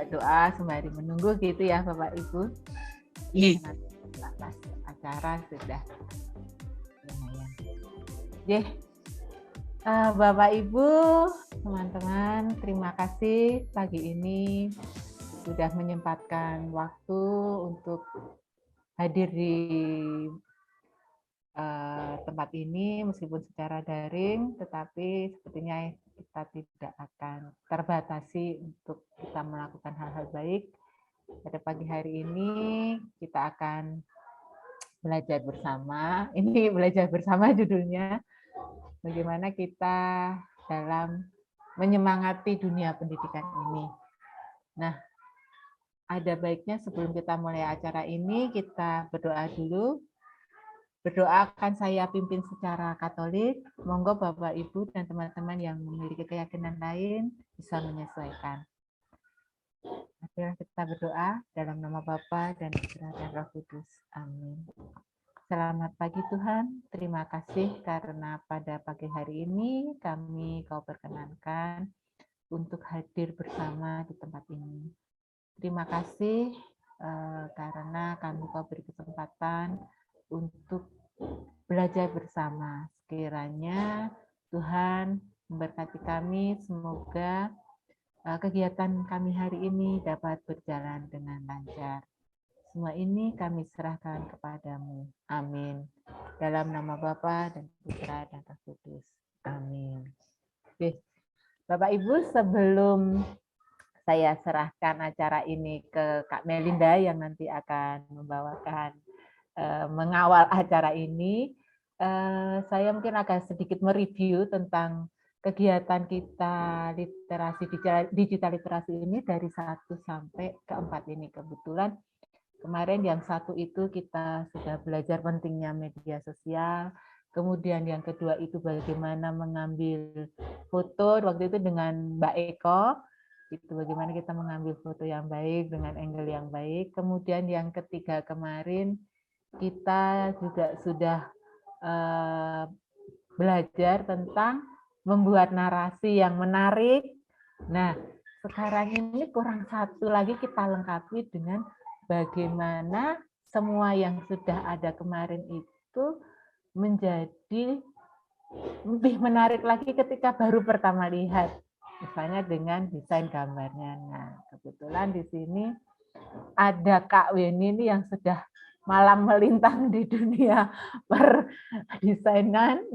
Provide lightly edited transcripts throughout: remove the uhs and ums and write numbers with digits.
doa sembari menunggu gitu ya Bapak Ibu. Acara sudah lumayan. Bapak Ibu, teman-teman, terima kasih pagi ini sudah menyempatkan waktu untuk hadir di tempat ini meskipun secara daring, tetapi sepertinya kita tidak akan terbatasi untuk kita melakukan hal-hal baik. Pada pagi hari ini kita akan belajar bersama. Ini belajar bersama judulnya. Bagaimana kita dalam menyemangati dunia pendidikan ini. Nah, ada baiknya sebelum kita mulai acara ini, kita berdoa dulu. Berdoa akan saya pimpin secara Katolik. Monggo Bapak, Ibu, dan teman-teman yang memiliki keyakinan lain bisa menyesuaikan. Marilah kita berdoa dalam nama Bapa dan Putra dan Roh Kudus. Amin. Selamat pagi Tuhan, terima kasih karena pada pagi hari ini Kau perkenankan untuk hadir bersama di tempat ini. Terima kasih karena Kau beri kesempatan untuk belajar bersama. Sekiranya Tuhan memberkati kami, semoga kegiatan kami hari ini dapat berjalan dengan lancar. Semua ini kami serahkan kepadamu. Amin. Dalam nama Bapa dan Putra dan Roh Kudus. Amin. Oke. Bapak Ibu, sebelum saya serahkan acara ini ke Kak Melinda yang nanti akan membawakan mengawal acara ini, saya mungkin akan sedikit mereview tentang kegiatan kita digital literasi ini dari 1 sampai ke 4 ini. Kebetulan kemarin yang 1 itu kita sudah belajar pentingnya media sosial, kemudian yang kedua itu bagaimana mengambil foto waktu itu dengan Mbak Eko, itu bagaimana kita mengambil foto yang baik dengan angle yang baik. Kemudian yang ketiga kemarin kita juga sudah belajar tentang membuat narasi yang menarik. Nah, sekarang ini kurang 1 lagi kita lengkapi dengan bagaimana semua yang sudah ada kemarin itu menjadi lebih menarik lagi ketika baru pertama lihat. Misalnya dengan desain gambarnya. Nah, kebetulan di sini ada Kak Weni ini yang sudah malam melintang di dunia perdesainan,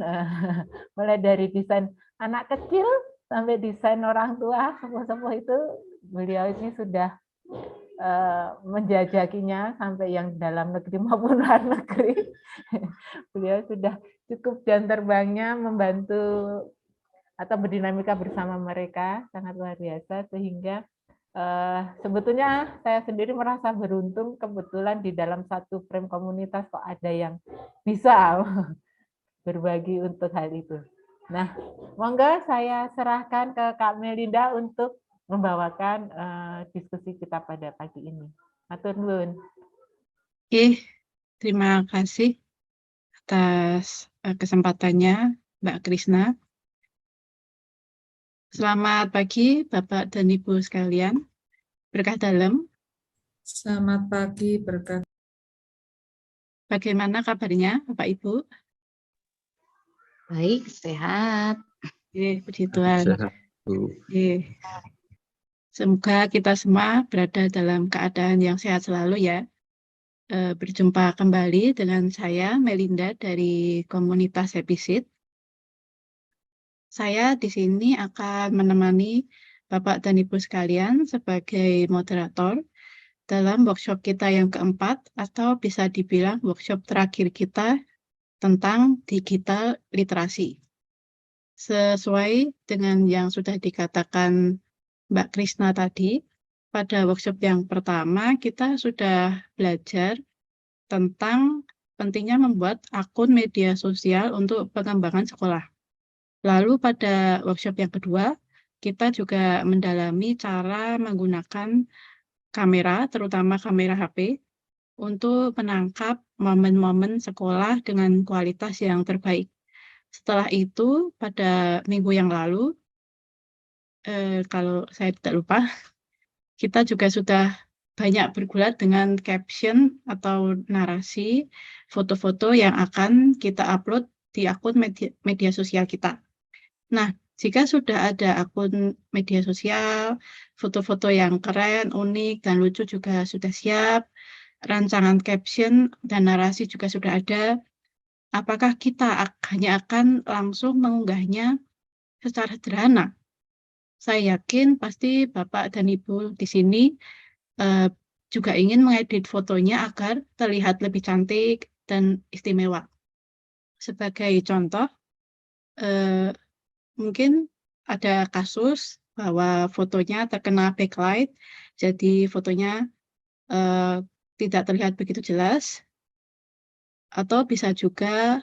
mulai dari desain anak kecil sampai desain orang tua, sepuh-sepuh itu beliau ini sudah menjajakinya sampai yang dalam negeri maupun luar negeri. Beliau sudah cukup jam terbangnya membantu atau berdinamika bersama mereka, sangat luar biasa, sehingga sebetulnya saya sendiri merasa beruntung kebetulan di dalam satu frame komunitas kok ada yang bisa berbagi untuk hal itu. Nah, monggo saya serahkan ke Kak Melinda untuk membawakan diskusi kita pada pagi ini. Matur nuwun. Oke, terima kasih atas kesempatannya Mbak Krisna. Selamat pagi Bapak dan Ibu sekalian. Berkah dalam. Selamat pagi, berkah. Bagaimana kabarnya Bapak Ibu? Baik, sehat. Puji Tuhan. Sehat, Bu. Semoga kita semua berada dalam keadaan yang sehat selalu ya. Berjumpa kembali dengan saya Melinda dari komunitas Episit. Saya di sini akan menemani Bapak dan Ibu sekalian sebagai moderator dalam workshop kita yang keempat, atau bisa dibilang workshop terakhir kita tentang digital literasi. Sesuai dengan yang sudah dikatakan Mbak Krisna tadi, pada workshop yang pertama kita sudah belajar tentang pentingnya membuat akun media sosial untuk pengembangan sekolah. Lalu pada workshop yang kedua, kita juga mendalami cara menggunakan kamera, terutama kamera HP, untuk menangkap momen-momen sekolah dengan kualitas yang terbaik. Setelah itu, pada minggu yang lalu, kalau saya tidak lupa, kita juga sudah banyak bergulat dengan caption atau narasi foto-foto yang akan kita upload di akun media sosial kita. Nah, jika sudah ada akun media sosial, foto-foto yang keren, unik, dan lucu juga sudah siap, rancangan caption dan narasi juga sudah ada, apakah kita hanya akan langsung mengunggahnya secara sederhana? Saya yakin pasti Bapak dan Ibu di sini juga ingin mengedit fotonya agar terlihat lebih cantik dan istimewa. Sebagai contoh, mungkin ada kasus bahwa fotonya terkena backlight, jadi fotonya tidak terlihat begitu jelas, atau bisa juga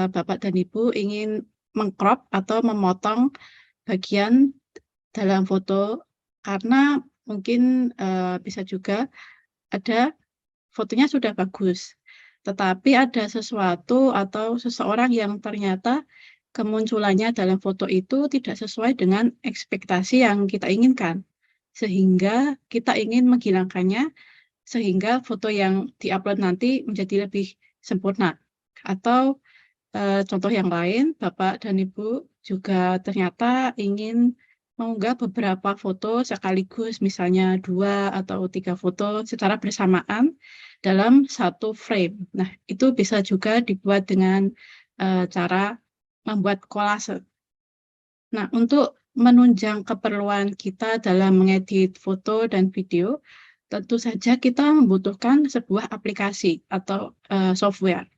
Bapak dan Ibu ingin mengcrop atau memotong bagian dalam foto karena mungkin bisa juga ada fotonya sudah bagus, tetapi ada sesuatu atau seseorang yang ternyata kemunculannya dalam foto itu tidak sesuai dengan ekspektasi yang kita inginkan, sehingga kita ingin menghilangkannya, sehingga foto yang diupload nanti menjadi lebih sempurna. Atau contoh yang lain, Bapak dan Ibu juga ternyata ingin mengunggah beberapa foto sekaligus, misalnya 2 atau 3 foto secara bersamaan dalam satu frame. Nah, itu bisa juga dibuat dengan cara membuat kolase. Nah, untuk menunjang keperluan kita dalam mengedit foto dan video, tentu saja kita membutuhkan sebuah aplikasi atau software.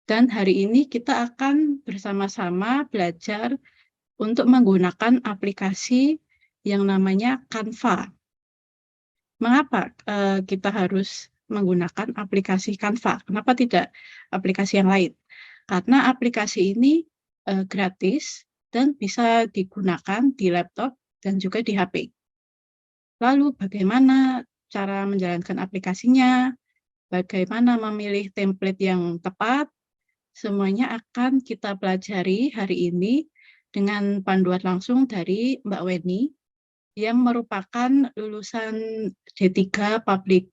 Dan hari ini kita akan bersama-sama belajar untuk menggunakan aplikasi yang namanya Canva. Mengapa kita harus menggunakan aplikasi Canva? Kenapa tidak aplikasi yang lain? Karena aplikasi ini gratis dan bisa digunakan di laptop dan juga di HP. Lalu bagaimana cara menjalankan aplikasinya? Bagaimana memilih template yang tepat? Semuanya akan kita pelajari hari ini dengan panduan langsung dari Mbak Weni yang merupakan lulusan D3 Public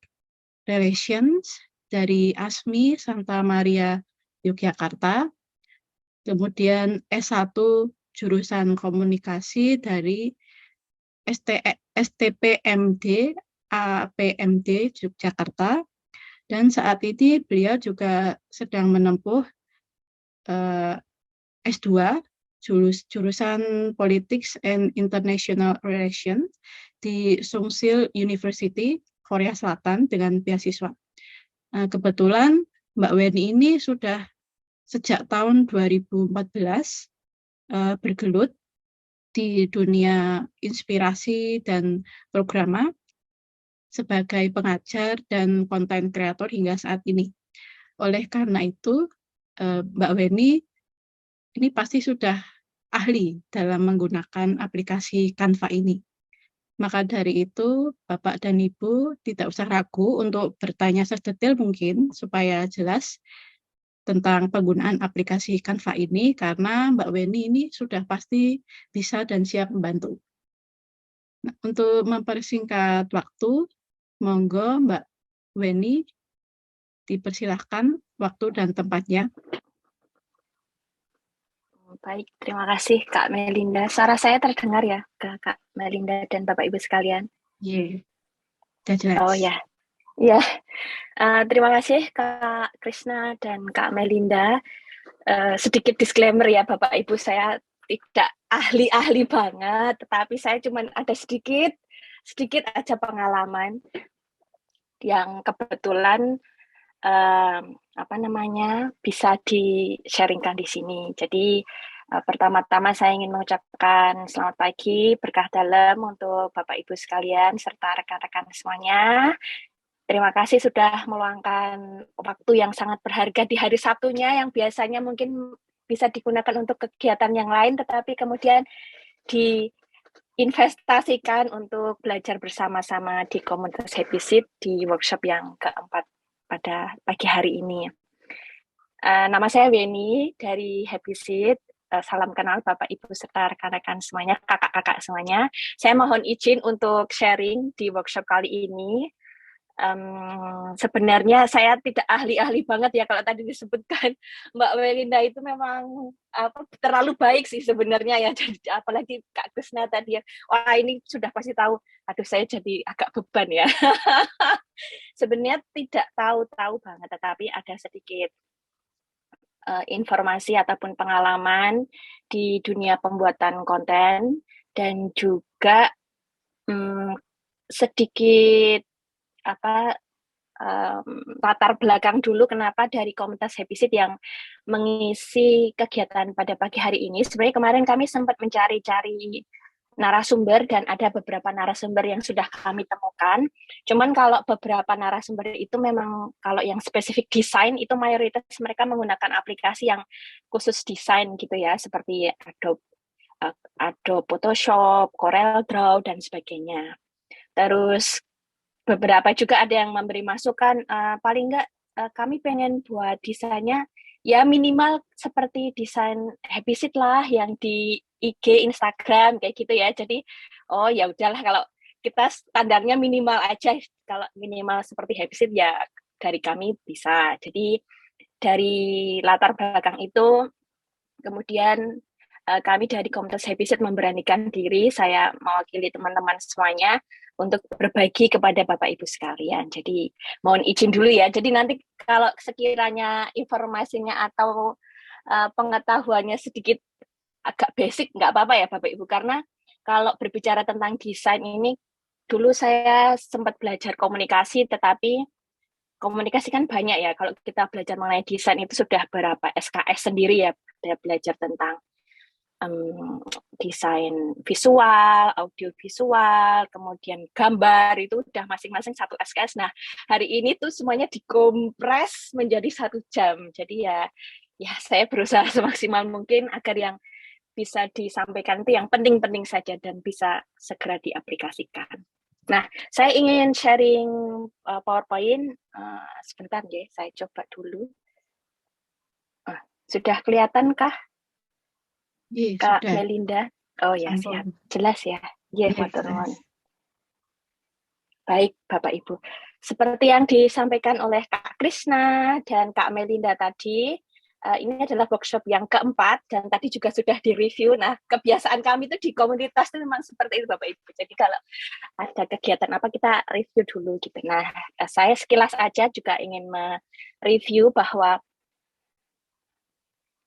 Relations dari ASMI Santa Maria Yogyakarta, kemudian S1 jurusan komunikasi dari STPMD APMD Yogyakarta, dan saat ini beliau juga sedang menempuh S2 jurusan Politics and International Relations di Sungsil University, Korea Selatan dengan beasiswa. Kebetulan Mbak Weni ini sudah sejak tahun 2014 bergelut di dunia inspirasi dan programa sebagai pengajar dan konten kreator hingga saat ini. Oleh karena itu, Mbak Weni ini pasti sudah ahli dalam menggunakan aplikasi Canva ini. Maka dari itu, Bapak dan Ibu tidak usah ragu untuk bertanya sedetail mungkin supaya jelas tentang penggunaan aplikasi Canva ini, karena Mbak Weni ini sudah pasti bisa dan siap membantu. Nah, untuk mempersingkat waktu, monggo Mbak Weni dipersilahkan waktu dan tempatnya. Baik, terima kasih Kak Melinda. Suara saya terdengar ya ke Kak Melinda dan Bapak Ibu sekalian? Iya, sudah jelas. Oh ya, ya. Terima kasih Kak Krisna dan Kak Melinda. Sedikit disclaimer ya Bapak Ibu, saya tidak ahli-ahli banget, tetapi saya cuma ada sedikit aja pengalaman yang kebetulan bisa di-sharingkan di sini. Jadi pertama-tama saya ingin mengucapkan selamat pagi, berkah dalam untuk Bapak Ibu sekalian serta rekan-rekan semuanya. Terima kasih sudah meluangkan waktu yang sangat berharga di hari Sabtunya yang biasanya mungkin bisa digunakan untuk kegiatan yang lain, tetapi kemudian diinvestasikan untuk belajar bersama-sama di komunitas Happy Seed di workshop yang keempat pada pagi hari ini. Nama saya Weni dari Happy Seed. salam kenal Bapak Ibu serta rekan-rekan semuanya, kakak-kakak semuanya. Saya mohon izin untuk sharing di workshop kali ini. Sebenarnya saya tidak ahli-ahli banget ya, kalau tadi disebutkan Mbak Melinda itu memang terlalu baik sih sebenarnya ya. Jadi, apalagi Kak Krisna tadi ya, wah ini sudah pasti tahu. Aduh, saya jadi agak beban ya. Sebenarnya tidak tahu banget, tetapi ada sedikit informasi ataupun pengalaman di dunia pembuatan konten, dan juga sedikit latar belakang dulu kenapa dari komunitas Happy Seed yang mengisi kegiatan pada pagi hari ini. Sebenarnya kemarin kami sempat mencari-cari narasumber dan ada beberapa narasumber yang sudah kami temukan. Cuman kalau beberapa narasumber itu memang kalau yang spesifik desain itu mayoritas mereka menggunakan aplikasi yang khusus desain gitu ya, seperti Adobe Photoshop, Corel Draw dan sebagainya. Terus beberapa juga ada yang memberi masukan, paling enggak kami pengen buat desainnya ya minimal seperti desain Happy Seed lah yang di IG, Instagram kayak gitu ya. Jadi oh ya udahlah, kalau kita standarnya minimal aja, kalau minimal seperti Happy Seed ya dari kami bisa. Jadi dari latar belakang itu kemudian kami dari komunitas Happy Seed memberanikan diri, saya mewakili teman-teman semuanya untuk berbagi kepada Bapak Ibu sekalian. Jadi mohon izin dulu ya. Jadi nanti kalau sekiranya informasinya atau pengetahuannya sedikit agak basic, nggak apa-apa ya Bapak Ibu. Karena kalau berbicara tentang desain ini, dulu saya sempat belajar komunikasi, tetapi komunikasi kan banyak ya. Kalau kita belajar mengenai desain itu sudah berapa SKS sendiri ya, belajar tentang desain visual, audio visual, kemudian gambar, itu udah masing-masing satu SKS. Nah, hari ini tuh semuanya dikompres menjadi 1 jam. Jadi ya saya berusaha semaksimal mungkin agar yang bisa disampaikan itu yang penting-penting saja dan bisa segera diaplikasikan. Nah, saya ingin sharing PowerPoint. Sebentar ya, saya coba dulu. Sudah kelihatan kah? Kak Sudah. Melinda? Oh ya, siap. Jelas ya? Iya, matur nuwun. Baik, Bapak Ibu. Seperti yang disampaikan oleh Kak Krisna dan Kak Melinda tadi, ini adalah workshop yang keempat, dan tadi juga sudah direview. Nah, kebiasaan kami itu di komunitas itu memang seperti itu, Bapak Ibu. Jadi kalau ada kegiatan apa, kita review dulu gitu. Nah, saya sekilas aja juga ingin mereview bahwa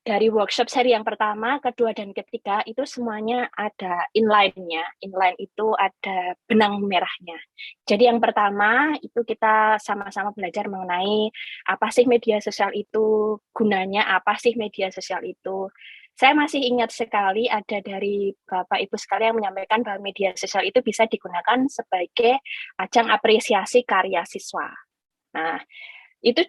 dari workshop seri yang pertama, kedua, dan ketiga itu semuanya ada inline-nya. Inline itu ada benang merahnya. Jadi yang pertama itu kita sama-sama belajar mengenai apa sih media sosial itu, gunanya apa sih media sosial itu. Saya masih ingat sekali ada dari Bapak Ibu sekalian yang menyampaikan bahwa media sosial itu bisa digunakan sebagai ajang apresiasi karya siswa. Nah, itu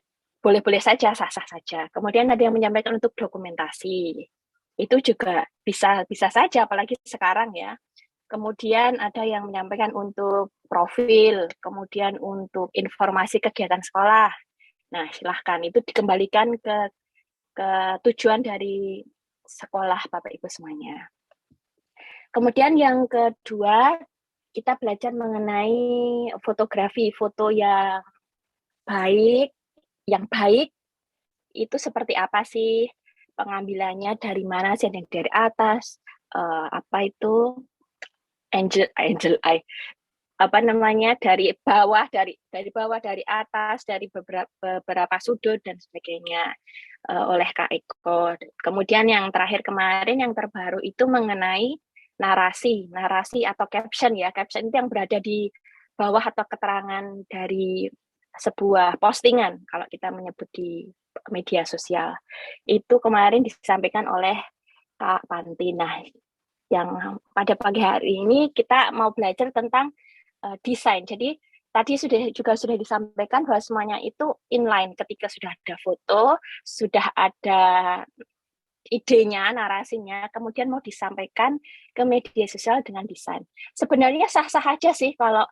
boleh-boleh saja, sah-sah saja. Kemudian ada yang menyampaikan untuk dokumentasi. Itu juga bisa saja, apalagi sekarang ya. Kemudian ada yang menyampaikan untuk profil, kemudian untuk informasi kegiatan sekolah. Nah, silahkan. Itu dikembalikan ke tujuan dari sekolah Bapak Ibu semuanya. Kemudian yang kedua, kita belajar mengenai fotografi, foto yang baik, itu seperti apa sih, pengambilannya dari mana sih, dari atas, apa itu angel eye, dari bawah, dari atas, dari beberapa sudut dan sebagainya, oleh Kak Eko. Kemudian yang terakhir kemarin yang terbaru itu mengenai narasi atau caption ya. Caption itu yang berada di bawah atau keterangan dari sebuah postingan kalau kita menyebut di media sosial. Itu kemarin disampaikan oleh Kak Panti. Nah, yang pada pagi hari ini kita mau belajar tentang desain. Jadi tadi sudah disampaikan bahwa semuanya itu inline. Ketika sudah ada foto, sudah ada idenya, narasinya, kemudian mau disampaikan ke media sosial dengan desain. Sebenarnya sah-sah aja sih kalau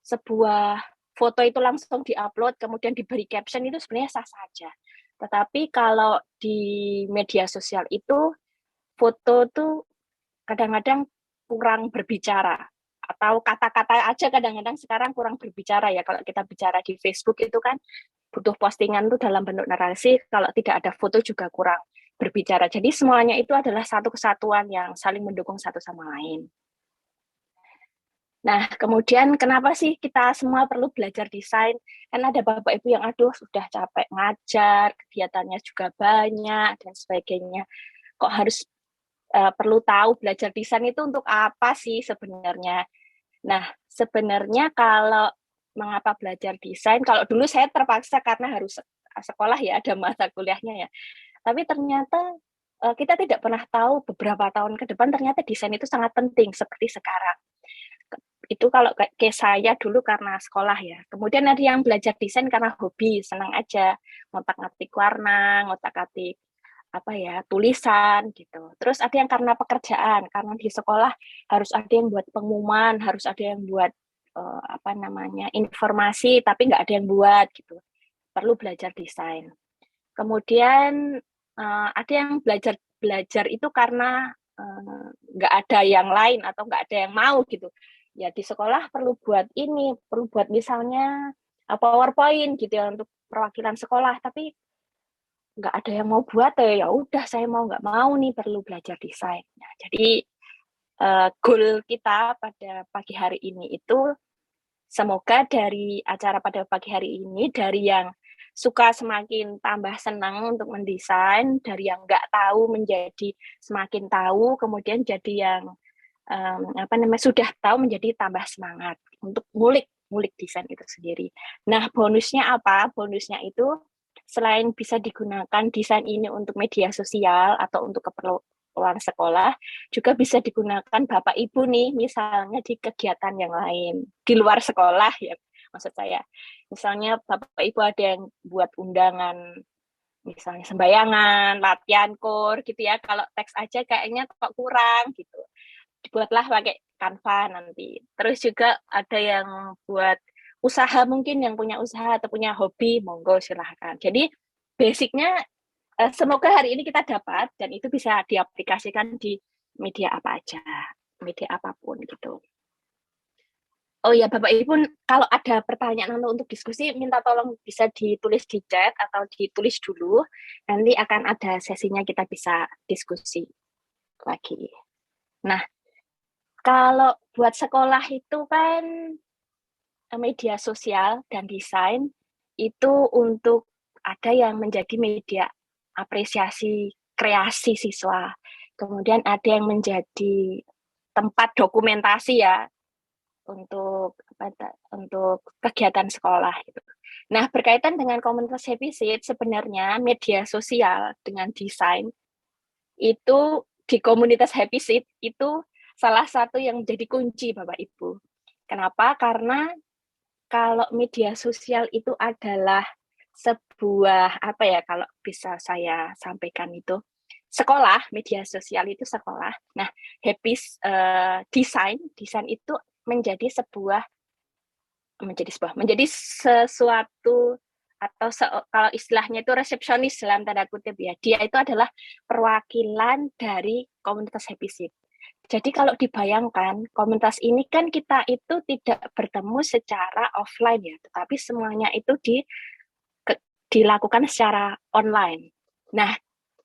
sebuah foto itu langsung diupload, kemudian diberi caption, itu sebenarnya sah saja. Tetapi kalau di media sosial itu foto tuh kadang-kadang kurang berbicara, atau kata-kata aja kadang-kadang sekarang kurang berbicara ya. Kalau kita bicara di Facebook itu kan butuh postingan tuh dalam bentuk narasi, kalau tidak ada foto juga kurang berbicara. Jadi semuanya itu adalah satu kesatuan yang saling mendukung satu sama lain. Nah, kemudian kenapa sih kita semua perlu belajar desain? Kan ada Bapak Ibu yang aduh sudah capek ngajar, kegiatannya juga banyak dan sebagainya. Kok harus perlu tahu belajar desain itu untuk apa sih sebenarnya? Nah, sebenarnya kalau mengapa belajar desain, kalau dulu saya terpaksa karena harus sekolah ya, ada mata kuliahnya ya. Tapi ternyata kita tidak pernah tahu beberapa tahun ke depan ternyata desain itu sangat penting seperti sekarang. Itu kalau kayak saya dulu karena sekolah ya. Kemudian ada yang belajar desain karena hobi, senang aja, ngotak-ngatik warna, ngotak-ngatik apa ya, tulisan gitu. Terus ada yang karena pekerjaan, karena di sekolah harus ada yang buat pengumuman, harus ada yang buat apa namanya, informasi, tapi nggak ada yang buat gitu. Perlu belajar desain. Kemudian ada yang belajar itu karena nggak ada yang lain atau nggak ada yang mau gitu. Ya di sekolah perlu buat ini, perlu buat misalnya PowerPoint gitu ya untuk perwakilan sekolah, tapi nggak ada yang mau buat ya udah saya mau nggak mau nih perlu belajar desain. Nah, jadi goal kita pada pagi hari ini itu semoga dari acara pada pagi hari ini, dari yang suka semakin tambah senang untuk mendesain, dari yang nggak tahu menjadi semakin tahu, kemudian jadi yang apa namanya sudah tahu menjadi tambah semangat untuk ngulik desain itu sendiri. Nah, bonusnya apa? Bonusnya itu selain bisa digunakan desain ini untuk media sosial atau untuk keperluan sekolah, juga bisa digunakan Bapak Ibu nih, misalnya di kegiatan yang lain, di luar sekolah ya, maksud saya. Misalnya Bapak Ibu ada yang buat undangan, misalnya sembayangan, latihan kor gitu ya, kalau teks aja kayaknya kok kurang gitu. Dibuatlah pakai Canva nanti. Terus juga ada yang buat usaha, mungkin yang punya usaha atau punya hobi, monggo silahkan. Jadi basicnya semoga hari ini kita dapat dan itu bisa diaplikasikan di media apa aja, media apapun gitu. Oh ya Bapak Ibu, kalau ada pertanyaan untuk diskusi, minta tolong bisa ditulis di chat atau ditulis dulu. Nanti akan ada sesinya kita bisa diskusi lagi. Nah, kalau buat sekolah itu kan media sosial dan desain itu untuk ada yang menjadi media apresiasi kreasi siswa. Kemudian ada yang menjadi tempat dokumentasi ya untuk kegiatan sekolah gitu. Nah, berkaitan dengan komunitas Happy Seed, sebenarnya media sosial dengan desain itu di komunitas Happy Seed itu salah satu yang menjadi kunci Bapak Ibu. Kenapa? Karena kalau media sosial itu adalah sebuah apa ya, kalau bisa saya sampaikan itu sekolah, media sosial itu sekolah. Nah, desain itu menjadi sesuatu atau kalau istilahnya itu resepsionis dalam tanda kutip ya. Dia itu adalah perwakilan dari komunitas Happy Seed. Jadi kalau dibayangkan, komunitas ini kan kita itu tidak bertemu secara offline ya, tetapi semuanya itu dilakukan secara online. Nah,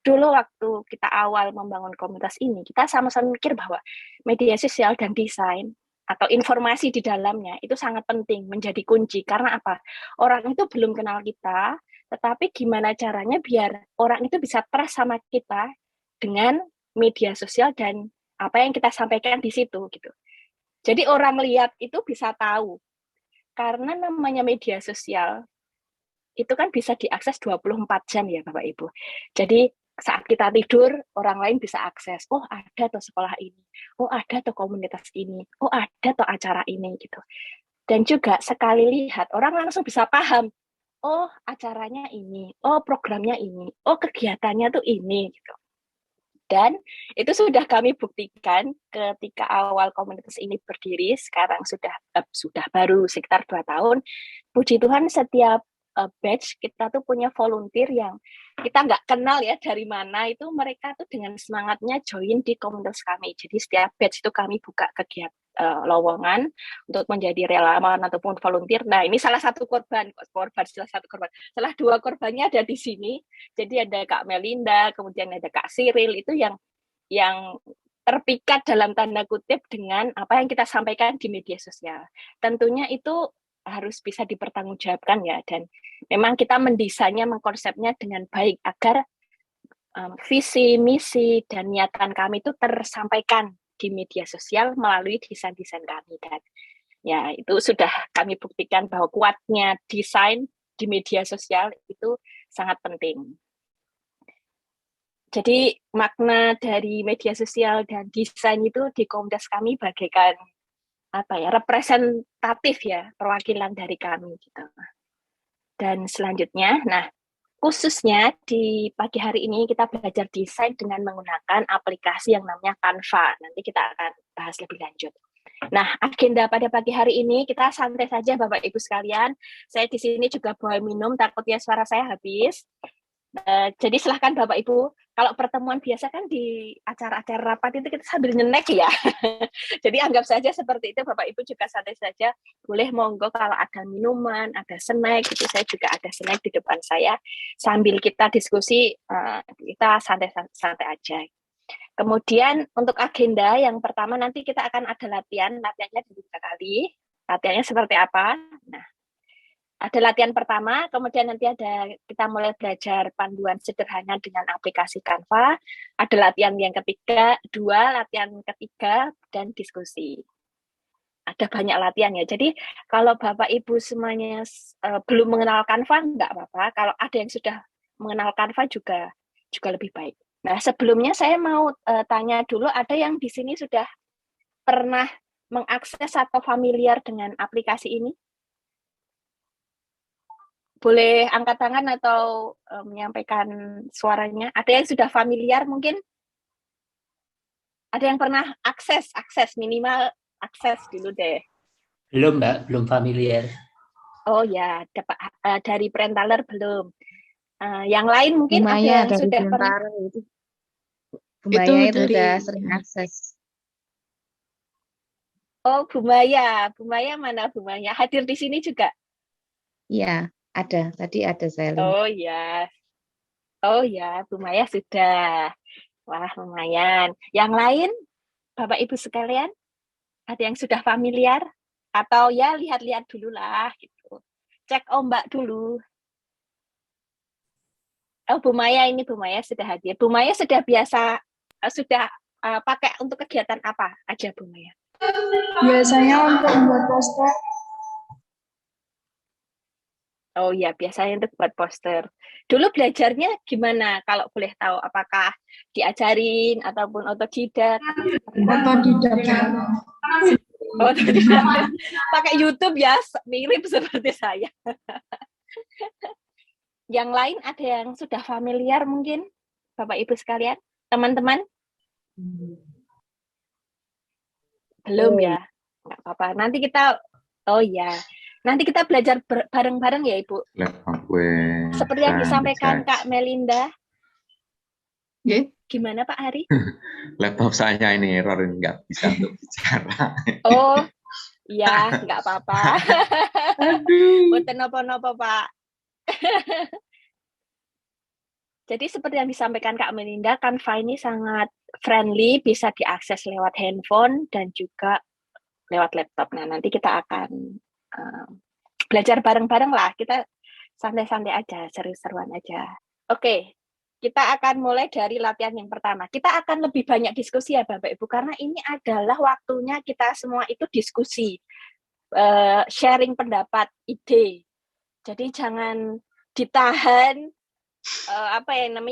dulu waktu kita awal membangun komunitas ini, kita sama-sama mikir bahwa media sosial dan desain atau informasi di dalamnya itu sangat penting, menjadi kunci. Karena apa? Orang itu belum kenal kita, tetapi gimana caranya biar orang itu bisa trust sama kita dengan media sosial dan apa yang kita sampaikan di situ gitu. Jadi orang lihat itu bisa tahu. Karena namanya media sosial itu kan bisa diakses 24 jam ya Bapak Ibu. Jadi saat kita tidur, orang lain bisa akses. Oh, ada tuh sekolah ini. Oh, ada tuh komunitas ini. Oh, ada tuh acara ini gitu. Dan juga sekali lihat, orang langsung bisa paham. Oh, acaranya ini. Oh, programnya ini. Oh, kegiatannya tuh ini gitu. Dan itu sudah kami buktikan ketika awal komunitas ini berdiri, sekarang sudah baru sekitar 2 tahun. Puji Tuhan setiap batch, kita tuh punya volunteer yang kita nggak kenal ya dari mana, itu mereka tuh dengan semangatnya join di komunitas kami. Jadi setiap batch itu kami buka kegiatan lowongan untuk menjadi relawan ataupun volunteer. Nah, ini salah satu salah dua korbannya ada di sini. Jadi ada Kak Melinda, kemudian ada Kak Cyril, itu yang terpikat dalam tanda kutip dengan apa yang kita sampaikan di media sosial. Tentunya itu harus bisa dipertanggungjawabkan ya, dan memang kita mendesainnya, mengkonsepnya dengan baik agar visi, misi, dan niatan kami itu tersampaikan di media sosial melalui desain-desain kami. Dan ya itu sudah kami buktikan bahwa kuatnya desain di media sosial itu sangat penting. Jadi makna dari media sosial dan desain itu di komunitas kami bagaikan representatif ya, perwakilan dari kami gitu. Dan selanjutnya, nah khususnya di pagi hari ini kita belajar desain dengan menggunakan aplikasi yang namanya Canva. Nanti kita akan bahas lebih lanjut. Nah, agenda pada pagi hari ini kita santai saja Bapak Ibu sekalian. Saya di sini juga bawa minum, takutnya suara saya habis. Jadi silahkan Bapak Ibu, kalau pertemuan biasa kan di acara-acara rapat itu kita sambil nyenek ya. Jadi anggap saja seperti itu, Bapak Ibu juga santai saja. Boleh monggo kalau ada minuman, ada snack, itu saya juga ada snack di depan saya. Sambil kita diskusi, kita santai-santai aja. Kemudian untuk agenda yang pertama nanti kita akan ada latihannya di 3 kali. Latihannya seperti apa? Nah, ada latihan pertama, kemudian nanti kita mulai belajar panduan sederhana dengan aplikasi Canva. Ada latihan yang ketiga, latihan ketiga, dan diskusi. Ada banyak latihan ya. Jadi kalau Bapak Ibu semuanya belum mengenal Canva, enggak apa-apa. Kalau ada yang sudah mengenal Canva juga lebih baik. Nah, sebelumnya saya mau tanya dulu, ada yang di sini sudah pernah mengakses atau familiar dengan aplikasi ini? Boleh angkat tangan atau menyampaikan suaranya. Ada yang sudah familiar mungkin? Ada yang pernah akses minimal akses dulu deh. Belum Mbak, belum familiar. Oh ya, dari Prentaler belum. Yang lain mungkin Bumaya ada yang sudah pernah. Itu. Bumaya itu dari... udah sering akses. Oh, Bumaya mana Bumaya? Hadir di sini juga? Iya. Ada, tadi ada saya lihat. Oh ya, Bumaya sudah. Wah, lumayan. Yang lain, Bapak Ibu sekalian, ada yang sudah familiar? Atau ya lihat-lihat dulu lah, gitu. Cek ombak dulu. Oh, Bumaya sudah hadir. Bumaya sudah biasa, pakai untuk kegiatan apa aja Bumaya? Biasanya untuk membuat poster. Oh ya, biasanya untuk buat poster. Dulu belajarnya gimana? Kalau boleh tahu, apakah diajarin ataupun otodidak? Otodidak. Otodidak. Pakai YouTube ya, mirip seperti saya. Yang lain ada yang sudah familiar mungkin, Bapak Ibu sekalian, teman-teman? Belum ya? Nggak apa-apa. Nanti kita belajar bareng-bareng ya, Ibu. Seperti yang disampaikan Kak Melinda. Yeah. Gimana Pak Hari? Laptop saya ini error, nggak bisa untuk bicara. Oh, ya, nggak apa-apa. Boten nopo-nopo Pak. Jadi seperti yang disampaikan Kak Melinda, Canva ini sangat friendly, bisa diakses lewat handphone dan juga lewat laptop. Nah, nanti kita akan belajar bareng-bareng lah. Kita santai-santai aja, seru-seruan aja. Oke, kita akan mulai dari latihan yang pertama. Kita akan lebih banyak diskusi ya Bapak Ibu, karena ini adalah waktunya kita semua itu diskusi, sharing pendapat, ide. Jadi jangan ditahan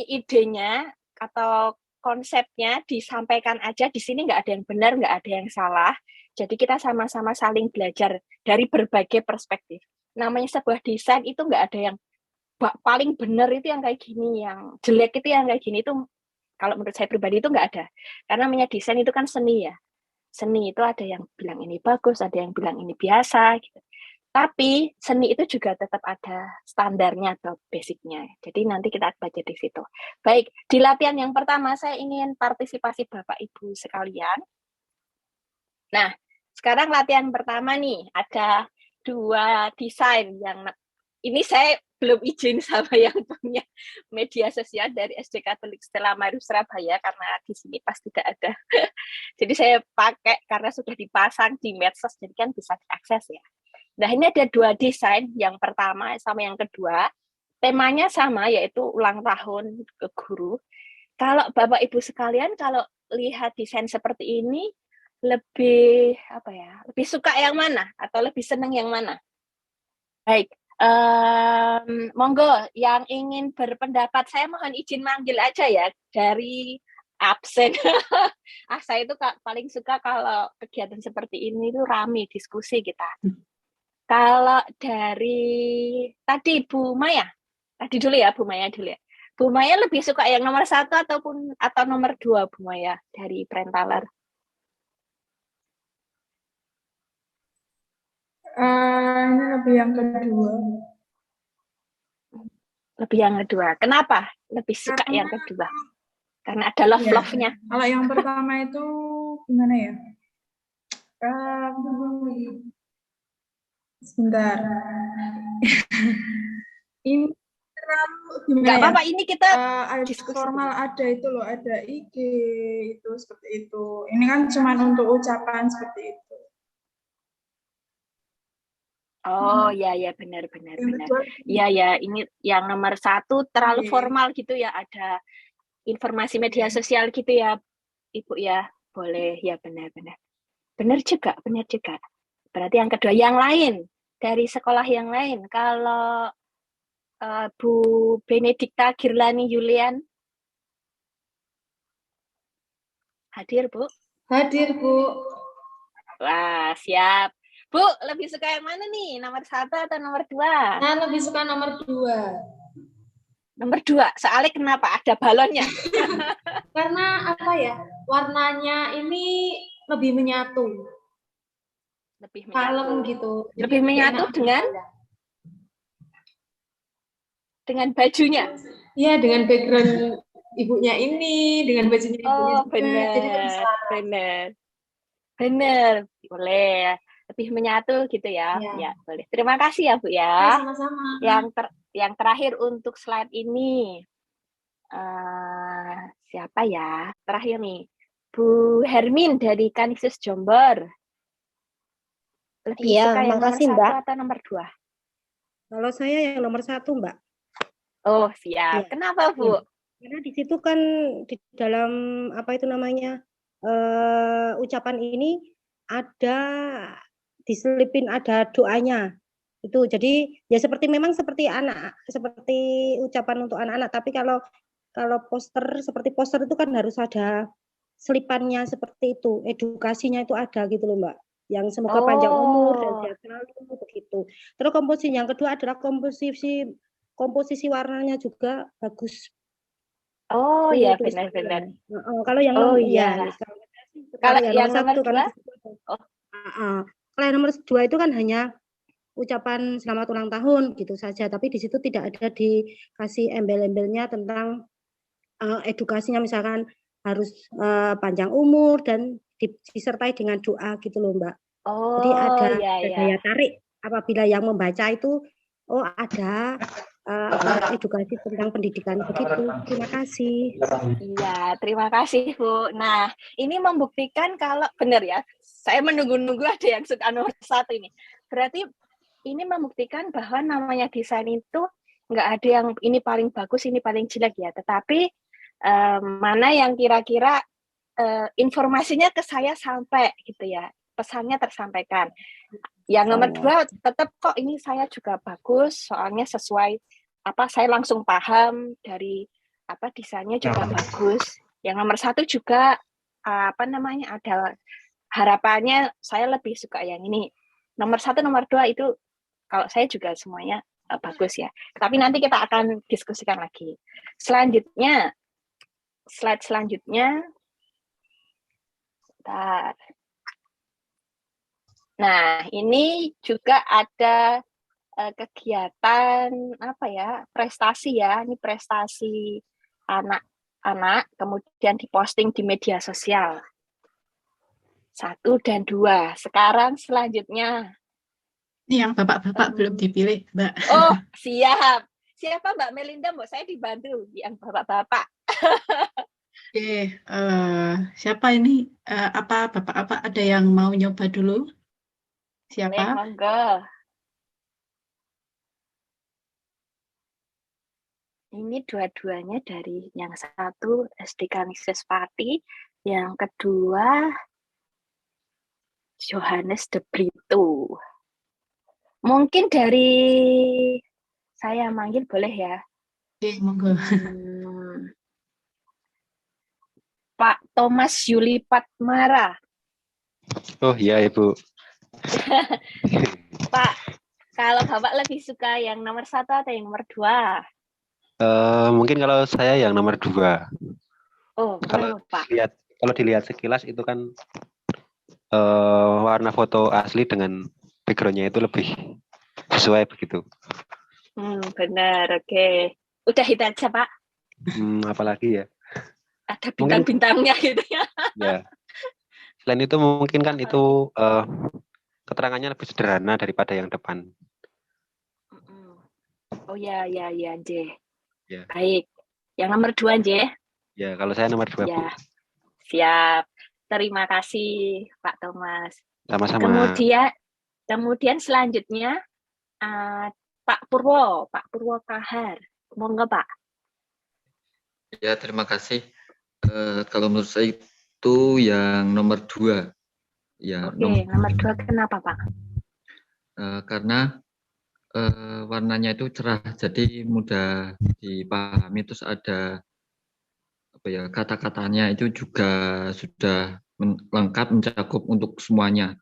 idenya atau konsepnya, disampaikan aja. Di sini nggak ada yang benar, nggak ada yang salah. Jadi kita sama-sama saling belajar dari berbagai perspektif. Namanya sebuah desain itu nggak ada yang paling benar itu yang kayak gini, yang jelek itu yang kayak gini. Itu kalau menurut saya pribadi itu nggak ada. Karena namanya desain itu kan seni ya. Seni itu ada yang bilang ini bagus, ada yang bilang ini biasa. Gitu. Tapi seni itu juga tetap ada standarnya atau basicnya. Jadi nanti kita baca di situ. Baik, di latihan yang pertama saya ingin partisipasi Bapak Ibu sekalian. Nah, sekarang latihan pertama nih, ada 2 desain yang ini saya belum izin sama yang punya media sosial dari SD Katolik Stella Maris Surabaya karena di sini pasti tidak ada. Jadi saya pakai karena sudah dipasang di medsos, jadi kan bisa diakses ya. Nah, ini ada 2 desain, yang pertama sama yang kedua. Temanya sama, yaitu ulang tahun ke guru. Kalau Bapak Ibu sekalian, kalau lihat desain seperti ini, lebih lebih suka yang mana? Atau lebih senang yang mana? Baik, monggo yang ingin berpendapat, saya mohon izin manggil aja ya, dari absen. Saya itu paling suka kalau kegiatan seperti ini tuh rame diskusi kita. Kalau dari tadi Bu Maya, tadi dulu ya Bu Maya dulu ya. Bu Maya lebih suka yang nomor 1 atau nomor 2 Bu Maya dari Prentaler? Ini lebih yang kedua. Lebih yang kedua. Kenapa lebih suka yang kedua? Karena ada love-nya. Kalau yang pertama itu gimana ya? Sebentar. Ini terlalu gimana Nggak ya? apa-apa, ini kita diskusi formal dulu. Ada itu loh, ada IG itu seperti itu. Ini kan cuma untuk ucapan seperti itu. Oh ya benar. Iya ini yang nomor 1 terlalu formal gitu ya, ada informasi media sosial gitu ya Ibu ya, boleh ya, benar juga. Berarti yang kedua, yang lain dari sekolah yang lain, kalau Bu Benedikta Girlani Yulian hadir Bu? Hadir Bu. Wah, siap. Bu, lebih suka yang mana nih? Nomor 1 atau nomor 2? Nah, lebih suka nomor 2. Nomor 2, soalnya kenapa? Ada balonnya. Karena warnanya ini lebih menyatu. Lebih kalem gitu. Lebih menyatu dengan bajunya. Iya, dengan background ibunya ini, dengan bajunya ibunya juga. Benar. Boleh. Lebih menyatu gitu ya. Ya, boleh. Terima kasih ya, Bu ya. Sama-sama. Yang terakhir untuk slide ini. Siapa ya? Terakhir nih. Bu Hermin dari Kanisius Jombor. Lebih suka yang nomor 1 atau nomor 2? Kalau saya yang nomor 1, Mbak. Oh, siap. Ya. Kenapa, Bu? Karena di situ kan di dalam ucapan ini ada diselipin ada doanya. Itu jadi ya seperti ucapan untuk anak-anak, tapi kalau seperti poster itu kan harus ada selipannya seperti itu, edukasinya itu ada gitu loh Mbak, yang semoga panjang umur dan sehat selalu begitu. Terus komposisi yang kedua adalah komposisi warnanya juga bagus. Oh iya, benar. Kalau yang kalau yang nomor 1 kan kalau yang nomor 2 itu kan hanya ucapan selamat ulang tahun gitu saja, tapi di situ tidak ada dikasih embel-embelnya tentang edukasinya, misalkan harus panjang umur dan disertai dengan doa gitu loh Mbak. Jadi ada daya tarik apabila yang membaca itu ada edukasi tentang pendidikan begitu. Terima kasih. Iya, terima kasih Bu. Nah, ini membuktikan kalau benar ya. Saya menunggu-nunggu ada yang suka nomor 1 ini. Berarti ini membuktikan bahwa namanya desain itu nggak ada yang ini paling bagus, ini paling jelek ya. Tetapi mana yang kira-kira informasinya ke saya sampai gitu ya. Pesannya tersampaikan. Yang nomor 2 tetap kok ini saya juga bagus, soalnya sesuai saya langsung paham dari desainnya juga bagus. Yang nomor 1 juga ada harapannya saya lebih suka yang ini. Nomor 1, nomor 2 itu kalau saya juga semuanya bagus ya. Tapi nanti kita akan diskusikan lagi. Selanjutnya, slide selanjutnya. Bentar. Nah, ini juga ada kegiatan apa ya, prestasi ya. Ini prestasi anak-anak, kemudian diposting di media sosial. 1 dan 2. Sekarang selanjutnya. Ini yang bapak-bapak belum dipilih, Mbak. Oh, siap. Siapa Mbak Melinda? Mbak saya dibantu yang bapak-bapak. Oke, siapa ini? Bapak-bapak ada yang mau nyoba dulu? Siapa? Monggo. Ini dua-duanya dari yang satu SD Canisius Pati, yang kedua Johannes de Brito. Mungkin dari saya manggil boleh ya? Oke, monggo. Pak Thomas Yuli Patmara. Oh iya Ibu. Pak, kalau Bapak lebih suka yang nomor 1 atau yang nomor 2? Mungkin kalau saya yang nomor 2. Oh, kalau Pak? dilihat sekilas itu kan warna foto asli dengan backgroundnya itu lebih sesuai begitu. Benar, oke. Udah itu aja Pak. Apalagi ya? Ada bintang-bintangnya gitu ya. Ya. Selain itu mungkin kan itu keterangannya lebih sederhana daripada yang depan. Oh ya, J. Ya. Baik. Yang nomor 2, J. Ya, kalau saya nomor 2, Bu. Ya. Siap. Terima kasih, Pak Thomas. Sama-sama. Kemudian selanjutnya Pak Purwo Kahar. Monggo, Pak. Ya, terima kasih. Kalau menurut saya itu yang nomor 2. Ya, Oke, nomor 2 kenapa, Pak? Karena warnanya itu cerah, jadi mudah dipahami. Terus ada apa ya, kata-katanya itu juga sudah lengkap, mencakup untuk semuanya.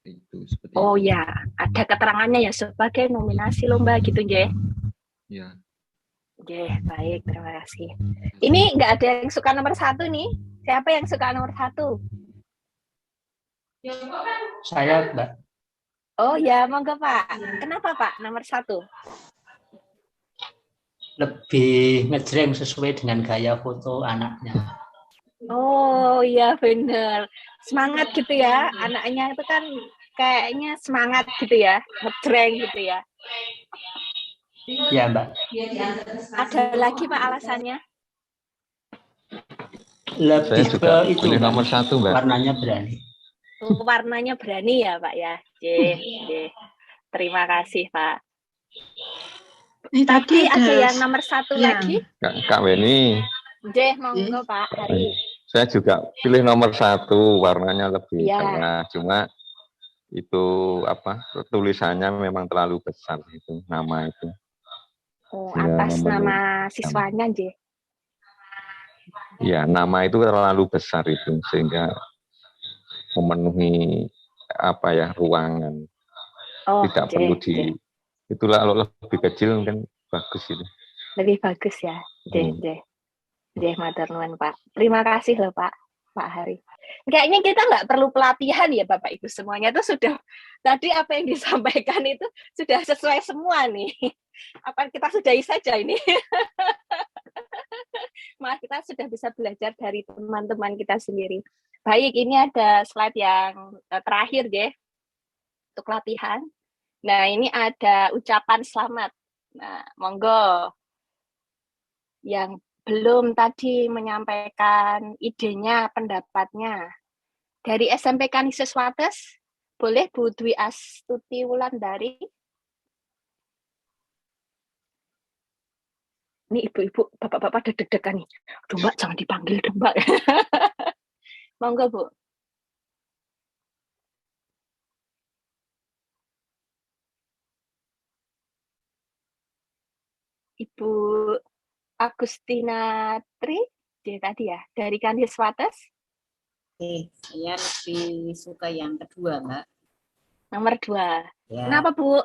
Itu seperti Oh itu. ya, ada keterangannya ya sebagai nominasi lomba gitu, J. Ya. Oke, baik, terima kasih. Ini nggak ada yang suka nomor 1 nih. Siapa yang suka nomor 1? Saya, Mbak. Oh ya, monggo Pak. Kenapa Pak nomor 1? Lebih ngejreng sesuai dengan gaya foto anaknya. Oh iya benar. Semangat gitu ya. Anaknya itu kan kayaknya semangat gitu ya. Ngejreng gitu ya. Ya, Mbak. Ada lagi Pak alasannya? Lebih ke itu, nomor 1, Mbak. Warnanya berani. Warnanya berani ya Pak ya. Terima kasih Pak. Ini tadi ada yang nomor 1 lagi. Kak Weni. Monggo Pak Hari. Saya juga pilih nomor 1, warnanya lebih cerah. Cuma itu apa? Tulisannya memang terlalu besar itu nama itu. Oh, atas nama siswanya, J. Ya, nama itu terlalu besar itu sehingga memenuhi apa ya ruangan. Tidak perlu itulah kalau lebih kecil kan bagus itu. Lebih bagus ya, matur nuwun Pak. Terima kasih loh Pak Hari. Kayaknya kita nggak perlu pelatihan ya Bapak Ibu semuanya itu sudah tadi apa yang disampaikan itu sudah sesuai semua nih. Apa kita sudahi saja ini? Malah kita sudah bisa belajar dari teman-teman kita sendiri. Baik, ini ada slide yang terakhir deh untuk latihan. Nah, ini ada ucapan selamat. Nah, monggo. Yang belum tadi menyampaikan idenya, pendapatnya. Dari SMP Canisius Wates, boleh Bu Dwi Astuti Wulandari. Ini ibu-ibu, bapak-bapak ada deg-degan nih. Aduh Mbak, jangan dipanggil dong Mbak. Monggo Bu. Ibu Agustina Tri, tadi ya, dari Canisius Wates. Oke, saya lebih suka yang kedua, Mbak. Nomor 2. Ya. Kenapa Bu?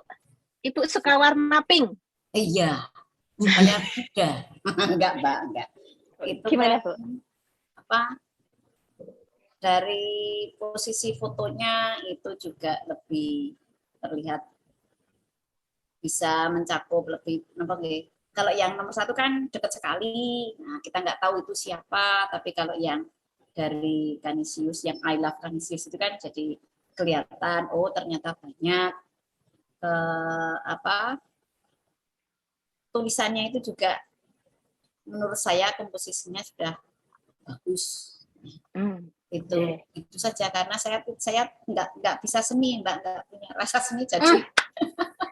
Ibu suka warna pink? Iya, bukannya beda. Enggak, Mbak, enggak. Itu gimana Bu? Apa? dari posisi fotonya itu juga lebih terlihat bisa mencakup lebih kalau yang nomor 1 kan dekat sekali, nah kita nggak tahu itu siapa, tapi kalau yang dari Canisius, yang I Love Canisius itu kan jadi kelihatan, oh ternyata banyak tulisannya itu juga menurut saya komposisinya sudah bagus. Itu saja karena saya nggak bisa seni, nggak punya rasa seni, jadi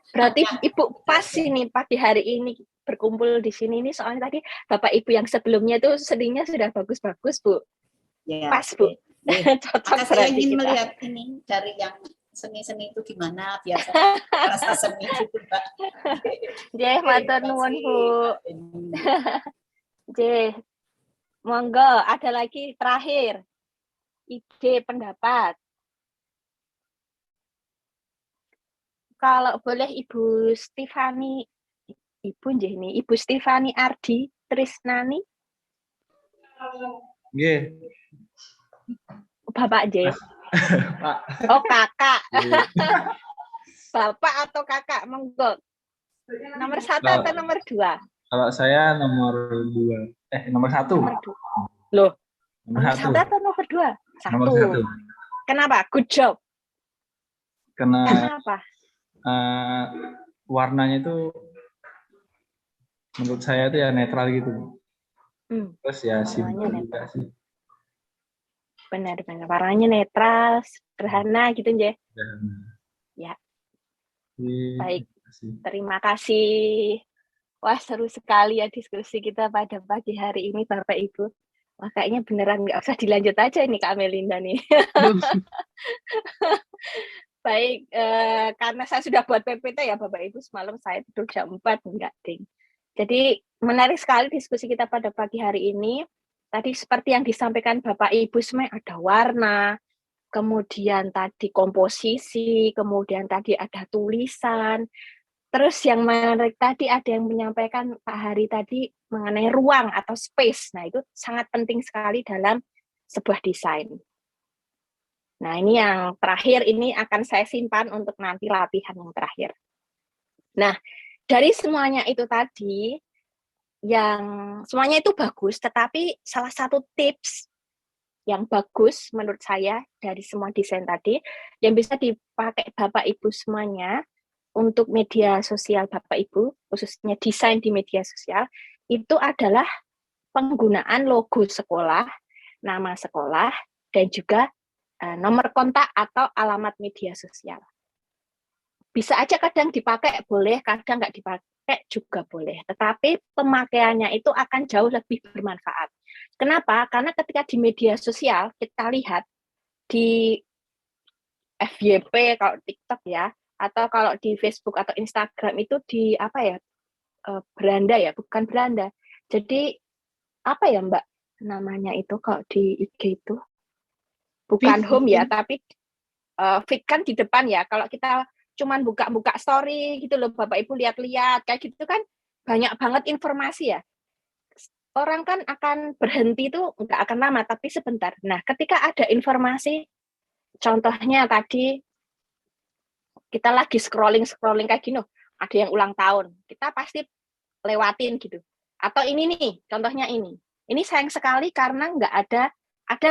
berarti Ibu pas ini pagi hari ini berkumpul di sini ini, soalnya tadi Bapak Ibu yang sebelumnya itu seninya sudah bagus-bagus, Bu. Ya, pas, Bu. Cocok. Maka saya ingin melihat ini dari yang seni-seni itu gimana biasa rasa seni gitu, Mbak. Nggih, matur nuwun, Bu. Nggih. Monggo, ada lagi terakhir. Ide pendapat. Kalau boleh Ibu Stefani, Ibu Stefani Ardi Trisnani. Nggih. Bapak J. Pak. Oh, kakak. Bapak atau kakak, monggo. Nomor 1 atau nomor 2? Kalau saya nomor 2. Nomor 1. Loh. Nomor 1 atau nomor 2? 1. Nomor 1. Kenapa? Good job. Kenapa? Warnanya itu menurut saya itu ya netral gitu. Terus ya simpel juga sih. Benar. Warnanya netral, sederhana gitu, Nje. Ya. Baik. Terima kasih. Wah, seru sekali ya diskusi kita pada pagi hari ini, Bapak Ibu. Wah, kayaknya beneran nggak usah dilanjut aja ini Kak Melinda nih. Baik, karena saya sudah buat PPT ya Bapak Ibu, semalam saya tidur jam 4, enggak ding. Jadi menarik sekali diskusi kita pada pagi hari ini. Tadi seperti yang disampaikan Bapak Ibu semua, ada warna, kemudian tadi komposisi, kemudian tadi ada tulisan. Terus yang menarik tadi ada yang menyampaikan Pak Hari tadi mengenai ruang atau space. Nah, itu sangat penting sekali dalam sebuah desain. Nah, ini yang terakhir, ini akan saya simpan untuk nanti latihan yang terakhir. Nah, dari semuanya itu tadi, yang semuanya itu bagus, tetapi salah satu tips yang bagus menurut saya dari semua desain tadi, yang bisa dipakai Bapak Ibu semuanya untuk media sosial Bapak Ibu, khususnya desain di media sosial, itu adalah penggunaan logo sekolah, nama sekolah, dan juga nomor kontak atau alamat media sosial. Bisa aja kadang dipakai boleh, kadang nggak dipakai juga boleh. Tetapi pemakaiannya itu akan jauh lebih bermanfaat. Kenapa? Karena ketika di media sosial, kita lihat di FYP, kalau TikTok ya, atau kalau di Facebook atau Instagram itu di beranda ya, bukan beranda. Jadi apa ya Mbak namanya itu kalau di IG itu? Bukan home ya, tapi feed kan di depan ya. Kalau kita cuman buka-buka story gitu loh, Bapak Ibu lihat-lihat kayak gitu kan banyak banget informasi ya. Orang kan akan berhenti itu nggak akan lama, tapi sebentar. Nah, ketika ada informasi, contohnya tadi kita lagi scrolling kayak gini, ada yang ulang tahun, kita pasti lewatin gitu. Atau ini nih, contohnya ini. Ini sayang sekali karena nggak ada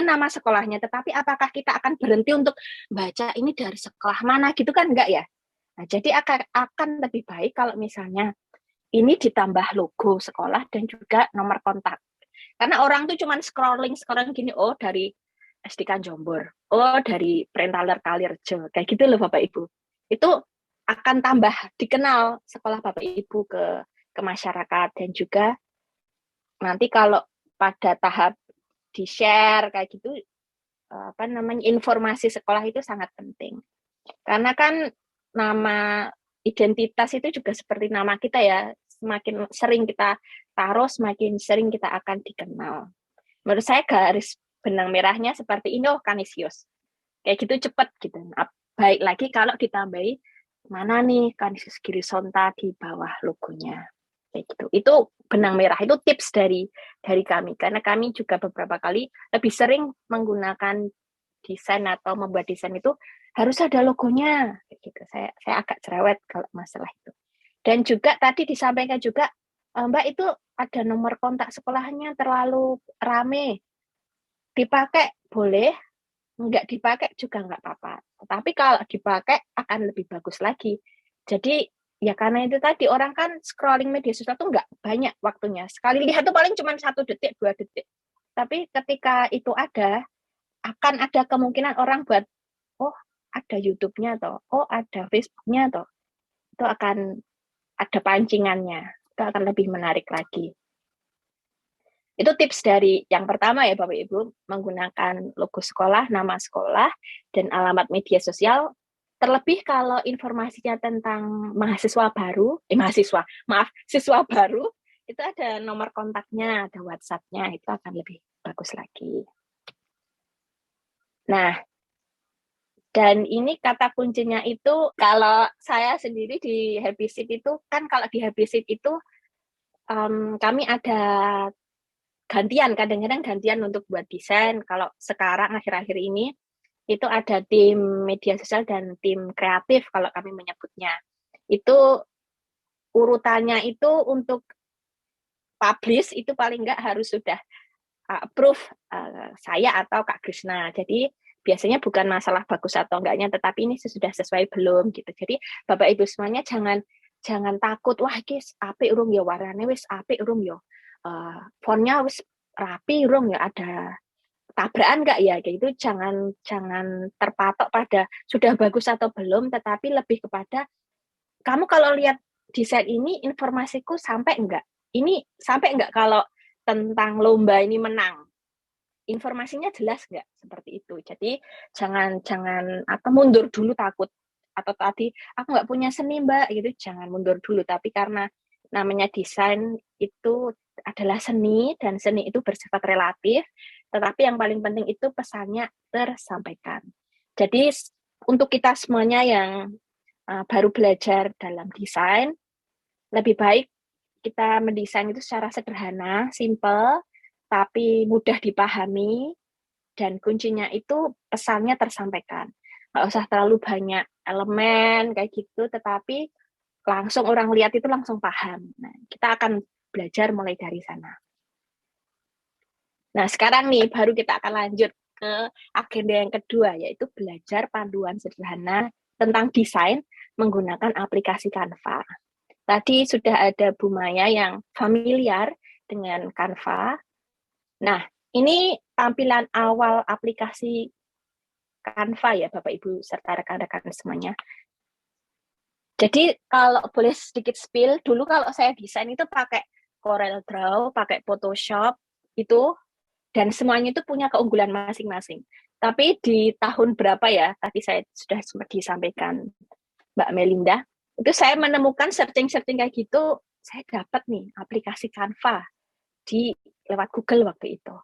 nama sekolahnya, tetapi apakah kita akan berhenti untuk baca ini dari sekolah mana gitu kan enggak ya? Nah, jadi akan lebih baik kalau misalnya ini ditambah logo sekolah dan juga nomor kontak. Karena orang tuh cuman scrolling gini, oh dari SDK Jombor, oh dari Prentaler Kalirejo, kayak gitu loh Bapak Ibu. Itu akan tambah dikenal sekolah Bapak Ibu ke masyarakat, dan juga nanti kalau pada tahap di-share kayak gitu, informasi sekolah itu sangat penting. Karena kan nama identitas itu juga seperti nama kita ya, semakin sering kita taruh, semakin sering kita akan dikenal. Menurut saya garis benang merahnya seperti ini, Canisius. Kayak gitu cepat gitu. Nah, baik lagi kalau ditambahi mana nih Canisius Girisonta di bawah logonya. Kayak gitu. Itu benang merah, itu tips dari kami, karena kami juga beberapa kali lebih sering menggunakan desain atau membuat desain itu harus ada logonya gitu. Saya agak cerewet kalau masalah itu. Dan juga tadi disampaikan juga, Mbak, itu ada nomor kontak sekolahnya terlalu rame. Dipakai boleh, nggak dipakai juga nggak apa-apa. Tetapi kalau dipakai akan lebih bagus lagi. Jadi ya karena itu tadi orang kan scrolling media sosial tuh nggak banyak waktunya. Sekali lihat tuh paling cuma 1 detik, 2 detik. Tapi ketika itu akan ada kemungkinan orang buat, oh ada YouTube-nya toh, oh ada Facebook-nya toh. Itu akan ada pancingannya. Itu akan lebih menarik lagi. Itu tips dari yang pertama ya Bapak Ibu, menggunakan logo sekolah, nama sekolah, dan alamat media sosial. Terlebih kalau informasinya tentang siswa baru, siswa baru, itu ada nomor kontaknya, ada WhatsApp-nya, itu akan lebih bagus lagi. Nah, dan ini kata kuncinya itu, kalau saya sendiri di Happyseed itu, kan kalau di Happyseed itu, kami ada gantian, kadang-kadang gantian untuk buat desain. Kalau sekarang akhir-akhir ini itu ada tim media sosial dan tim kreatif kalau kami menyebutnya. Itu urutannya itu untuk publish itu paling enggak harus sudah approve saya atau Kak Krisna. Jadi biasanya bukan masalah bagus atau enggaknya, tetapi ini sudah sesuai belum gitu. Jadi Bapak Ibu semuanya jangan takut, wah guys, apik urung ya warnane wis apik urung ya. Fontnya wis rapi urung ya, ada tabrakan enggak ya, kayak gitu. Jangan terpatok pada sudah bagus atau belum, tetapi lebih kepada kamu kalau lihat desain ini informasiku sampai enggak, ini sampai enggak kalau tentang lomba ini menang, informasinya jelas enggak, seperti itu. Jadi jangan mundur dulu takut, atau tadi aku nggak punya seni Mbak gitu, jangan mundur dulu. Tapi karena namanya desain itu adalah seni, dan seni itu bersifat relatif, tetapi yang paling penting itu pesannya tersampaikan. Jadi untuk kita semuanya yang baru belajar dalam desain, lebih baik kita mendesain itu secara sederhana, simple, tapi mudah dipahami, dan kuncinya itu pesannya tersampaikan. Nggak usah terlalu banyak elemen kayak gitu, tetapi langsung orang lihat itu langsung paham. Nah, kita akan belajar mulai dari sana. Nah, sekarang nih baru kita akan lanjut ke agenda yang kedua, yaitu belajar panduan sederhana tentang desain menggunakan aplikasi Canva. Tadi sudah ada Bu Maya yang familiar dengan Canva. Nah, ini tampilan awal aplikasi Canva ya Bapak Ibu serta rekan-rekan semuanya. Jadi kalau boleh sedikit spill, dulu kalau saya desain itu pakai Corel Draw, pakai Photoshop itu, dan semuanya itu punya keunggulan masing-masing. Tapi di tahun berapa ya, tadi saya sudah sempat disampaikan Mbak Melinda, itu saya menemukan searching-searching kayak gitu, saya dapat nih aplikasi Canva lewat Google waktu itu.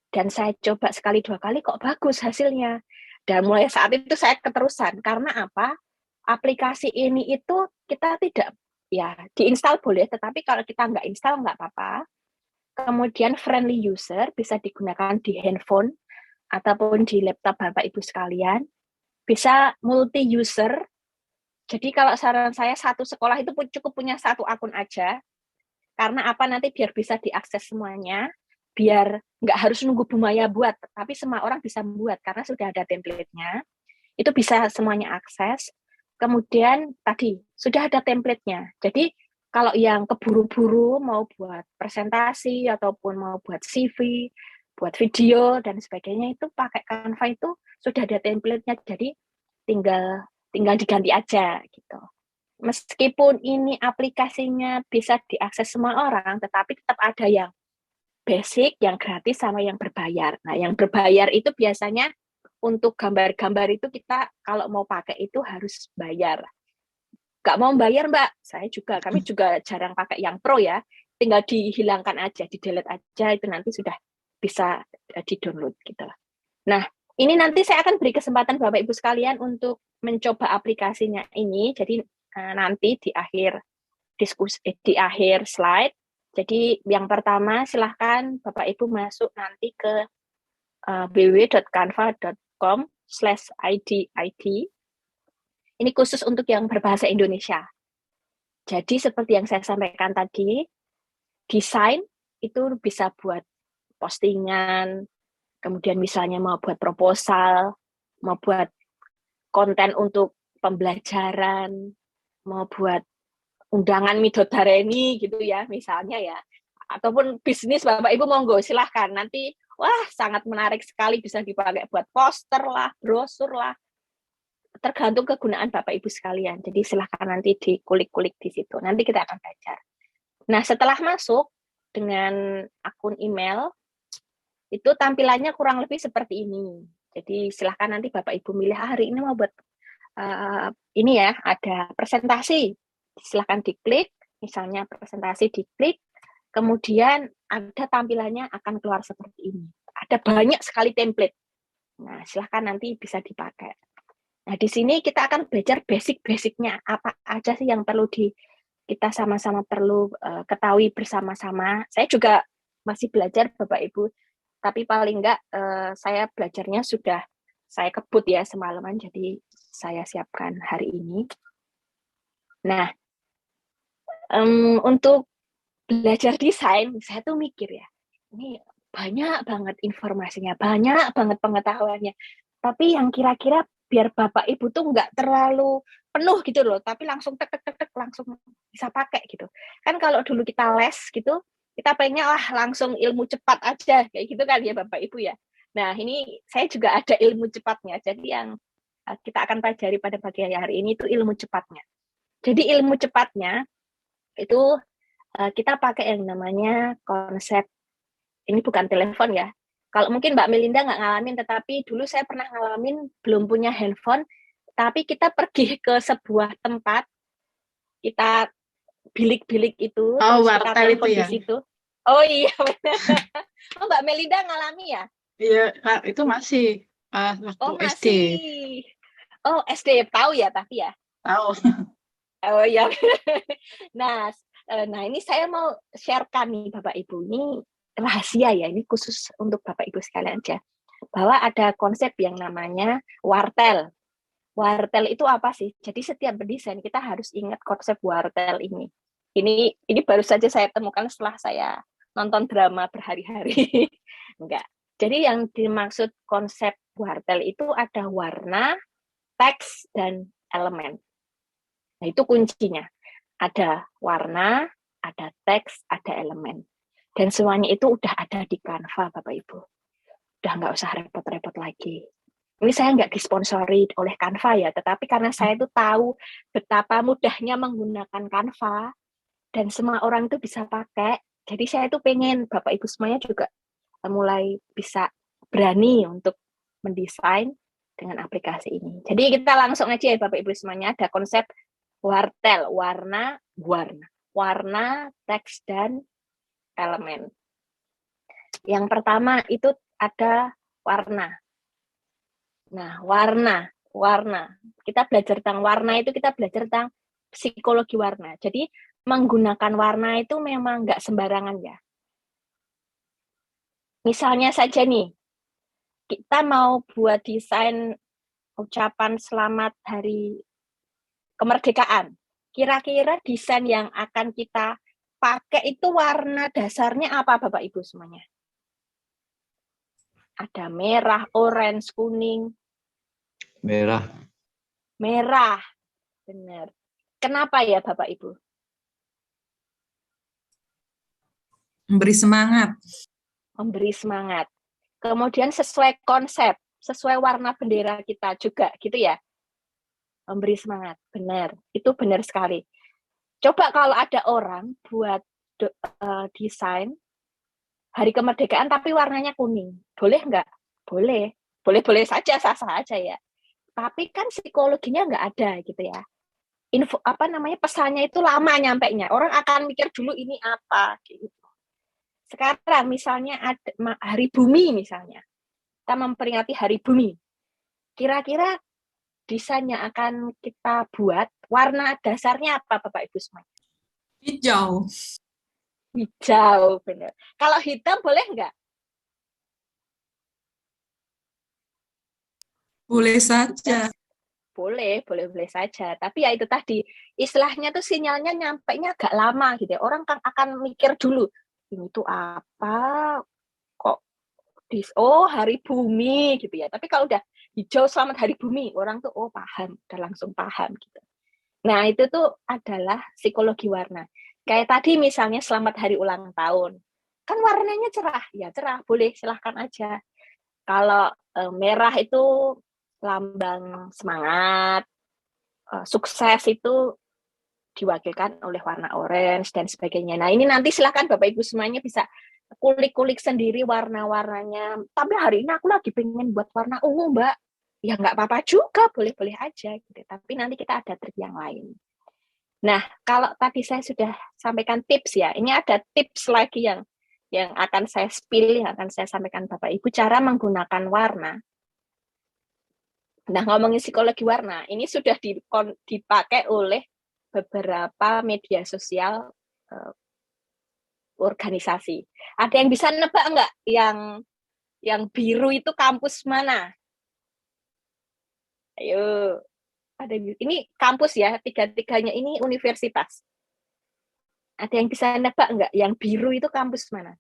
Dan saya coba sekali 2 kali kok bagus hasilnya. Dan mulai saat itu saya keterusan. Karena apa? Aplikasi ini itu kita tidak, ya diinstal boleh, tetapi kalau kita nggak install nggak apa-apa. Kemudian friendly user, bisa digunakan di handphone ataupun di laptop Bapak Ibu sekalian. Bisa multi user. Jadi kalau saran saya satu sekolah itu cukup punya 1 akun aja. Karena apa, nanti biar bisa diakses semuanya, biar nggak harus nunggu Bu Maya buat, tapi semua orang bisa buat karena sudah ada template-nya. Itu bisa semuanya akses. Kemudian tadi sudah ada template-nya. Jadi kalau yang keburu-buru mau buat presentasi ataupun mau buat CV, buat video dan sebagainya, itu pakai Canva itu sudah ada template-nya. Jadi tinggal diganti aja gitu. Meskipun ini aplikasinya bisa diakses semua orang, tetapi tetap ada yang basic, yang gratis, sama yang berbayar. Nah, yang berbayar itu biasanya untuk gambar-gambar itu kita kalau mau pakai itu harus bayar. Nggak mau bayar, Mbak, kami juga jarang pakai yang pro ya, tinggal dihilangkan aja, di-delete aja, itu nanti sudah bisa di-download gitu. Nah, ini nanti saya akan beri kesempatan Bapak Ibu sekalian untuk mencoba aplikasinya ini. Jadi nanti di akhir diskusi, di akhir slide. Jadi yang pertama silahkan Bapak Ibu masuk nanti ke www.canva.com www.wordpress.com/idid. Ini khusus untuk yang berbahasa Indonesia. Jadi seperti yang saya sampaikan tadi, desain itu bisa buat postingan, kemudian misalnya mau buat proposal, mau buat konten untuk pembelajaran, mau buat undangan Midodareni gitu ya, misalnya ya. Ataupun bisnis Bapak Ibu monggo silahkan. Nanti wah sangat menarik sekali, bisa dipakai buat poster lah, brosur lah. Tergantung kegunaan Bapak Ibu sekalian. Jadi silahkan nanti dikulik-kulik di situ. Nanti kita akan belajar. Nah, setelah masuk dengan akun email, itu tampilannya kurang lebih seperti ini. Jadi silahkan nanti Bapak Ibu milih hari ini mau buat ini ya, ada presentasi. Silahkan diklik, misalnya presentasi diklik, kemudian ada tampilannya akan keluar seperti ini. Ada banyak sekali template. Nah, silahkan nanti bisa dipakai. Nah, di sini kita akan belajar basic-basicnya, apa aja sih yang perlu kita sama-sama perlu ketahui bersama-sama. Saya juga masih belajar, Bapak Ibu, tapi paling enggak saya belajarnya sudah saya kebut ya semalaman, jadi saya siapkan hari ini. Nah, untuk belajar desain, saya tuh mikir ya, ini banyak banget informasinya, banyak banget pengetahuannya, tapi yang kira-kira biar Bapak Ibu tuh nggak terlalu penuh gitu loh, tapi langsung tek langsung bisa pakai gitu. Kan kalau dulu kita les gitu, kita pengennya langsung ilmu cepat aja kayak gitu kan ya Bapak Ibu ya. Nah, ini saya juga ada ilmu cepatnya. Jadi yang kita akan pelajari pada pagi hari ini itu ilmu cepatnya. Jadi ilmu cepatnya itu kita pakai yang namanya konsep, ini bukan telepon ya. Kalau mungkin Mbak Melinda nggak ngalamin, tetapi dulu saya pernah ngalamin, belum punya handphone, tapi kita pergi ke sebuah tempat, kita bilik-bilik itu, terus kita telepon di situ. Oh iya, oh, Mbak Melinda ngalami ya? Iya, itu masih waktu SD. Oh, SD tahu ya, tapi ya? Tahu. Oh iya. Nah, ini saya mau sharekan nih Bapak Ibu, ini rahasia ya, ini khusus untuk Bapak Ibu sekalian aja, bahwa ada konsep yang namanya wartel. Wartel itu apa sih? Jadi setiap berdesain kita harus ingat konsep wartel ini. Ini baru saja saya temukan setelah saya nonton drama berhari-hari. Enggak. Jadi yang dimaksud konsep wartel itu ada warna, teks, dan elemen. Nah, itu kuncinya. Ada warna, ada teks, ada elemen. Dan semuanya itu udah ada di Canva, Bapak Ibu. Udah nggak usah repot-repot lagi. Ini saya nggak disponsori oleh Canva ya, tetapi karena saya itu tahu betapa mudahnya menggunakan Canva, dan semua orang itu bisa pakai, jadi saya itu pengen Bapak Ibu semuanya juga mulai bisa berani untuk mendesain dengan aplikasi ini. Jadi kita langsung aja ya Bapak Ibu semuanya, ada konsep wartel, warna, teks, dan elemen. Yang pertama itu ada warna. Nah, warna. Kita belajar tentang warna itu, kita belajar tentang psikologi warna. Jadi menggunakan warna itu memang nggak sembarangan ya. Misalnya saja nih, kita mau buat desain ucapan selamat hari kemerdekaan. Kira-kira desain yang akan kita pakai itu warna dasarnya apa Bapak Ibu semuanya? Ada merah, orange, kuning. Merah. Merah, benar. Kenapa ya Bapak Ibu? Memberi semangat. Memberi semangat. Kemudian sesuai konsep, sesuai warna bendera kita juga, gitu ya. Memberi semangat, benar. Itu benar sekali. Coba kalau ada orang buat desain hari kemerdekaan tapi warnanya kuning, boleh nggak? Boleh. Boleh-boleh saja, sah-sah aja ya. Tapi kan psikologinya nggak ada gitu ya. Pesannya itu lama nyampainya. Orang akan mikir dulu ini apa gitu. Sekarang misalnya ada Hari Bumi misalnya. Kita memperingati Hari Bumi. Kira-kira desain yang akan kita buat, warna dasarnya apa Bapak Ibu semuanya? Hijau. Hijau, benar. Kalau hitam boleh nggak? Boleh saja. Boleh saja. Tapi ya itu tadi, istilahnya tuh sinyalnya nyampainya agak lama gitu ya. Orang kan akan mikir dulu, ini tuh apa? Kok hari bumi gitu ya. Tapi kalau udah hijau selamat hari bumi, orang tuh paham, udah langsung paham gitu. Nah, itu tuh adalah psikologi warna. Kayak tadi misalnya selamat hari ulang tahun. Kan warnanya cerah, ya cerah, boleh silahkan aja. Kalau merah itu lambang semangat, sukses itu diwakilkan oleh warna orange dan sebagainya. Nah, ini nanti silakan Bapak Ibu semuanya bisa kulik-kulik sendiri warna-warnanya. Tapi hari ini aku lagi pengen buat warna ungu, Mbak. Ya nggak apa-apa juga, boleh-boleh aja gitu. Tapi nanti kita ada trik yang lain. Nah, kalau tadi saya sudah sampaikan tips ya, ini ada tips lagi yang akan saya spill, yang akan saya sampaikan Bapak Ibu, cara menggunakan warna. Nah, ngomongin psikologi warna, ini sudah dipakai oleh beberapa media sosial organisasi. Ada yang bisa nebak nggak yang biru itu kampus mana? Ayo, ini kampus ya, tiga-tiganya ini universitas. Ada yang bisa nebak nggak yang biru itu kampus mana?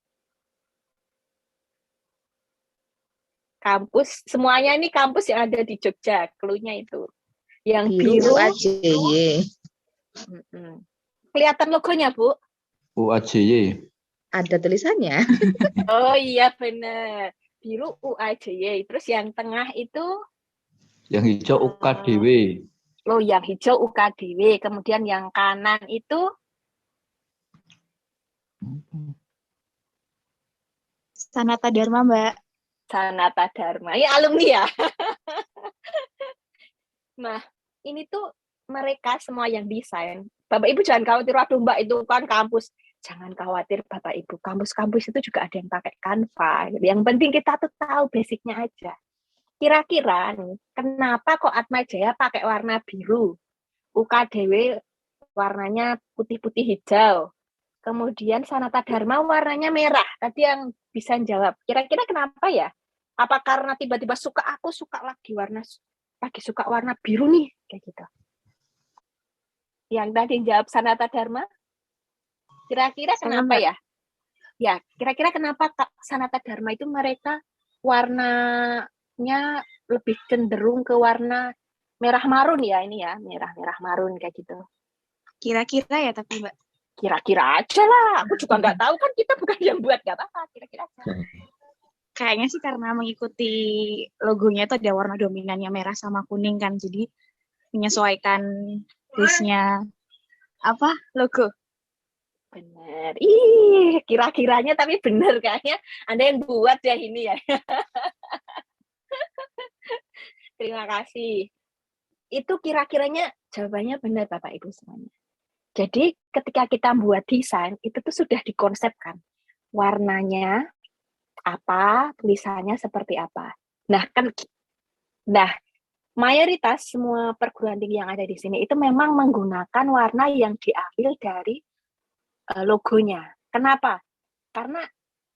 Kampus, semuanya ini kampus yang ada di Jogja, clue-nya itu. Yang biru UAJY. Kelihatan logonya, Bu? UAJY. Ada tulisannya. Oh iya, benar. Biru UAJY. Terus yang tengah itu? Yang hijau UKDW. Oh, yang hijau UKDW. Kemudian yang kanan itu? Sanata Dharma, Mbak. Sanata Dharma. Ini alumni ya? Nah, ini tuh mereka semua yang desain. Bapak Ibu jangan khawatir, waduh Mbak itu kan kampus. Jangan khawatir Bapak Ibu, kampus-kampus itu juga ada yang pakai Canva. Yang penting kita tuh tahu basicnya aja. Kira-kira nih, kenapa kok Atmajaya pakai warna biru? UKDW warnanya putih-putih hijau. Kemudian Sanata Dharma warnanya merah. Tadi yang bisa jawab. Kira-kira kenapa ya? Apa karena tiba-tiba aku suka lagi suka warna biru nih, kayak gitu. Yang tadi jawab Sanata Dharma, kira-kira kenapa ya? Ya, kira-kira kenapa Sanata Dharma itu mereka warnanya lebih cenderung ke warna merah marun ya, ini ya, merah marun kayak gitu. Kira-kira ya tapi Mbak. Kira-kira aja lah, aku juga nggak tahu kan, kita bukan yang buat, nggak apa-apa, kira-kira aja. Kayaknya sih karena mengikuti logonya itu ada warna dominannya merah sama kuning kan, jadi menyesuaikan base-nya logo. Bener, kira-kiranya tapi bener kayaknya Anda yang buat ya ini ya. Terima kasih. Itu kira-kiranya jawabannya benar Bapak Ibu semuanya. Jadi ketika kita buat desain, itu tuh sudah dikonsepkan. Warnanya apa, tulisannya seperti apa. Nah, mayoritas semua perguruan tinggi yang ada di sini itu memang menggunakan warna yang diambil dari logonya. Kenapa? Karena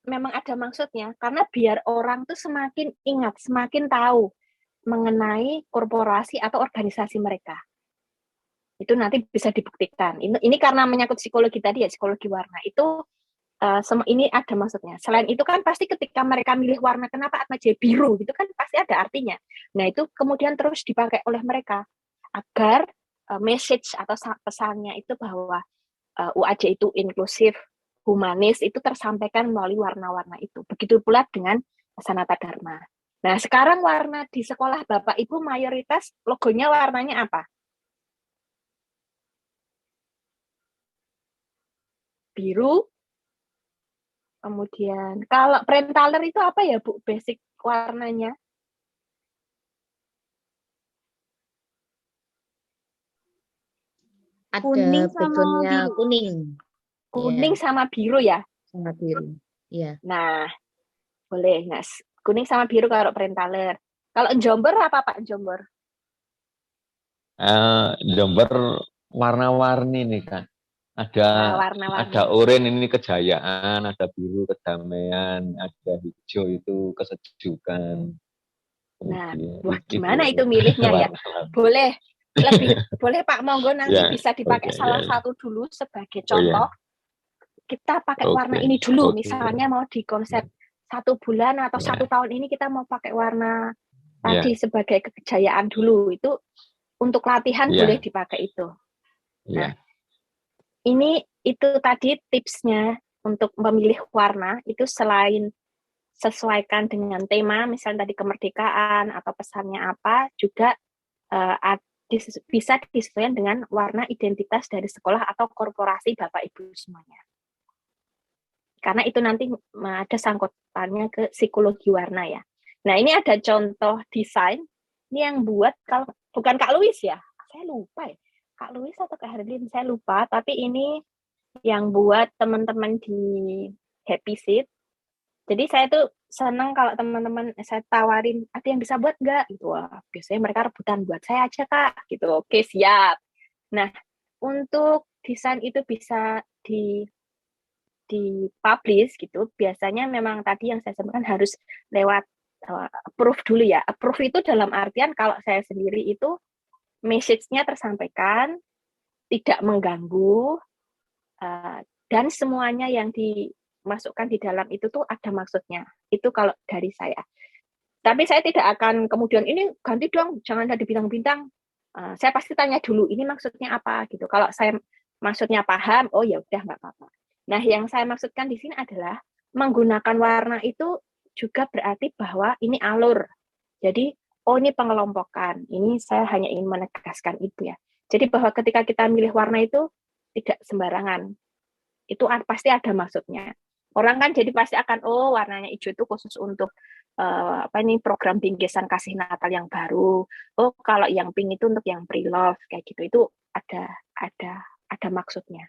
memang ada maksudnya. Karena biar orang tuh semakin ingat, semakin tahu mengenai korporasi atau organisasi mereka. Itu nanti bisa dibuktikan. Ini karena menyangkut psikologi tadi ya, psikologi warna. Itu ini ada maksudnya. Selain itu kan pasti ketika mereka milih warna, kenapa Atmajaya biru, gitu kan pasti ada artinya. Nah itu kemudian terus dipakai oleh mereka agar message atau pesannya itu bahwa UAJ itu inklusif, humanis, itu tersampaikan melalui warna-warna itu. Begitu pula dengan Sanata Dharma. Nah sekarang warna di sekolah Bapak Ibu mayoritas logonya warnanya apa? Biru. Kemudian kalau prentaler itu apa ya Bu basic warnanya? Ada kuning backgroundnya kuning. Kuning sama biru ya? Sama biru. Iya. Nah, boleh. Nah, kuning sama biru kalau prentaler. Kalau Jomber apa Pak Jomber? Jomber warna-warni nih kan. Ada oranye ini kejayaan, ada biru kedamaian, ada hijau itu kesejukan. Nah, wah gimana itu milihnya ya? Boleh boleh Pak, monggo nanti bisa dipakai salah satu dulu sebagai contoh. Kita pakai warna ini dulu, misalnya mau di konsep 1 bulan atau 1 tahun ini kita mau pakai warna tadi sebagai kejayaan dulu, itu untuk latihan boleh dipakai itu. Nah, ini itu tadi tipsnya untuk memilih warna itu selain sesuaikan dengan tema, misalnya tadi kemerdekaan atau pesannya apa, juga bisa disesuaikan dengan warna identitas dari sekolah atau korporasi Bapak Ibu semuanya. Karena itu nanti ada sangkutannya ke psikologi warna ya. Nah, ini ada contoh desain. Ini yang buat, kalau bukan Kak Louis ya, saya lupa ya. Kak Louis atau Kak Herlin, saya lupa. Tapi ini yang buat teman-teman di Happy Seat. Jadi saya tuh senang kalau teman-teman saya tawarin, ada yang bisa buat nggak? Gitu. Wah, biasanya mereka rebutan, buat saya aja Kak. Gitu. Oke, siap. Nah, untuk desain itu bisa di-publish gitu, biasanya memang tadi yang saya sampaikan harus lewat approve dulu ya. Approve itu dalam artian kalau saya sendiri itu message-nya tersampaikan, tidak mengganggu, dan semuanya yang dimasukkan di dalam itu tuh ada maksudnya. Itu kalau dari saya. Tapi saya tidak akan kemudian ini ganti dong, jangan ada bintang-bintang. Saya pasti tanya dulu, ini maksudnya apa gitu. Kalau saya maksudnya paham, oh ya udah nggak apa-apa. Nah, yang saya maksudkan di sini adalah menggunakan warna itu juga berarti bahwa ini alur. Jadi, oh ini pengelompokan. Ini saya hanya ingin menegaskan itu ya. Jadi bahwa ketika kita milih warna itu tidak sembarangan. Itu pasti ada maksudnya. Orang kan jadi pasti akan, oh warnanya hijau itu khusus untuk program bingkisan kasih Natal yang baru. Oh kalau yang pink itu untuk yang pre-love kayak gitu. Itu ada maksudnya.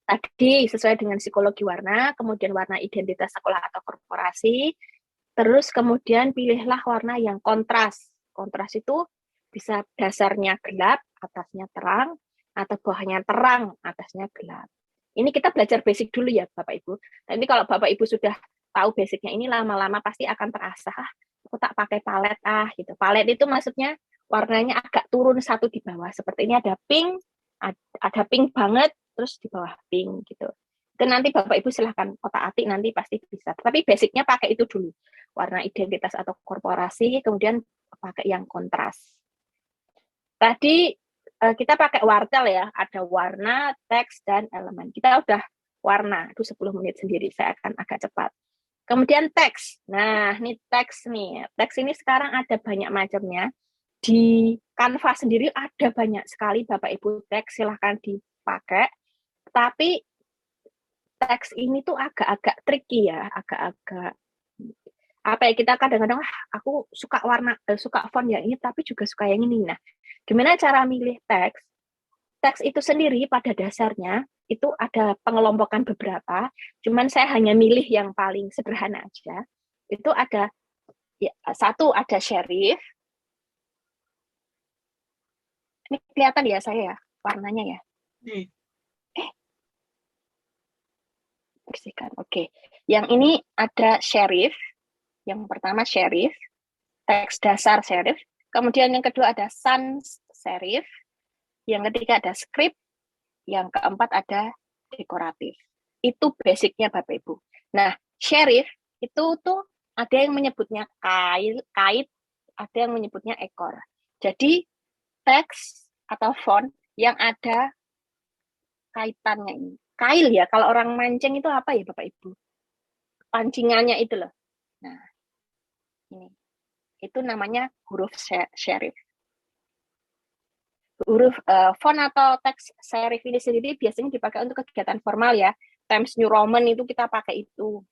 Tadi sesuai dengan psikologi warna, kemudian warna identitas sekolah atau korporasi, terus kemudian pilihlah warna yang kontras. Kontras itu bisa dasarnya gelap, atasnya terang, atau bawahnya terang, atasnya gelap. Ini kita belajar basic dulu ya Bapak Ibu. Nanti kalau Bapak Ibu sudah tahu basicnya ini, lama-lama pasti akan terasa, aku tak pakai palet gitu. Palet itu maksudnya warnanya agak turun satu di bawah. Seperti ini ada pink banget, terus di bawah pink gitu. Itu nanti Bapak Ibu silahkan otak-atik, nanti pasti bisa. Tapi basicnya pakai itu dulu. Warna identitas atau korporasi, kemudian pakai yang kontras. Tadi kita pakai wartel ya, ada warna, teks, dan elemen. Kita udah warna, itu 10 menit sendiri, saya akan agak cepat. Kemudian teks. Nah, ini teks nih. Teks ini sekarang ada banyak macamnya. Di Canva sendiri ada banyak sekali Bapak Ibu teks, silahkan dipakai. Tapi teks ini tuh agak-agak tricky ya, agak-agak apa ya, kita kadang-kadang aku suka warna, suka font yang ini, tapi juga suka yang ini. Nah, gimana cara milih teks? Teks itu sendiri pada dasarnya itu ada pengelompokan beberapa, cuman saya hanya milih yang paling sederhana aja. Itu ada ya, satu ada serif. Ini kelihatan ya saya ya warnanya ya. Bersihkan. Oke. Yang ini ada serif. Yang pertama serif, teks dasar serif. Kemudian yang kedua ada sans serif. Yang ketiga ada script. Yang keempat ada dekoratif. Itu basicnya Bapak Ibu. Nah, serif itu tuh ada yang menyebutnya kait, ada yang menyebutnya ekor. Jadi teks atau font yang ada kaitannya ini. Kail ya, kalau orang mancing itu apa ya Bapak Ibu? Pancingannya itu loh. Nah, ini. Itu namanya huruf serif. Huruf font atau teks serif ini sendiri biasanya dipakai untuk kegiatan formal ya. Times New Roman itu kita pakai itu.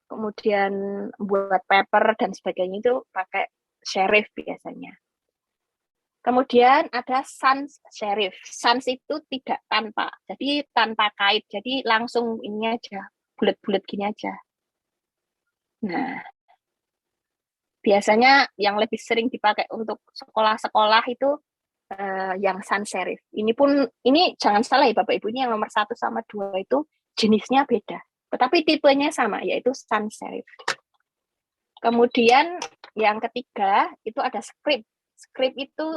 Kemudian buat paper dan sebagainya itu pakai serif biasanya. Kemudian ada sans serif. Sans itu tidak tanpa, jadi tanpa kait, jadi langsung ini aja, bulat-bulat gini aja. Nah, biasanya yang lebih sering dipakai untuk sekolah-sekolah itu yang sans serif. Ini jangan salah ya Bapak Ibu, ini yang nomor 1 sama 2 itu jenisnya beda, tetapi tipenya sama, yaitu sans serif. Kemudian Yang ketiga itu ada script. Script itu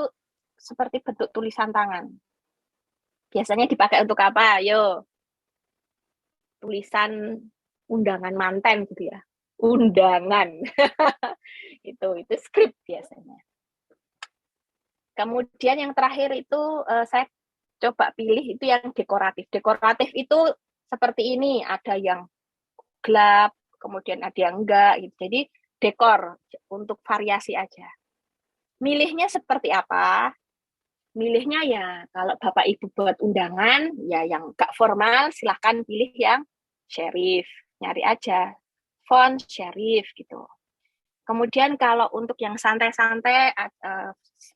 seperti bentuk tulisan tangan. Biasanya dipakai untuk apa? Ayo. Tulisan undangan manten gitu ya. Undangan. itu script biasanya. Kemudian yang terakhir itu saya coba pilih itu yang dekoratif. Dekoratif itu seperti ini, ada yang gelap, kemudian ada yang enggak gitu. Jadi dekor untuk variasi aja. Milihnya seperti apa? Milihnya ya kalau Bapak Ibu buat undangan ya yang enggak formal silahkan pilih yang serif. Nyari aja font serif gitu. Kemudian kalau untuk yang santai-santai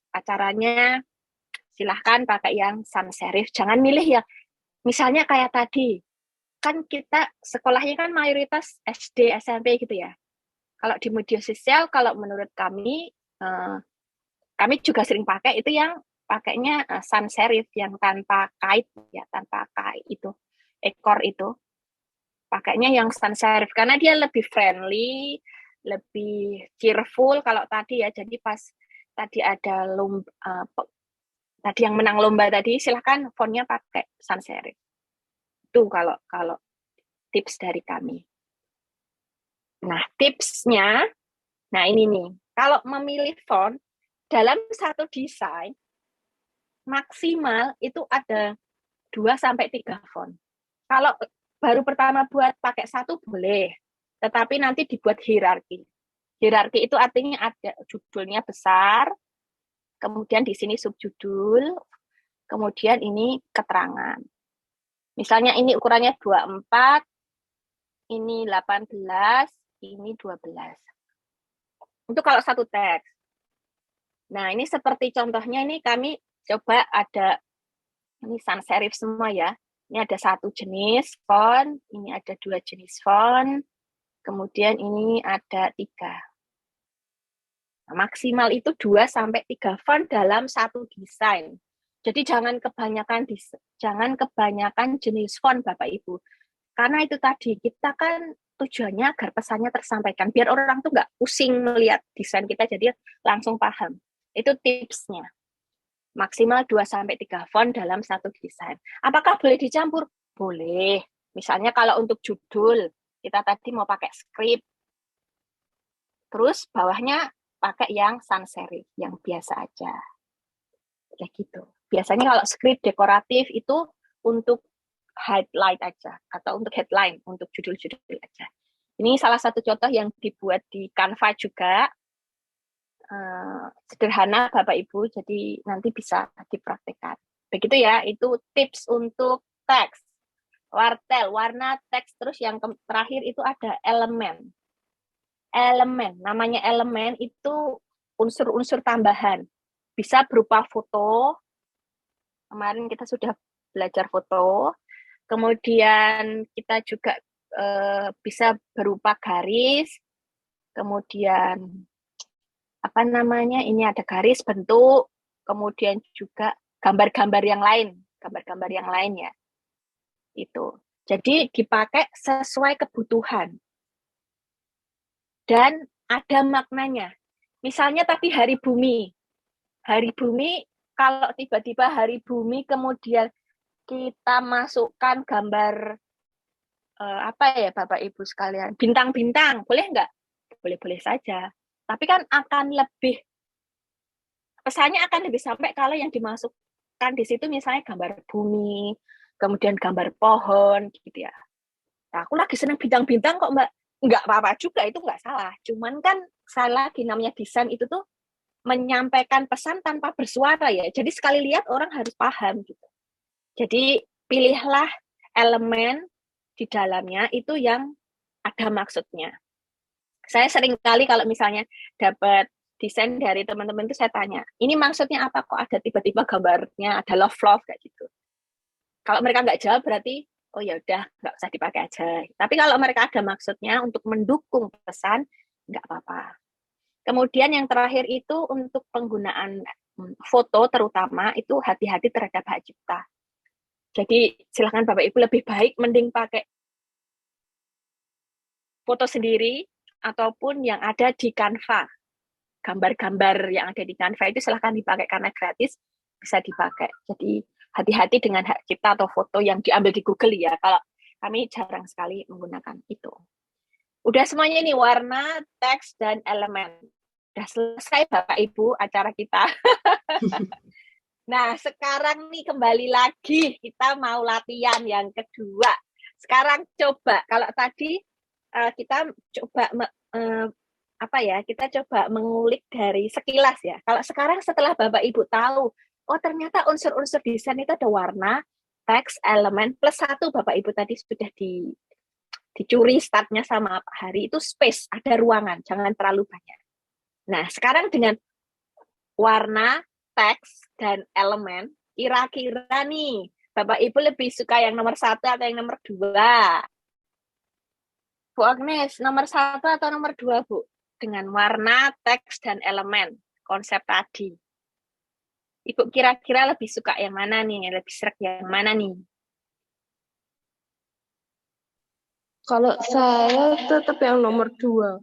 acaranya silahkan pakai yang sans serif. Jangan milih yang misalnya kayak tadi. Kan kita sekolahnya kan mayoritas SD, SMP gitu ya. Kalau di media sosial, kalau menurut kami juga sering pakai itu yang pakainya sans serif yang tanpa kait ya, tanpa kait itu ekor itu. Pakainya yang sans serif karena dia lebih friendly, lebih cheerful kalau tadi ya. Jadi pas tadi ada tadi yang menang lomba tadi silahkan fontnya pakai sans serif. Itu kalau tips dari kami. Nah, tipsnya, nah ini nih, kalau memilih font dalam satu desain maksimal itu ada 2-3 font. Kalau baru pertama buat pakai satu boleh, tetapi nanti dibuat hierarki. Hierarki itu artinya ada judulnya besar, kemudian di sini subjudul, kemudian ini keterangan. Misalnya ini ukurannya 24, ini 18, ini 12. Untuk kalau satu teks. Nah, ini seperti contohnya ini kami coba ada, ini sans serif semua ya. Ini ada satu jenis font, ini ada 2 jenis font, kemudian ini ada 3. Nah, maksimal itu 2-3 font dalam satu desain. Jadi jangan kebanyakan jenis font Bapak Ibu. Karena itu tadi, kita kan tujuannya agar pesannya tersampaikan. Biar orang tuh nggak pusing melihat desain kita, jadi langsung paham. Itu tipsnya. Maksimal 2-3 font dalam satu desain. Apakah boleh dicampur? Boleh. Misalnya kalau untuk judul, kita tadi mau pakai script. Terus bawahnya pakai yang sans serif, yang biasa aja. Kayak gitu. Biasanya kalau script dekoratif itu untuk highlight aja atau untuk headline, untuk judul-judul aja. Ini salah satu contoh yang dibuat di Canva juga. Sederhana Bapak Ibu, jadi nanti bisa dipraktikkan. Begitu ya, itu tips untuk teks. Wartel, warna teks, terus yang terakhir itu ada elemen. Elemen, namanya elemen itu unsur-unsur tambahan. Bisa berupa foto, kemarin kita sudah belajar foto, kemudian kita juga bisa berupa garis, kemudian ini ada garis bentuk, kemudian juga gambar-gambar yang lain ya. Itu. Jadi dipakai sesuai kebutuhan. Dan ada maknanya. Misalnya tadi hari bumi. Hari bumi, kalau tiba-tiba hari bumi kemudian kita masukkan gambar Bapak Ibu sekalian, bintang-bintang, boleh nggak? Boleh-boleh saja. Tapi kan pesannya akan lebih sampai kalau yang dimasukkan di situ misalnya gambar bumi, kemudian gambar pohon, gitu ya. Nah, aku lagi senang bintang-bintang kok Mbak. Nggak apa-apa juga, itu nggak salah. Cuman kan salah di namanya desain itu tuh menyampaikan pesan tanpa bersuara ya. Jadi sekali lihat orang harus paham gitu. Jadi pilihlah elemen di dalamnya itu yang ada maksudnya. Saya sering kali kalau misalnya dapat desain dari teman-teman itu saya tanya, ini maksudnya apa kok ada tiba-tiba gambarnya ada love kayak gitu. Kalau mereka nggak jawab berarti oh ya udah nggak usah dipakai aja. Tapi kalau mereka ada maksudnya untuk mendukung pesan nggak apa-apa. Kemudian yang terakhir itu untuk penggunaan foto terutama itu hati-hati terhadap hak cipta. Jadi silakan Bapak Ibu lebih baik mending pakai foto sendiri ataupun yang ada di Canva. gambar-gambar yang ada di Canva itu silahkan dipakai karena gratis, bisa dipakai. Jadi hati-hati dengan hak cipta atau foto yang diambil di Google ya. Kalau kami jarang sekali menggunakan itu. Udah semuanya nih, warna, teks, dan elemen. Udah selesai Bapak Ibu acara kita. Nah, sekarang nih kembali lagi kita mau latihan yang kedua. Sekarang coba, kalau tadi kita coba kita coba mengulik dari sekilas ya. Kalau sekarang setelah Bapak Ibu tahu, oh ternyata unsur-unsur desain itu ada warna, teks, elemen, plus satu Bapak Ibu tadi sudah dicuri startnya sama Pak Hari, itu space, ada ruangan, jangan terlalu banyak. Nah, sekarang dengan warna, teks, dan elemen, kira-kira nih, Bapak Ibu lebih suka yang nomor 1 atau yang nomor 2? Bu Agnes, nomor 1 atau nomor 2, Bu? Dengan warna, teks, dan elemen, konsep tadi. Ibu kira-kira lebih suka yang mana nih? Lebih serak yang mana nih? Kalau saya tetap yang nomor 2.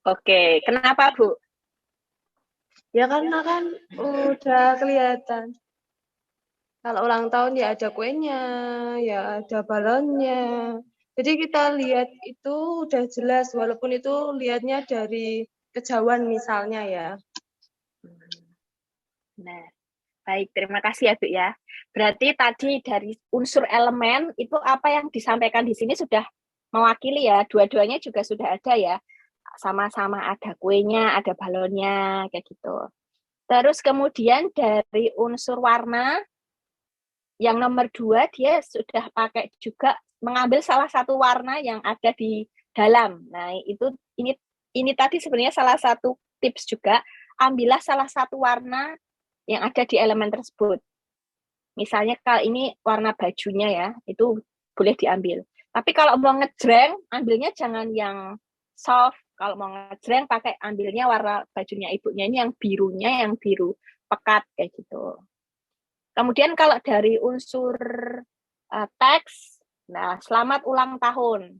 Oke, kenapa, Bu? Ya karena kan udah kelihatan. Kalau ulang tahun ya ada kuenya, ya ada balonnya. Jadi kita lihat itu udah jelas, walaupun itu lihatnya dari kejauhan misalnya ya. Nah, baik, terima kasih ya Bu ya. Berarti tadi dari unsur elemen itu apa yang disampaikan di sini sudah mewakili ya, dua-duanya juga sudah ada ya. Sama-sama ada kuenya, ada balonnya, kayak gitu. Terus kemudian dari unsur warna, yang nomor 2 dia sudah pakai juga mengambil salah satu warna yang ada di dalam. Nah, ini tadi sebenarnya salah satu tips juga, ambillah salah satu warna yang ada di elemen tersebut. Misalnya kalau ini warna bajunya ya, itu boleh diambil. Tapi kalau mau ngejreng, ambilnya jangan yang soft. Kalau mau ngejreng, ambilnya warna bajunya ibunya ini yang birunya, yang biru pekat kayak gitu. Kemudian kalau dari unsur teks, nah selamat ulang tahun.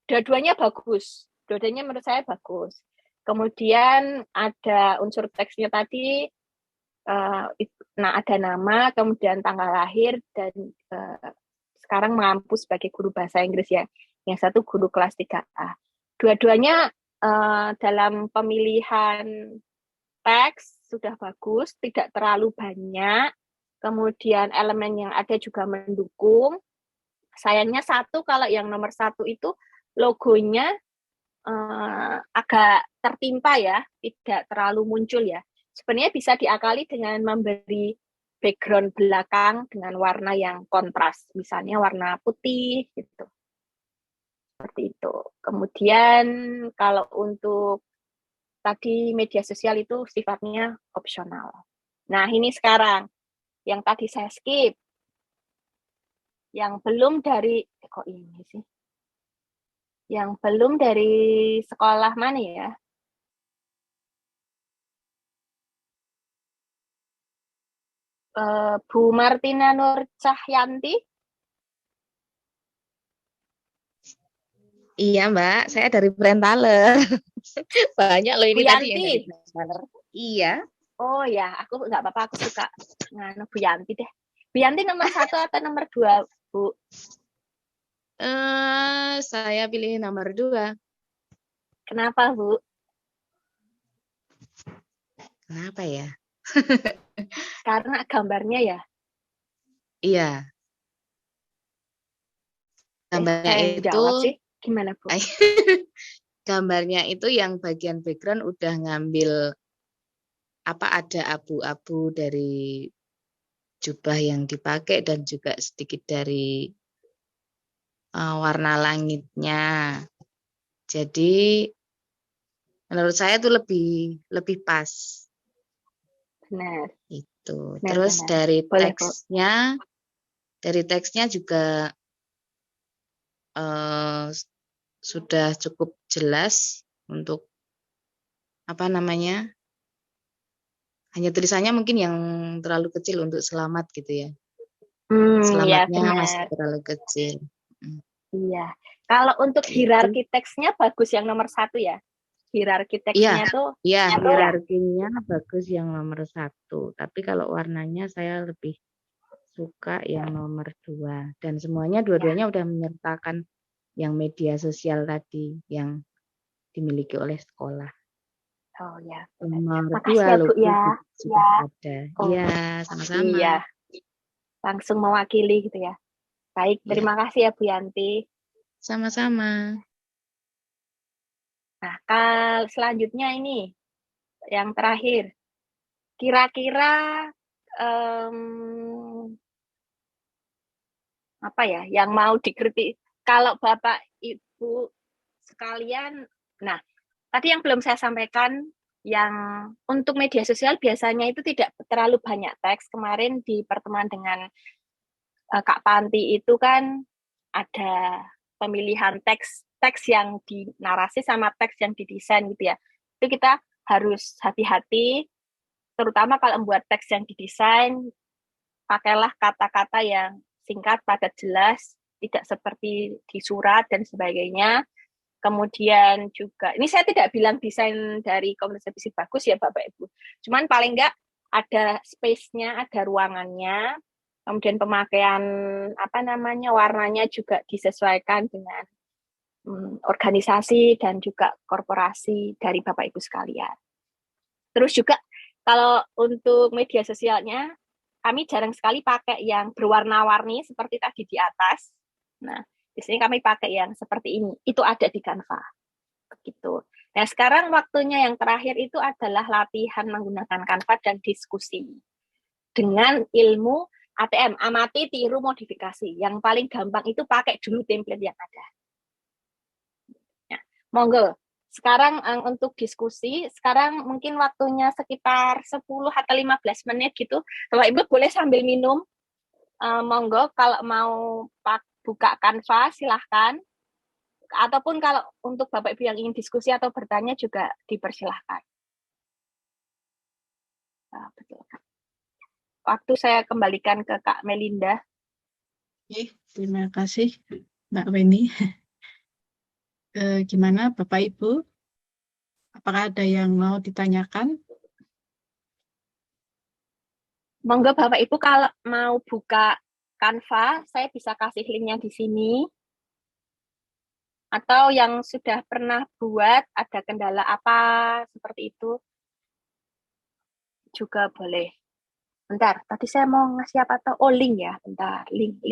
Dua-duanya bagus. Dua-duanya menurut saya bagus. Kemudian ada unsur teksnya tadi, ada nama, kemudian tanggal lahir, dan sekarang mengampu sebagai guru bahasa Inggris ya. Yang satu guru kelas 3A. Dua-duanya dalam pemilihan teks sudah bagus, tidak terlalu banyak. Kemudian elemen yang ada juga mendukung. Sayangnya satu, kalau yang nomor 1 itu logonya agak tertimpa ya, tidak terlalu muncul ya. Sebenarnya bisa diakali dengan memberi background belakang dengan warna yang kontras, misalnya warna putih gitu. Seperti itu. Kemudian kalau untuk tadi media sosial itu sifatnya opsional. Nah, ini sekarang yang tadi saya skip. Yang belum dari Yang belum dari sekolah mana ya? Bu Martina Nur Cahyanti. Iya, Mbak. Saya dari Brentale. Banyak loh ini tadi yang dari Brentale. Iya. Oh ya, aku nggak apa-apa. Aku suka Bu Yanti deh. Bu Yanti nomor 1 atau nomor 2, Bu? Saya pilih nomor 2. Kenapa, Bu? Kenapa ya? Karena gambarnya ya? Iya. Gambarnya itu jawab sih. Gimana, Bu? Gambarnya itu yang bagian background udah ngambil ada abu-abu dari jubah yang dipakai dan juga sedikit dari warna langitnya. Jadi menurut saya itu lebih pas. Benar. Itu. Benar, Terus benar. dari teksnya juga sudah cukup jelas untuk hanya tulisannya mungkin yang terlalu kecil untuk selamat gitu ya. Selamatnya ya masih terlalu kecil. Iya. Kalau untuk hierarki teksnya bagus yang nomor 1 ya. hierarki Iya, teksnya tuh iya itu ya. hierarkinya bagus yang nomor 1. Tapi kalau warnanya saya lebih suka yang nomor 2. Dan semuanya dua-duanya udah menyertakan yang media sosial tadi yang dimiliki oleh sekolah. Oh ya. Nomor Makasih 2 ya Bu logo ya. sudah ada. Oh, Iya, sama-sama. iya. Langsung mewakili gitu ya. Baik, Iya, terima kasih ya Bu Yanti. sama-sama. Nah, selanjutnya ini yang terakhir. Kira-kira apa ya yang mau dikritik kalau Bapak Ibu sekalian. Nah, tadi yang belum saya sampaikan, yang untuk media sosial biasanya itu tidak terlalu banyak teks. Kemarin di pertemuan dengan Kak Panti itu kan ada pemilihan teks yang dinarasi sama teks yang didesain gitu ya. Itu kita harus hati-hati, terutama kalau membuat teks yang didesain, pakailah kata-kata yang singkat, padat, jelas, tidak seperti di surat dan sebagainya. Kemudian juga, ini saya tidak bilang desain dari komunitas fisik bagus ya Bapak Ibu, cuman paling enggak ada space-nya, ada ruangannya, kemudian pemakaian warnanya juga disesuaikan dengan organisasi dan juga korporasi dari Bapak Ibu sekalian. Terus juga kalau untuk media sosialnya, kami jarang sekali pakai yang berwarna-warni seperti tadi di atas. Nah, di sini kami pakai yang seperti ini. Itu ada di Canva. Begitu. Nah, sekarang waktunya yang terakhir itu adalah latihan menggunakan Canva dan diskusi. Dengan ilmu ATM, amati, tiru, modifikasi. Yang paling gampang itu pakai dulu template yang ada. Ya, monggo. Sekarang untuk diskusi, sekarang mungkin waktunya sekitar 10 atau 15 menit gitu. Bapak Ibu boleh sambil minum. Monggo kalau mau buka Canva silahkan. Ataupun kalau untuk Bapak Ibu yang ingin diskusi atau bertanya juga dipersilahkan. Betul. Waktu saya kembalikan ke Kak Melinda. Terima kasih Mbak Weni. Gimana Bapak Ibu? Apakah ada yang mau ditanyakan? Monggo Bapak Ibu kalau mau buka Canva, saya bisa kasih linknya di sini. Atau yang sudah pernah buat, ada kendala apa seperti itu, juga boleh. Bentar, tadi saya mau ngasih apa tuh? Oh, link ya, bentar, link.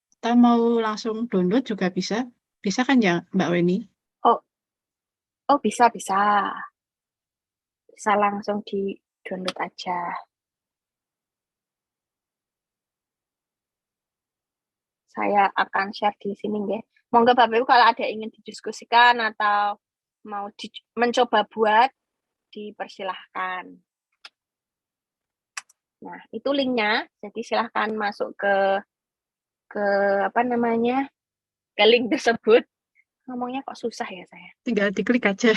Kita mau langsung download juga bisa. Bisa kan ya Mbak Weni? Oh bisa. Bisa langsung di download aja. Saya akan share di sini ya. Monggo Bapak Ibu kalau ada yang ingin didiskusikan atau mau mencoba buat, dipersilahkan. Nah, itu linknya. Jadi silahkan masuk ke ke link tersebut. Ngomongnya kok susah ya saya. Tinggal diklik aja.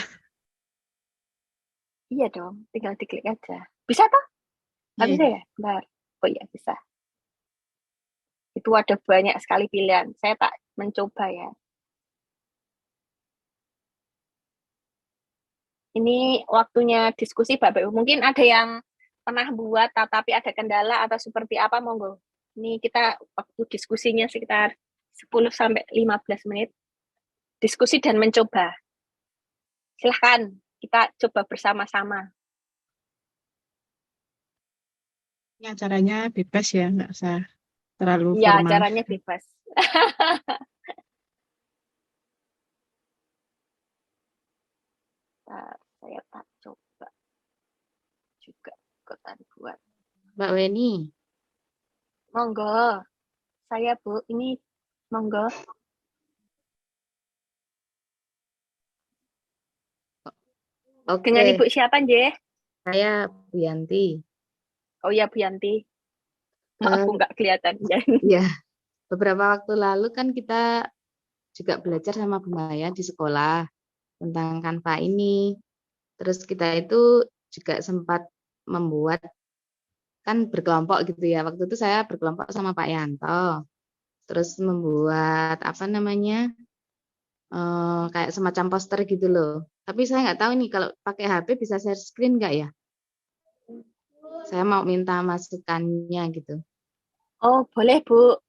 Iya dong, tinggal diklik aja. Bisa toh? Nggak bisa ya? Bentar. Oh iya, bisa. Itu ada banyak sekali pilihan. Saya tak mencoba ya. Ini waktunya diskusi Bapak Ibu. Mungkin ada yang pernah buat tapi ada kendala atau seperti apa, monggo. Ini kita waktu diskusinya sekitar 10-15 menit. Diskusi dan mencoba. Silahkan, kita coba bersama-sama. Ini acaranya bebas ya, nggak usah terlalu ya, formal. acaranya bebas. Saya tak coba juga ikutan buat. Mbak Weni. Monggo. Saya Bu, ini monggo. Oke. Dengan Ibu siapa, Nje? Saya Bu Yanti. Oh ya, Bu Yanti. Maaf, nggak kelihatan. Ya, beberapa waktu lalu kan kita juga belajar sama Bu Maya di sekolah tentang Canva ini. Terus kita itu juga sempat membuat, kan berkelompok gitu ya. Waktu itu saya berkelompok sama Pak Yanto. Terus membuat kayak semacam poster gitu loh. Tapi saya nggak tahu nih kalau pakai HP bisa share screen nggak ya? Saya mau minta masukannya gitu. Oh, boleh, Bu.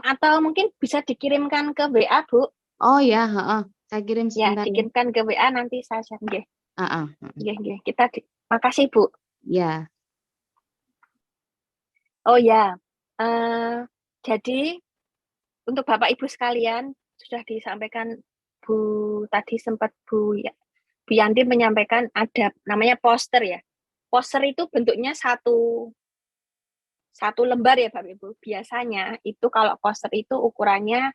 Atau mungkin bisa dikirimkan ke WA, Bu. Oh ya, saya kirim Ya, sebentar ya. dikirimkan ke WA nanti saya share. Nggih. Heeh. Nggih. Makasih, Bu. Ya. Oh ya. Jadi untuk Bapak Ibu sekalian sudah disampaikan tadi sempat Bu Yanti menyampaikan ada namanya poster ya. Poster itu bentuknya satu lembar ya Bapak Ibu. Biasanya itu kalau poster itu ukurannya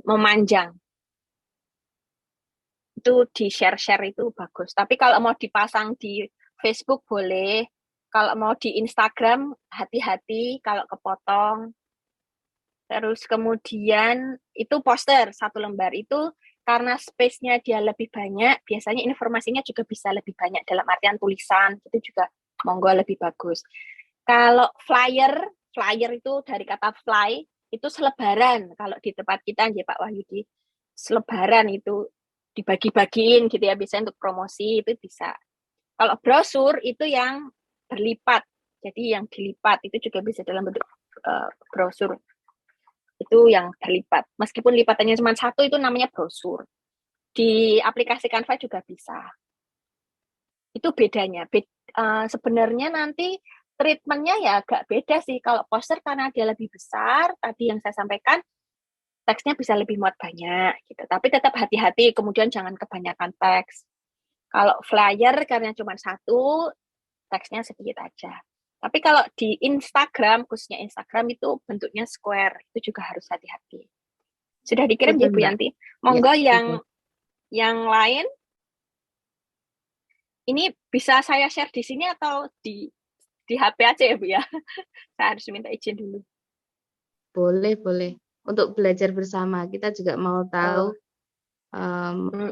memanjang. Itu di share-share itu bagus. Tapi kalau mau dipasang di Facebook boleh. Kalau mau di Instagram hati-hati kalau kepotong. Terus kemudian itu poster satu lembar itu karena space-nya dia lebih banyak, biasanya informasinya juga bisa lebih banyak dalam artian tulisan, itu juga monggo lebih bagus. Kalau flyer itu dari kata fly, itu selebaran. Kalau di tempat kita ya Pak Wahyudi, selebaran itu dibagi-bagiin gitu ya, biasanya untuk promosi itu bisa. Kalau brosur itu yang berlipat, jadi yang dilipat itu juga bisa dalam bentuk brosur. Itu yang terlipat. Meskipun lipatannya cuma satu, itu namanya brosur. Di aplikasi Canva juga bisa. Itu bedanya. Sebenarnya nanti treatmentnya ya agak beda sih. Kalau poster karena dia lebih besar, tadi yang saya sampaikan, teksnya bisa lebih muat banyak. Gitu. Tapi tetap hati-hati, kemudian jangan kebanyakan teks. Kalau flyer karena cuma satu, teksnya sedikit aja. Tapi kalau di Instagram, khususnya Instagram itu bentuknya square, itu juga harus hati-hati. Sudah dikirim ya Bu Yanti? Monggo ya, yang lain. Ini bisa saya share di sini atau di HP aja ya Bu ya? Saya harus minta izin dulu. Boleh. Untuk belajar bersama, kita juga mau tahu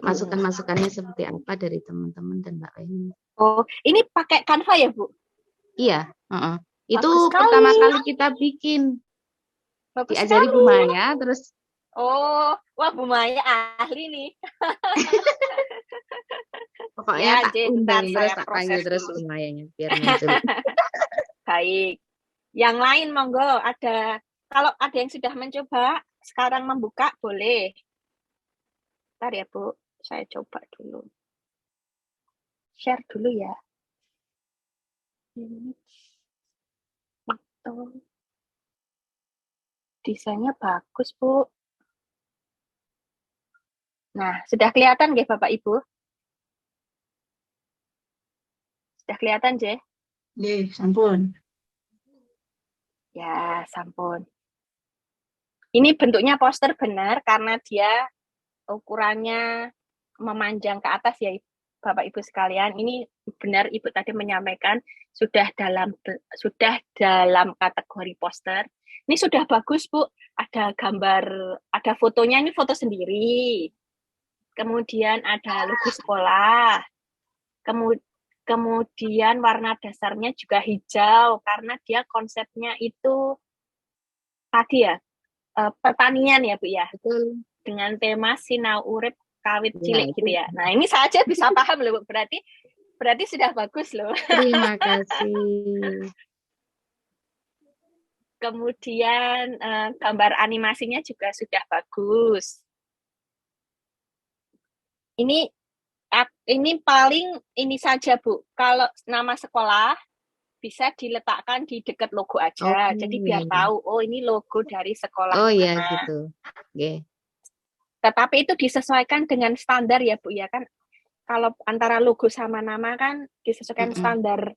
masukan-masukannya seperti apa dari teman-teman dan Mbak Weni. Oh, ini pakai Canva ya Bu? Iya, itu pertama kali kita bikin. Bagus diajari sekali. Bu Maya, terus wah Bu Maya ahli nih. Pokoknya tak undang terus, tak panggil terus Bu Mayanya biar muncul. Baik. Yang lain monggo, kalau ada yang sudah mencoba sekarang membuka boleh. Bentar ya Bu, saya coba dulu. Share dulu ya. Desainnya bagus, Bu. Nah, sudah kelihatan nggih Bapak Ibu? Sudah kelihatan, Je? Nggih, sampun. Ya, sampun. Ini bentuknya poster benar karena dia ukurannya memanjang ke atas ya Bapak Ibu sekalian. Ini benar Ibu tadi menyampaikan sudah dalam kategori poster. Ini sudah bagus Bu. Ada gambar, ada fotonya, ini foto sendiri. Kemudian ada logo sekolah. Kemudian warna dasarnya juga hijau karena dia konsepnya itu tadi ya pertanian ya Bu ya. Betul. Dengan tema sinau urip kawit cilik gitu ya. Nah, ini saja bisa paham loh, berarti sudah bagus loh. Terima kasih. Kemudian gambar animasinya juga sudah bagus. Ini paling ini saja Bu. Kalau nama sekolah bisa diletakkan di dekat logo aja. Jadi biar tahu, oh ini logo dari sekolah mana. Iya gitu. Okay. Tetapi itu disesuaikan dengan standar ya Bu ya kan. Kalau antara logo sama nama kan disesuaikan standar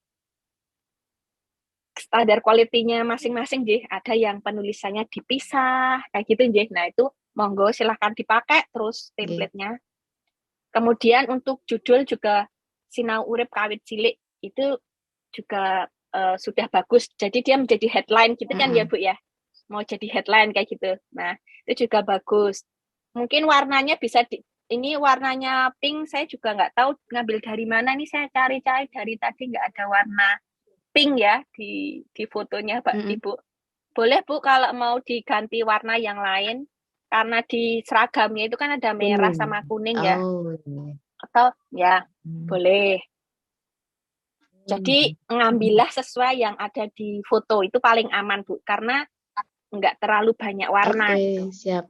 kualitinya masing-masing Jih. Ada yang penulisannya dipisah kayak gitu Jih. Nah itu monggo silahkan dipakai terus template-nya. Kemudian untuk judul juga Sinau Urip Kawit Cilik itu juga sudah bagus. Jadi dia menjadi headline gitu kan ya Bu ya. Mau jadi headline kayak gitu. Nah itu juga bagus. Mungkin warnanya bisa ini warnanya pink, saya juga nggak tahu ngambil dari mana. Ini saya cari-cari dari tadi nggak ada warna pink ya di fotonya Pak Ibu. Boleh Bu kalau mau diganti warna yang lain. karena di seragamnya itu kan ada merah Kuning. sama kuning ya. Oh, iya. Atau ya boleh. Jadi ngambillah sesuai yang ada di foto itu paling aman Bu, karena nggak terlalu banyak warna. Oke, Gitu. siap.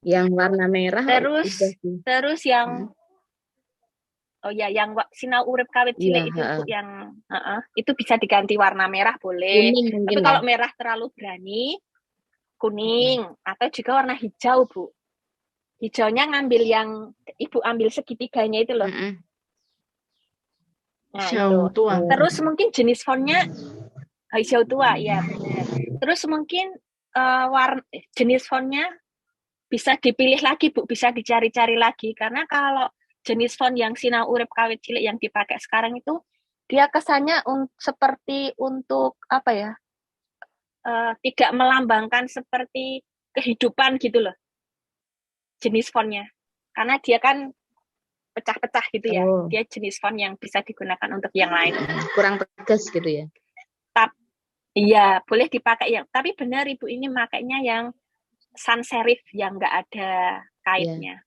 Yang warna merah Terus udah sih. terus yang oh ya yang sinau urip kawit cilik Iya, itu Bu, yang itu bisa diganti warna merah boleh. Kuning Tapi mungkin kalau ya. merah terlalu berani kuning atau juga warna hijau Bu. Hijaunya ngambil yang Ibu ambil segitiganya itu loh. Nah, Hijau itu. tua. Terus mungkin jenis fontnya hijau tua, ya benar. Terus mungkin jenis fontnya bisa dipilih lagi Bu, bisa dicari-cari lagi karena kalau jenis font yang sinau urip kawit cilik yang dipakai sekarang itu dia kesannya seperti untuk apa ya? Tidak melambangkan seperti kehidupan gitu loh. Jenis fontnya. Karena dia kan pecah-pecah gitu ya. Dia jenis font yang bisa digunakan untuk yang lain. Kurang tegas gitu ya. Iya, boleh dipakai ya. Tapi benar Ibu ini makainya yang sans serif yang nggak ada kaitnya.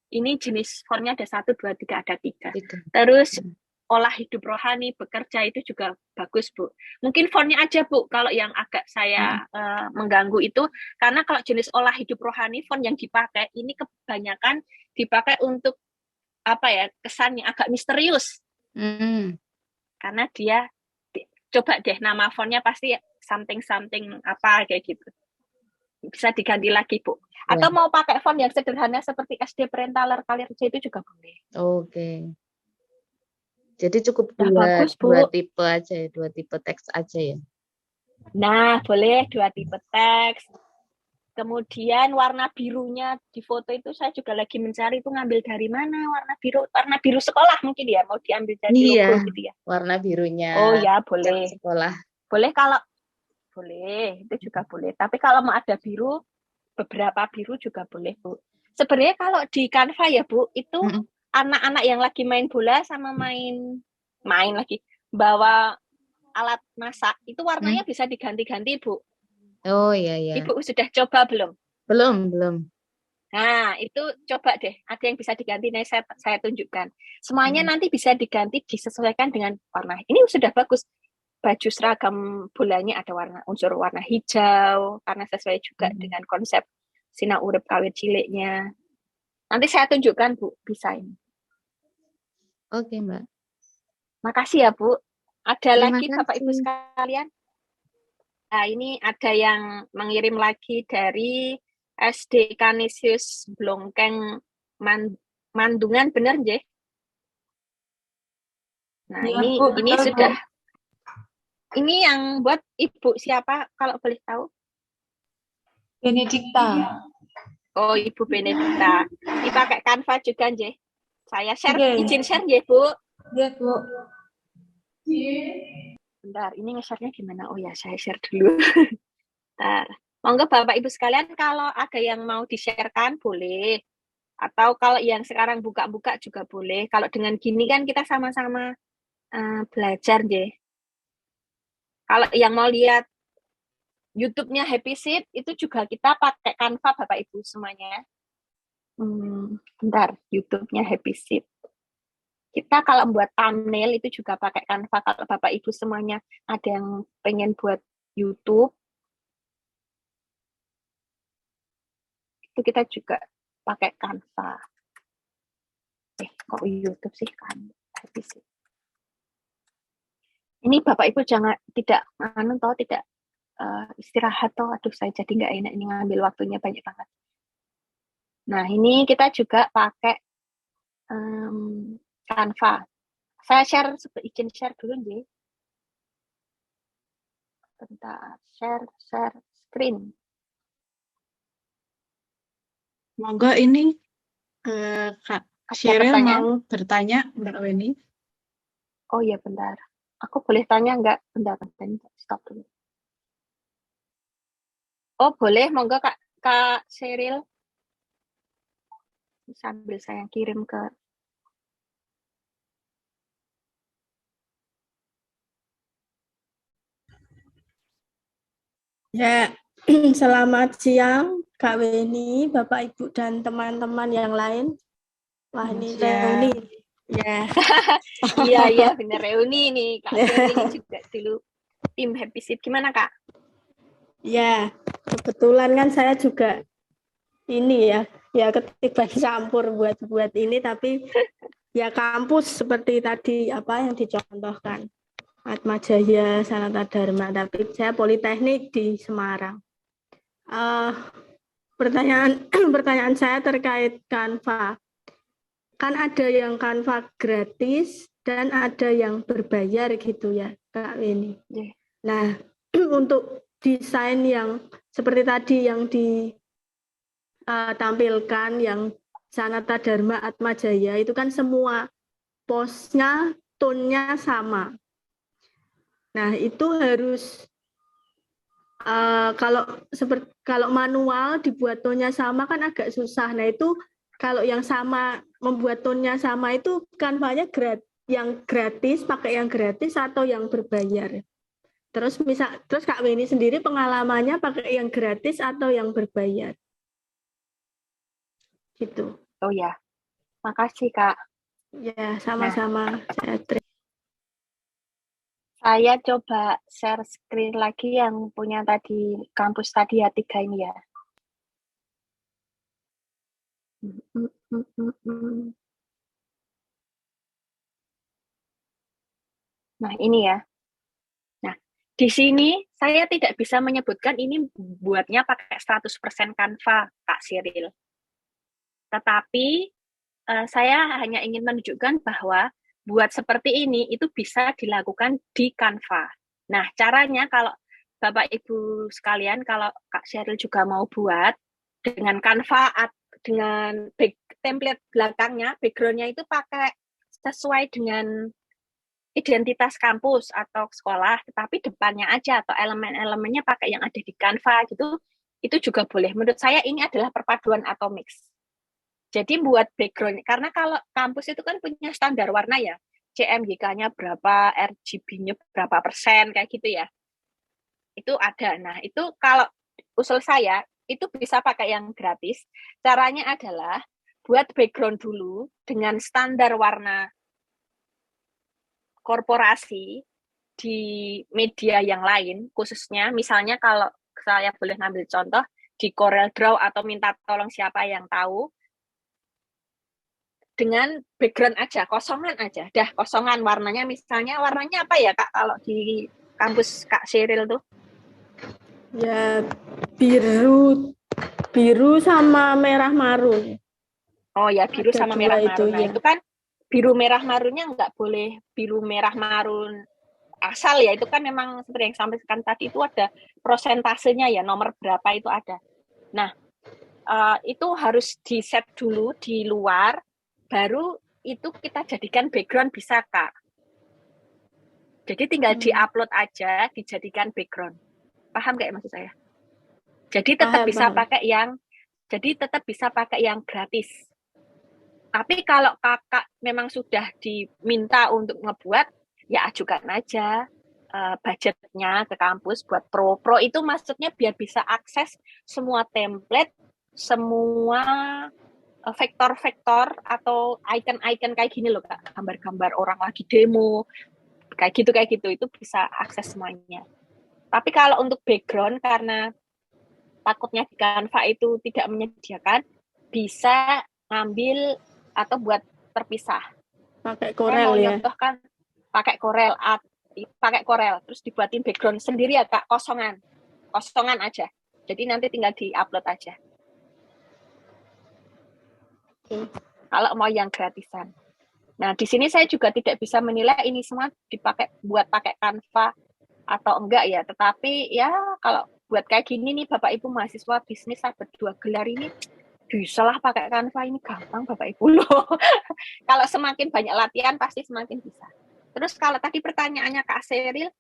Ini jenis fontnya ada 1, 2, 3, ada 3. Terus olah hidup rohani, bekerja itu juga bagus Bu. Mungkin fontnya aja Bu, kalau yang agak saya mengganggu itu, karena kalau jenis olah hidup rohani, font yang dipakai ini kebanyakan dipakai untuk apa ya, kesan yang agak misterius. Karena dia coba deh nama fontnya pasti something apa kayak gitu. Bisa diganti lagi Bu. Atau mau pakai font yang sederhana seperti SD Prentaler Kalirja itu juga boleh. Oke. Jadi cukup dua tipe aja ya, 2 tipe teks aja ya. Nah, boleh 2 tipe teks. Kemudian warna birunya di foto itu saya juga lagi mencari itu ngambil dari mana warna biru. Warna biru sekolah mungkin ya, mau diambil dari logo gitu ya. Warna birunya. Oh ya, boleh. Sekolah. Boleh kalau boleh, itu juga boleh. Tapi kalau mau ada biru, beberapa biru juga boleh, Bu. Sebenarnya kalau di Canva ya, Bu, itu anak-anak yang lagi main bola sama main lagi bawa alat masak, itu warnanya bisa diganti-ganti, Bu. Oh iya. Ibu sudah coba belum? Belum. Nah, itu coba deh. Ada yang bisa diganti, nah saya tunjukkan. Semuanya nanti bisa diganti, disesuaikan dengan warna. Ini sudah bagus. Baju seragam bolanya ada unsur warna hijau, karena sesuai juga dengan konsep sinau urip kawit ciliknya. Nanti saya tunjukkan, Bu, bisa ini. Oke, Mbak. Makasih ya, Bu. Ada Terima lagi kasih. Bapak Ibu sekalian? Nah, ini ada yang mengirim lagi dari SD Kanisius Blongkeng Mandungan, bener nggih? Nah, Ya, ini Bu, betul, sudah. Bu. Ini yang buat Ibu siapa kalau boleh tahu? Benedikta. Oh, Ibu Benedikta. Dipakai Canva juga nggih. Saya share, izin share nggih, Bu. Iya, Bu. Bentar, ini nge-share-nya gimana? Oh ya, saya share dulu. Bentar. Monggo Bapak Ibu sekalian kalau ada yang mau di-share-kan boleh. Atau kalau yang sekarang buka-buka juga boleh. Kalau dengan gini kan kita sama-sama belajar nggih. Kalau yang mau lihat YouTube-nya Happy Seed itu juga kita pakai Canva Bapak Ibu semuanya. Bentar, YouTube-nya Happy Seed. Kita kalau buat thumbnail itu juga pakai Canva. Kalau Bapak Ibu semuanya ada yang pengen buat YouTube, itu kita juga pakai Canva. Kok YouTube sih kan? Happy Seed. Ini Bapak Ibu tidak istirahat toh, aduh saya jadi nggak enak ini ngambil waktunya banyak banget. Nah ini kita juga pakai Canva. Saya izin share dulu nih. Bentar, share screen. Monggo ini Kak Sheryl mau bertanya Mbak Weni. Oh iya bentar. Aku boleh tanya nggak? Bentar, stop dulu. Oh boleh, monggo Kak Sheryl. Sambil saya kirim ke. Ya, selamat siang Kak Weni, Bapak Ibu dan teman-teman yang lain. Wah, ini Ya. reuni. Ya. Iya bener reuni nih Kak Sheryl ini juga dulu tim Happy Seed. Gimana Kak? Ya, kebetulan kan saya juga ini ya ketiban campur buat ini, tapi ya kampus seperti tadi apa yang dicontohkan. Atmajaya, Sanata Dharma, tapi saya Politeknik di Semarang. Pertanyaan saya terkait Canva. Kan ada yang Canva gratis dan ada yang berbayar gitu ya, Kak Weni. Nah, untuk desain yang seperti tadi yang ditampilkan, yang Sanata Dharma Atmajaya, itu kan semua postnya, tone-nya sama. Nah, itu harus kalau manual dibuat tone-nya sama kan agak susah. Nah, itu kalau yang sama membuat tone-nya sama itu Canva-nya yang gratis, pakai yang gratis atau yang berbayar. Terus Kak Weni sendiri pengalamannya pakai yang gratis atau yang berbayar? Gitu. Oh ya. Makasih Kak. Ya, sama-sama. Saya coba share screen lagi yang punya tadi kampus tadi ya 3 ini ya. Nah, ini ya. Nah, di sini saya tidak bisa menyebutkan ini buatnya pakai 100% Canva, Kak Sheryl. Tetapi saya hanya ingin menunjukkan bahwa buat seperti ini itu bisa dilakukan di Canva. Nah, caranya kalau Bapak Ibu sekalian, kalau Kak Sheryl juga mau buat dengan Canva, dengan template belakangnya, background-nya itu pakai sesuai dengan identitas kampus atau sekolah, tetapi depannya aja atau elemen-elemennya pakai yang ada di Canva gitu, itu juga boleh. Menurut saya ini adalah perpaduan atau mix. Jadi buat background, karena kalau kampus itu kan punya standar warna ya, CMYK-nya berapa, RGB-nya berapa persen, kayak gitu ya. Itu ada. Nah, itu kalau usul saya, itu bisa pakai yang gratis. Caranya adalah buat background dulu dengan standar warna korporasi di media yang lain, khususnya misalnya kalau saya boleh ngambil contoh, di Corel Draw atau minta tolong siapa yang tahu, dengan background aja, kosongan aja. Dah kosongan warnanya, misalnya warnanya apa ya Kak kalau di kampus Kak Sheryl tuh? Ya biru sama merah marun. Oh ya, biru Ada sama merah itu, marun. Nah, ya. itu kan biru merah marunnya nggak boleh biru merah marun asal ya. Itu kan memang seperti yang sampaikan tadi itu ada prosentasenya ya, nomor berapa itu ada. Nah, itu harus di-set dulu di luar, baru itu kita jadikan background bisa Kak. Jadi tinggal di-upload aja, dijadikan background. Paham nggak maksud saya? Jadi tetap bisa pakai yang gratis. Tapi kalau kakak memang sudah diminta untuk ngebuat, ya ajukan aja budgetnya ke kampus buat pro. Pro itu maksudnya biar bisa akses semua template, semua vektor-vektor atau icon-icon kayak gini loh Kak, gambar-gambar orang lagi demo, kayak gitu itu bisa akses semuanya. Tapi kalau untuk background, karena takutnya di Canva itu tidak menyediakan, bisa ngambil atau buat terpisah. Pakai Corel ya. Contohkan pakai Corel, terus dibuatin background sendiri ya Kak, kosongan aja. Jadi nanti tinggal di-upload aja. Kalau mau yang gratisan. Nah, di sini saya juga tidak bisa menilai ini semua buat pakai Canva atau enggak ya, tetapi ya kalau buat kayak gini nih Bapak Ibu mahasiswa bisnis sahabat 2 gelar ini bisa lah pakai Canva, ini gampang Bapak Ibu loh. Kalau semakin banyak latihan pasti semakin bisa. Terus kalau tadi pertanyaannya Kak Sheryl,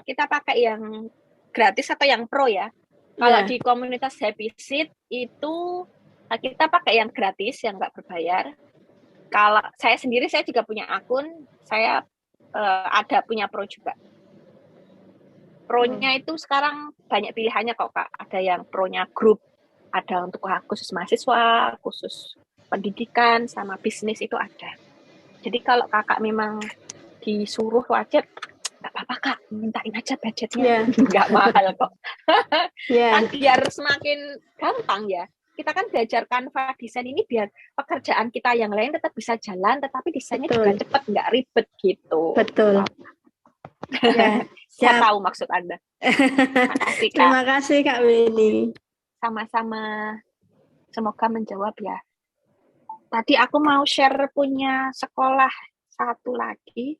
kita pakai yang gratis atau yang pro ya? Kalau di komunitas Happy Seed itu kita pakai yang gratis, yang nggak berbayar. Kalau saya sendiri, saya juga punya akun, saya ada punya pro juga. Pro-nya itu sekarang banyak pilihannya kok, Kak. Ada yang pro-nya grup, ada untuk khusus mahasiswa, khusus pendidikan, sama bisnis itu ada. Jadi kalau kakak memang disuruh wajib, nggak apa-apa Kak, mintain aja budgetnya. Nggak mahal kok. Kan biar semakin gampang ya. Kita kan belajar Canva desain ini biar pekerjaan kita yang lain tetap bisa jalan, tetapi desainnya juga cepat, nggak ribet gitu. Betul. Saya tahu maksud Anda. Makasih, Kak. Terima kasih Kak Weni. Sama-sama. Semoga menjawab ya. Tadi aku mau share punya sekolah satu lagi.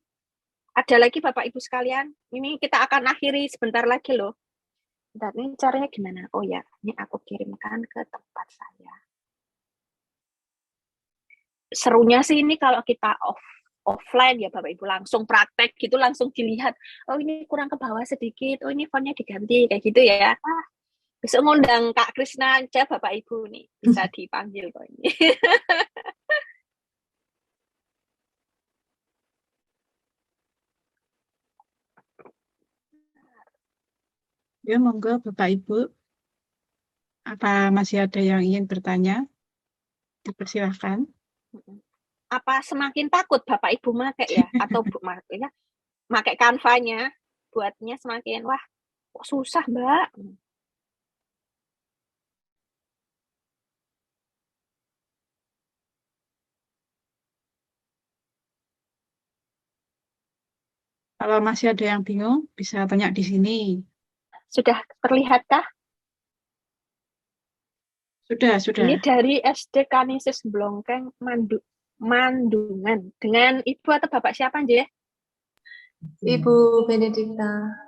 Ada lagi Bapak Ibu sekalian. Ini kita akan akhiri sebentar lagi loh. Bentar, ini caranya gimana? Oh ya, ini aku kirimkan ke tempat saya. Serunya sih ini kalau kita offline ya Bapak Ibu, langsung praktek gitu, langsung dilihat. Oh ini kurang ke bawah sedikit, oh ini fontnya diganti, kayak gitu ya. Besok ngundang Kak Krisna aja Bapak Ibu nih, bisa dipanggil kok ini. Ya, monggo Bapak Ibu. Apa masih ada yang ingin bertanya? Dipersilahkan. Apa semakin takut Bapak Ibu pakai ya? Atau pakai Canva-nya, buatnya semakin, wah kok susah Mbak. Kalau masih ada yang bingung, bisa tanya di sini. Sudah terlihatkah? Sudah. Ini dari SD Kanisius Blongkeng Mandungan. Dengan Ibu atau Bapak siapa, Nje? Ibu Benedikta.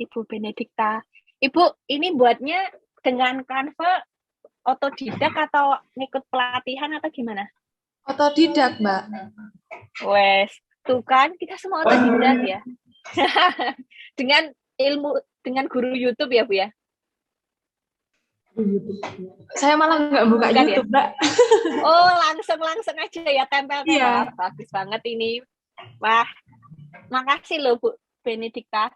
Ibu Benedikta. Ibu, ini buatnya dengan Canva otodidak atau ngikut pelatihan atau gimana? Otodidak, Mbak. Wes, tuh kan kita semua otodidak ya. Dengan guru YouTube ya, Bu ya? Saya malah nggak buka Bukan YouTube, ya? Mbak. Oh, langsung aja ya, tempel. Iya. Bagus banget ini. Wah, makasih loh Bu Benedikta.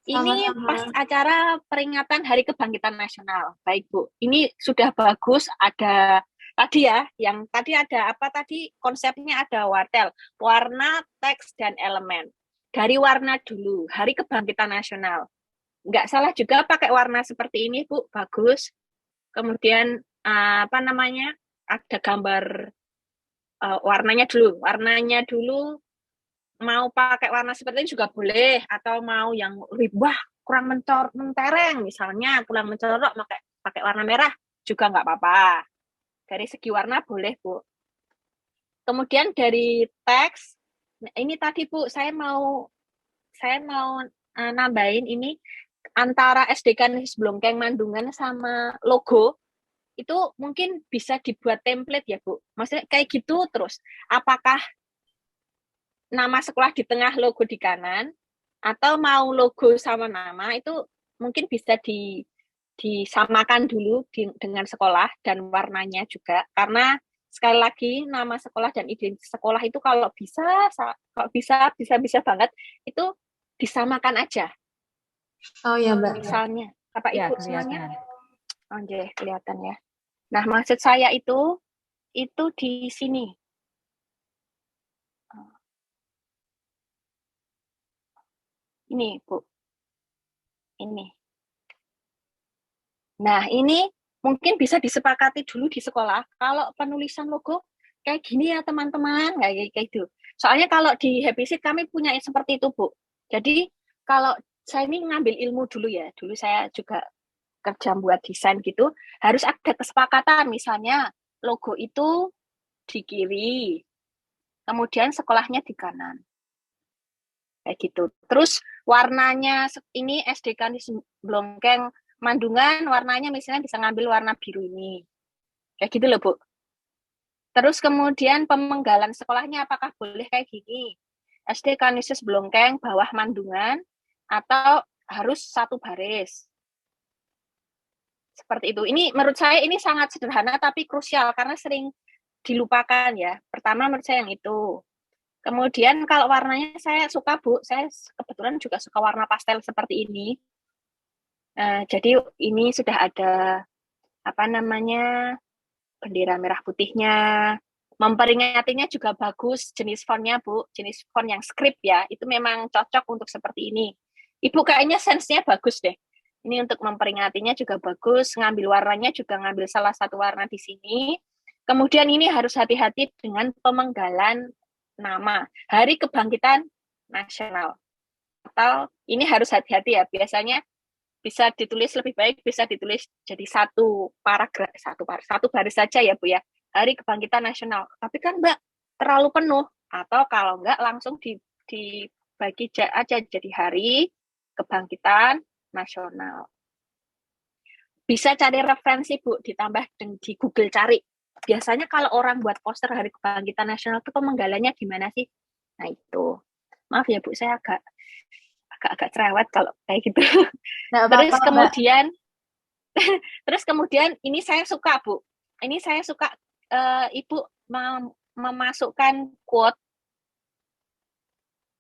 Ini Sama-sama. pas acara peringatan Hari Kebangkitan Nasional. Baik Bu, ini sudah bagus. Ada tadi ya, yang tadi ada apa tadi? Konsepnya ada wartel, warna, teks, dan elemen. Dari warna dulu, Hari Kebangkitan Nasional. Nggak salah juga pakai warna seperti ini Bu, bagus. Kemudian apa namanya? Ada gambar warnanya dulu. Mau pakai warna seperti ini juga boleh, atau mau yang wah kurang mentereng misalnya, kurang mencolok pakai warna merah juga nggak apa-apa. Dari segi warna boleh Bu. Kemudian dari teks, nah ini tadi Bu saya mau nambahin ini antara SD Kanisius Blongkeng Mandungan sama logo itu mungkin bisa dibuat template ya Bu. Maksudnya kayak gitu terus. Apakah nama sekolah di tengah, logo di kanan, atau mau logo sama nama itu mungkin bisa disamakan dulu dengan sekolah dan warnanya juga, karena sekali lagi nama sekolah dan identitas sekolah itu kalau bisa banget itu disamakan aja. Oh ya Mbak. Misalnya Bapak Ya, Ibu semuanya, kelihatan ya. Nah maksud saya itu di sini. Ini, Bu. Ini. Nah, ini mungkin bisa disepakati dulu di sekolah. Kalau penulisan logo kayak gini ya, teman-teman. Kayak gitu. Soalnya kalau di Happy Seed kami punya seperti itu, Bu. Jadi, kalau saya ini ngambil ilmu dulu ya. Dulu saya juga kerja buat desain gitu. Harus ada kesepakatan. Misalnya, logo itu di kiri. Kemudian sekolahnya di kanan. Kayak gitu. Terus warnanya ini SD Kanisius Blongkeng Mandungan, warnanya misalnya bisa ngambil warna biru ini. Kayak gitu loh, Bu. Terus kemudian pemenggalan sekolahnya apakah boleh kayak gini? SD Kanisius Blongkeng bawah Mandungan atau harus satu baris. Seperti itu. Ini menurut saya ini sangat sederhana tapi krusial karena sering dilupakan ya. Pertama menurut saya yang itu. Kemudian kalau warnanya saya suka, Bu. Saya kebetulan juga suka warna pastel seperti ini. Jadi ini sudah ada bendera merah putihnya. Memperingatinya juga bagus, jenis fontnya, Bu. Jenis font yang script ya, itu memang cocok untuk seperti ini. Ibu kayaknya sense-nya bagus deh. Ini untuk memperingatinya juga bagus, ngambil warnanya juga ngambil salah satu warna di sini. Kemudian ini harus hati-hati dengan pemenggalan nama, Hari Kebangkitan Nasional. Atau ini harus hati-hati ya, biasanya bisa ditulis lebih baik, bisa ditulis jadi satu baris saja ya Bu ya, Hari Kebangkitan Nasional. Tapi kan Mbak, terlalu penuh, atau kalau enggak langsung dibagi aja jadi Hari Kebangkitan Nasional. Bisa cari referensi Bu, ditambah di Google cari. Biasanya kalau orang buat poster Hari Kebangkitan Nasional itu pemenggalannya gimana sih? Nah itu. Maaf ya Bu, saya agak cerewet kalau kayak gitu. Terus kemudian ini saya suka Bu. Ini saya suka Ibu memasukkan quote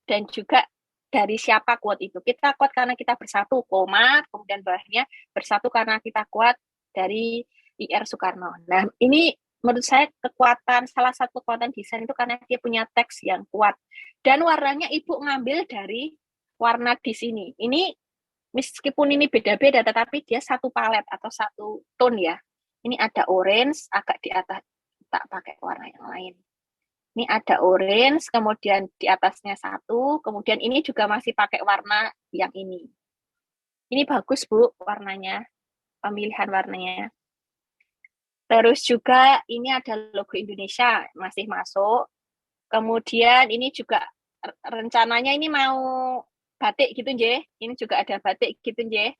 dan juga dari siapa quote itu. Kita quote karena kita bersatu, koma, kemudian bawahnya bersatu karena kita kuat dari I.R. Soekarno. Nah, ini menurut saya salah satu kekuatan desain itu karena dia punya teks yang kuat. Dan warnanya Ibu ngambil dari warna di sini. Ini meskipun ini beda-beda, tetapi dia satu palet atau satu tone ya. Ini ada orange, agak di atas, tak pakai warna yang lain. Ini ada orange, kemudian di atasnya satu, kemudian ini juga masih pakai warna yang ini. Ini bagus Bu warnanya, pemilihan warnanya. Terus juga ini ada logo Indonesia, masih masuk. Kemudian ini juga rencananya ini mau batik gitu, Nje. Ini juga ada batik gitu, Nje.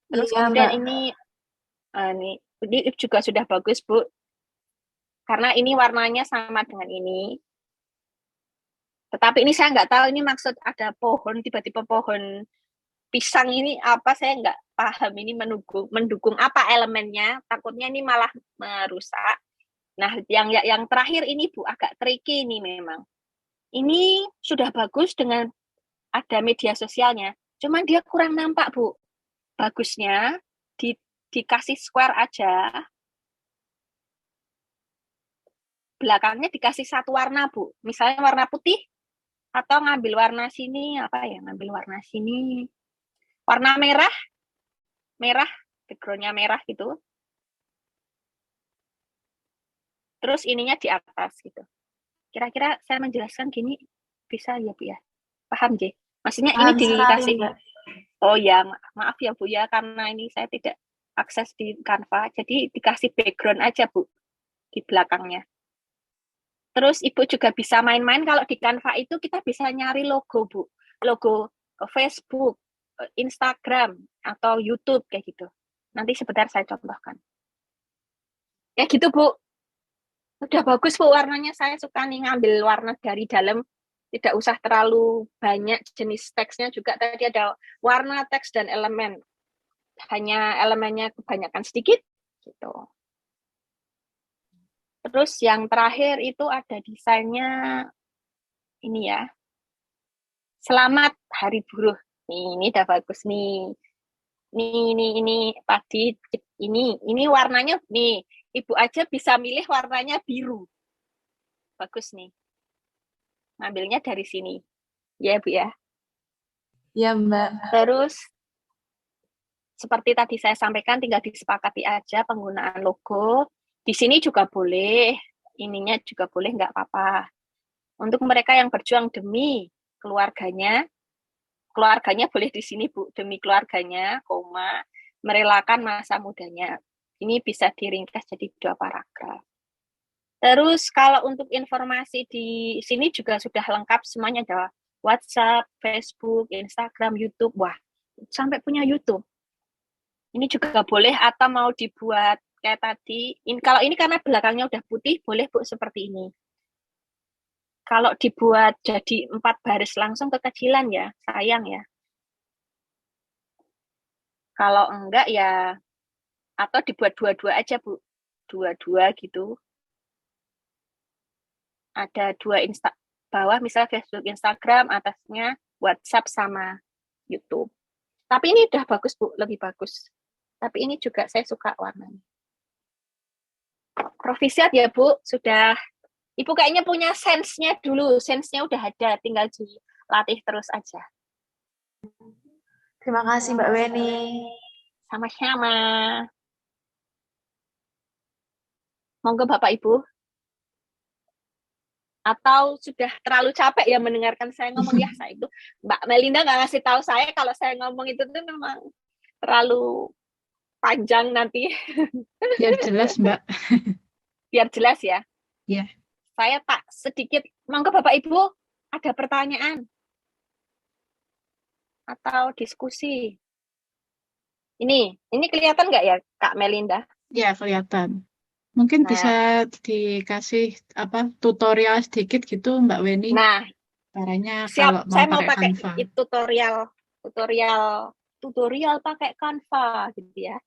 Terus kemudian ini juga sudah bagus, Bu. Karena ini warnanya sama dengan ini. Tetapi ini saya nggak tahu ini maksud ada pohon, tiba-tiba pohon pisang ini apa, saya nggak paham ini mendukung apa elemennya. Takutnya ini malah merusak. Nah, yang terakhir ini Bu, agak tricky ini memang. Ini sudah bagus dengan ada media sosialnya. Cuman dia kurang nampak, Bu. Bagusnya dikasih square aja. Belakangnya dikasih satu warna, Bu. Misalnya warna putih, atau ngambil warna sini, ngambil warna sini. Warna merah, background-nya merah gitu. Terus ininya di atas gitu. Kira-kira saya menjelaskan gini, bisa ya, Bu ya? Paham, J? Maksudnya ini dikasih... Oh ya, maaf ya, Bu ya, karena ini saya tidak akses di Canva, jadi dikasih background aja, Bu, di belakangnya. Terus Ibu juga bisa main-main kalau di Canva itu kita bisa nyari logo, Bu. Logo Facebook, Instagram, atau YouTube kayak gitu. Nanti sebentar saya contohkan. Ya gitu, Bu. Udah bagus, Bu, warnanya. Saya suka nih ngambil warna dari dalam. Tidak usah terlalu banyak jenis teksnya juga. Tadi ada warna, teks, dan elemen. Hanya elemennya kebanyakan sedikit gitu. Terus yang terakhir itu ada desainnya ini ya. Selamat Hari Buruh. Ini udah bagus nih. Ini tadi ini warnanya nih. Ibu aja bisa milih warnanya biru. Bagus nih. Ngambilnya dari sini. Ya, Bu ya. Ya, Mbak. Terus seperti tadi saya sampaikan, tinggal disepakati aja penggunaan logo. Di sini juga boleh, ininya juga boleh, nggak apa-apa. Untuk mereka yang berjuang demi keluarganya boleh di sini, Bu, demi keluarganya, koma, merelakan masa mudanya. Ini bisa diringkas jadi 2 paragraf. Terus kalau untuk informasi di sini juga sudah lengkap semuanya, ada WhatsApp, Facebook, Instagram, YouTube. Wah, sampai punya YouTube. Ini juga boleh atau mau dibuat kayak tadi. Kalau ini karena belakangnya udah putih, boleh Bu seperti ini. Kalau dibuat jadi 4 baris langsung kekecilan ya, sayang ya. Kalau enggak ya, atau dibuat 2-2 aja Bu. 2-2 gitu. Ada 2 bawah misalnya Facebook, Instagram, atasnya WhatsApp sama YouTube. Tapi ini udah bagus, Bu, lebih bagus. Tapi ini juga saya suka warnanya. Provisiat ya, Bu, sudah. Ibu kayaknya punya sense-nya dulu, sense-nya udah ada, tinggal dilatih terus aja. Terima kasih Mbak Weni. Sama-sama. Monggo Bapak Ibu. Atau sudah terlalu capek ya mendengarkan saya ngomong ya, saya itu Mbak Melinda nggak ngasih tahu saya kalau saya ngomong itu tuh memang terlalu panjang nanti. Biar jelas Mbak. Biar jelas ya. Ya. Saya tak sedikit, monggo Bapak Ibu ada pertanyaan atau diskusi. Ini kelihatan nggak ya Kak Melinda? Ya, kelihatan. Mungkin bisa dikasih tutorial sedikit gitu Mbak Weni. Nah, caranya siap. kalau Saya mau pakai Canva. tutorial pakai Canva gitu ya.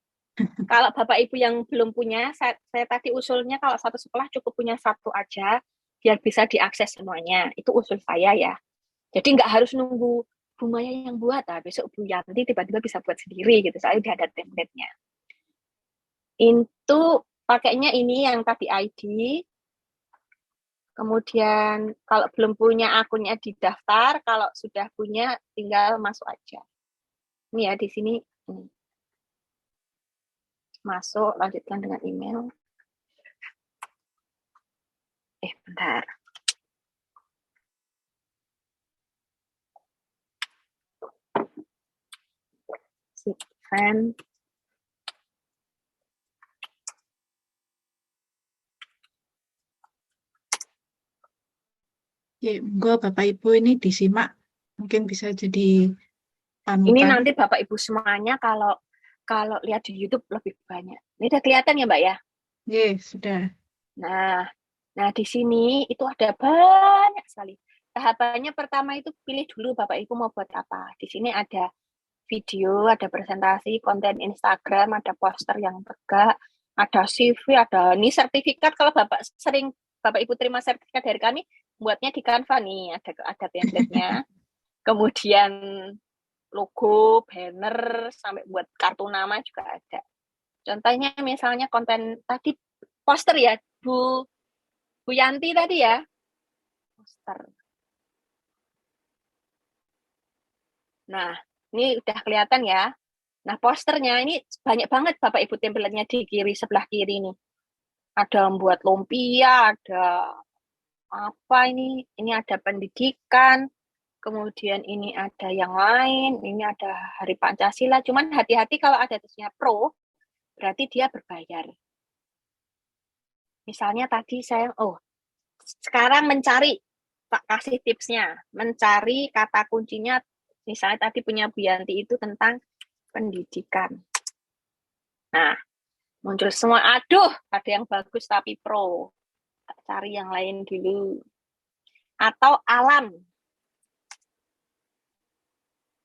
Kalau Bapak Ibu yang belum punya, saya tadi usulnya kalau satu sekolah cukup punya satu aja biar bisa diakses semuanya. Itu usul saya ya. Jadi nggak harus nunggu Bu Maya yang buat, besok Bu Yanti tiba-tiba bisa buat sendiri gitu. Saya udah ada template-nya. Itu pakainya ini yang tadi ID. Kemudian kalau belum punya akunnya didaftar, kalau sudah punya tinggal masuk aja. Ini ya di sini. Masuk, lanjutkan dengan email. Bentar. Sipven. Ya, Bapak Ibu ini disimak, mungkin bisa jadi panutan. Ini nanti Bapak Ibu semuanya kalau lihat di YouTube lebih banyak. Ini udah kelihatan ya Mbak ya? Iya, sudah. Nah di sini itu ada banyak sekali. Tahapannya pertama itu pilih dulu Bapak Ibu mau buat apa. Di sini ada video, ada presentasi, konten Instagram, ada poster yang tegak, ada CV, ada ini sertifikat. Kalau Bapak Ibu terima sertifikat dari kami, buatnya di Canva nih, ada template-nya. Kemudian logo, banner, sampai buat kartu nama juga ada. Contohnya misalnya konten tadi poster ya, Bu Yanti tadi ya, poster. Nah, ini udah kelihatan ya. Nah, posternya ini banyak banget Bapak Ibu template-nya di sebelah kiri nih. Ada membuat lumpia, ada apa ini ada pendidikan, kemudian ini ada yang lain, ini ada Hari Pancasila. Cuman hati-hati kalau ada tulisnya pro, berarti dia berbayar. Misalnya tadi saya, sekarang mencari, tak kasih tipsnya, mencari kata kuncinya, misalnya tadi punya Bu Yanti itu tentang pendidikan. Nah, muncul semua, aduh, ada yang bagus tapi pro. Cari yang lain dulu. Atau alam.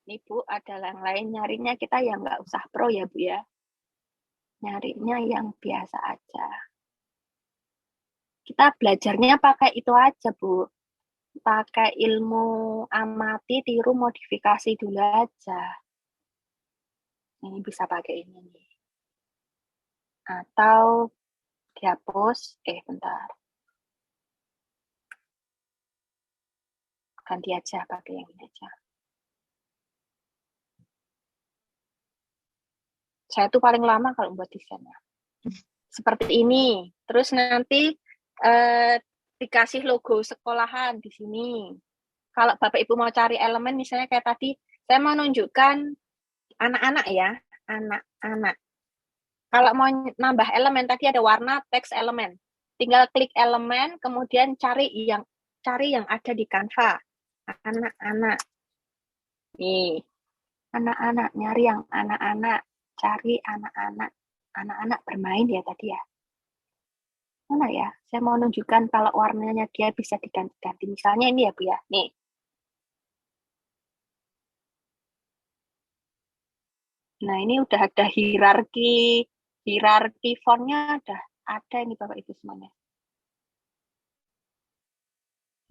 Ini Bu, ada yang lain nyarinya kita yang nggak usah pro ya Bu ya. Nyarinya yang biasa aja. Kita belajarnya pakai itu aja Bu. Pakai ilmu amati, tiru, modifikasi dulu aja. Ini bisa pakai ini nih. Atau dihapus, bentar. Ganti aja, pakai yang ini aja. Saya tuh paling lama kalau buat desainnya. Seperti ini. Terus nanti dikasih logo sekolahan di sini. Kalau Bapak Ibu mau cari elemen, misalnya kayak tadi, saya mau nunjukkan anak-anak ya, anak-anak. Kalau mau nambah elemen, tadi ada warna, teks elemen. Tinggal klik elemen, kemudian cari yang ada di Canva. Anak-anak. Nih, anak-anak, nyari yang anak-anak. Cari anak-anak bermain ya tadi ya. Mana ya? Saya mau nunjukkan kalau warnanya dia bisa diganti-ganti. Misalnya ini ya Bu ya. Nih. Nah, ini udah ada hierarki fontnya udah ada ini Bapak Ibu semuanya.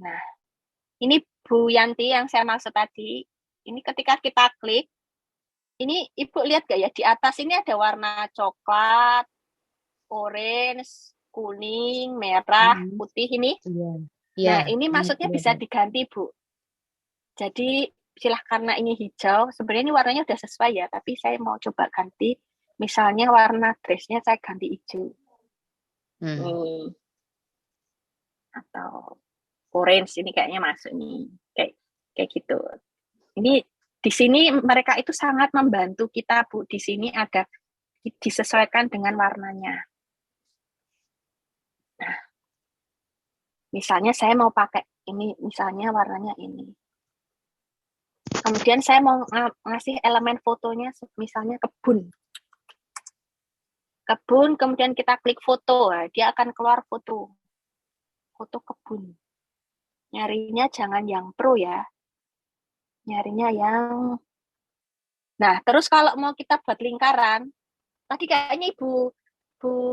Nah, Ini Bu Yanti yang saya maksud tadi. Ini ketika kita klik, ini Ibu lihat gak ya, di atas ini ada warna coklat, orange, kuning, merah, putih ini. Nah, ini maksudnya bisa diganti, Bu. Jadi karena ini hijau, sebenarnya ini warnanya udah sesuai ya, tapi saya mau coba ganti. Misalnya warna dressnya saya ganti hijau. Atau orange, ini kayaknya masuk nih. Kayak gitu. Ini di sini mereka itu sangat membantu kita, Bu. Di sini ada disesuaikan dengan warnanya. Nah, misalnya saya mau pakai ini, misalnya warnanya ini. Kemudian saya mau ngasih elemen fotonya, misalnya kebun. Kebun, kemudian kita klik foto, dia akan keluar foto kebun. Nyarinya jangan yang pro ya, nyarinya yang... Nah, terus kalau mau kita buat lingkaran, tadi kayaknya Bu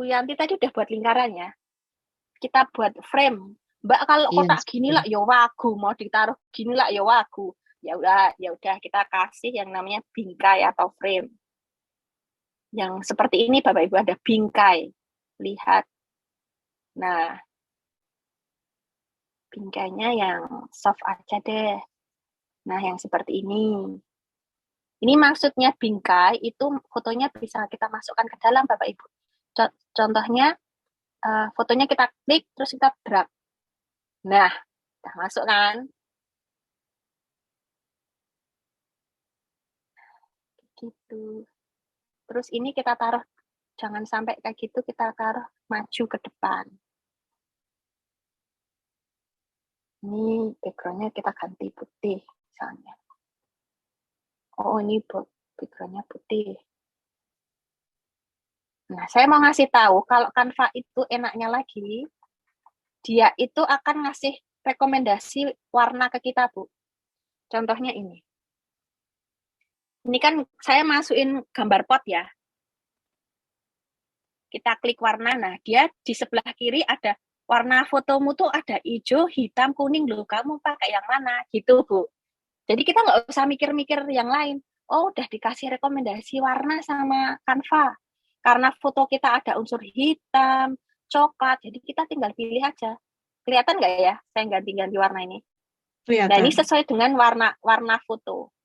Yanti tadi udah buat lingkaran ya. Kita buat frame. Mbak, kalau kotak gini lah ya wagu, mau ditaruh gini lah ya wagu. Ya udah kita kasih yang namanya bingkai atau frame. Yang seperti ini Bapak Ibu ada bingkai. Lihat. Nah, bingkainya yang soft aja deh. Nah, yang seperti ini. Ini maksudnya bingkai itu fotonya bisa kita masukkan ke dalam Bapak Ibu. Contohnya fotonya kita klik terus kita drag. Nah, udah masuk kan? Gitu. Terus ini kita taruh, jangan sampai kayak gitu, kita taruh maju ke depan. Ini background-nya kita ganti putih misalnya. Oh, ini background-nya putih. Nah, saya mau ngasih tahu kalau Canva itu enaknya lagi, dia itu akan ngasih rekomendasi warna ke kita, Bu. Contohnya ini. Ini kan saya masukin gambar pot ya. Kita klik warna, nah dia di sebelah kiri ada warna fotomu tuh ada hijau, hitam, kuning loh. Kamu pakai yang mana? Gitu, Bu. Jadi kita nggak usah mikir-mikir yang lain. Oh, udah dikasih rekomendasi warna sama Canva. Karena foto kita ada unsur hitam, coklat, jadi kita tinggal pilih aja. Kelihatan nggak ya saya ganti-ganti warna ini? Kelihatan. Nah, ini sesuai dengan warna foto.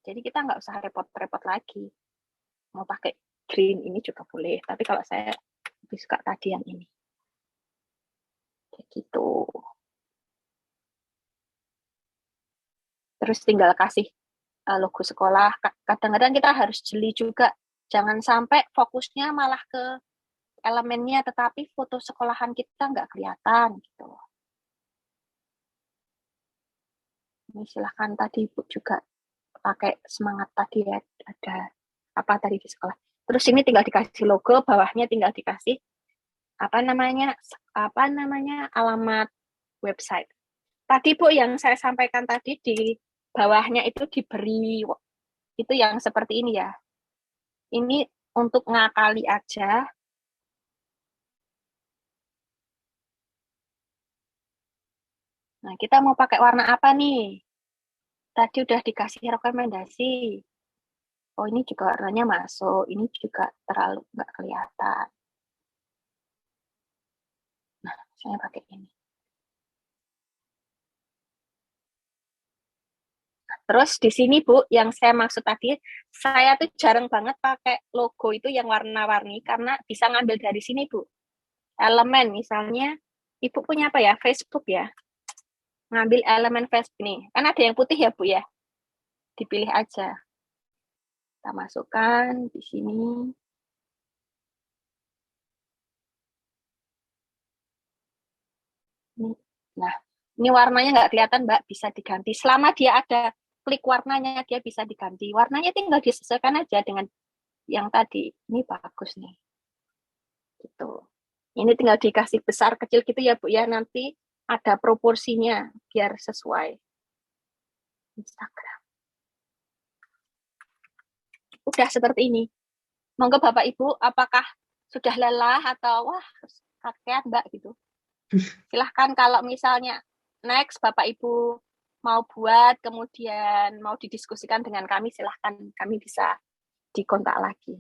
Jadi kita nggak usah repot-repot lagi. Mau pakai green ini juga boleh, tapi kalau saya lebih suka tadi yang ini. Kayak gitu. Terus tinggal kasih logo sekolah. Kadang-kadang kita harus jeli juga. Jangan sampai fokusnya malah ke elemennya, tetapi foto sekolahan kita nggak kelihatan gitu. Ini silahkan tadi Ibu juga pakai semangat tadi ya, ada apa tadi di sekolah. Terus ini tinggal dikasih logo, bawahnya tinggal dikasih apa namanya alamat website. Tadi Bu yang saya sampaikan tadi di bawahnya itu diberi itu yang seperti ini ya. Ini untuk ngakali aja. Nah, kita mau pakai warna apa nih? Tadi udah dikasih rekomendasi. Oh, ini juga warnanya masuk. Ini juga terlalu nggak kelihatan. Nah, saya pakai ini. Nah, terus di sini Bu, yang saya maksud tadi, saya tuh jarang banget pakai logo itu yang warna-warni karena bisa ngambil dari sini Bu. Elemen misalnya, Ibu punya apa ya? Facebook ya. Ngambil elemen Facebook nih. Kan ada yang putih ya Bu ya. Dipilih aja. Kita masukkan di sini. Nah, ini warnanya nggak kelihatan Mbak, bisa diganti. Selama dia ada klik warnanya, dia bisa diganti. Warnanya tinggal disesuaikan aja dengan yang tadi. Ini bagus nih. Gitu. Ini tinggal dikasih besar kecil gitu ya Bu ya. Nanti ada proporsinya biar sesuai. Instagram. Udah seperti ini. Monggo Bapak Ibu, apakah sudah lelah atau wah kakean Mbak gitu? Silahkan kalau misalnya next Bapak Ibu mau buat, kemudian mau didiskusikan dengan kami, silahkan kami bisa dikontak lagi.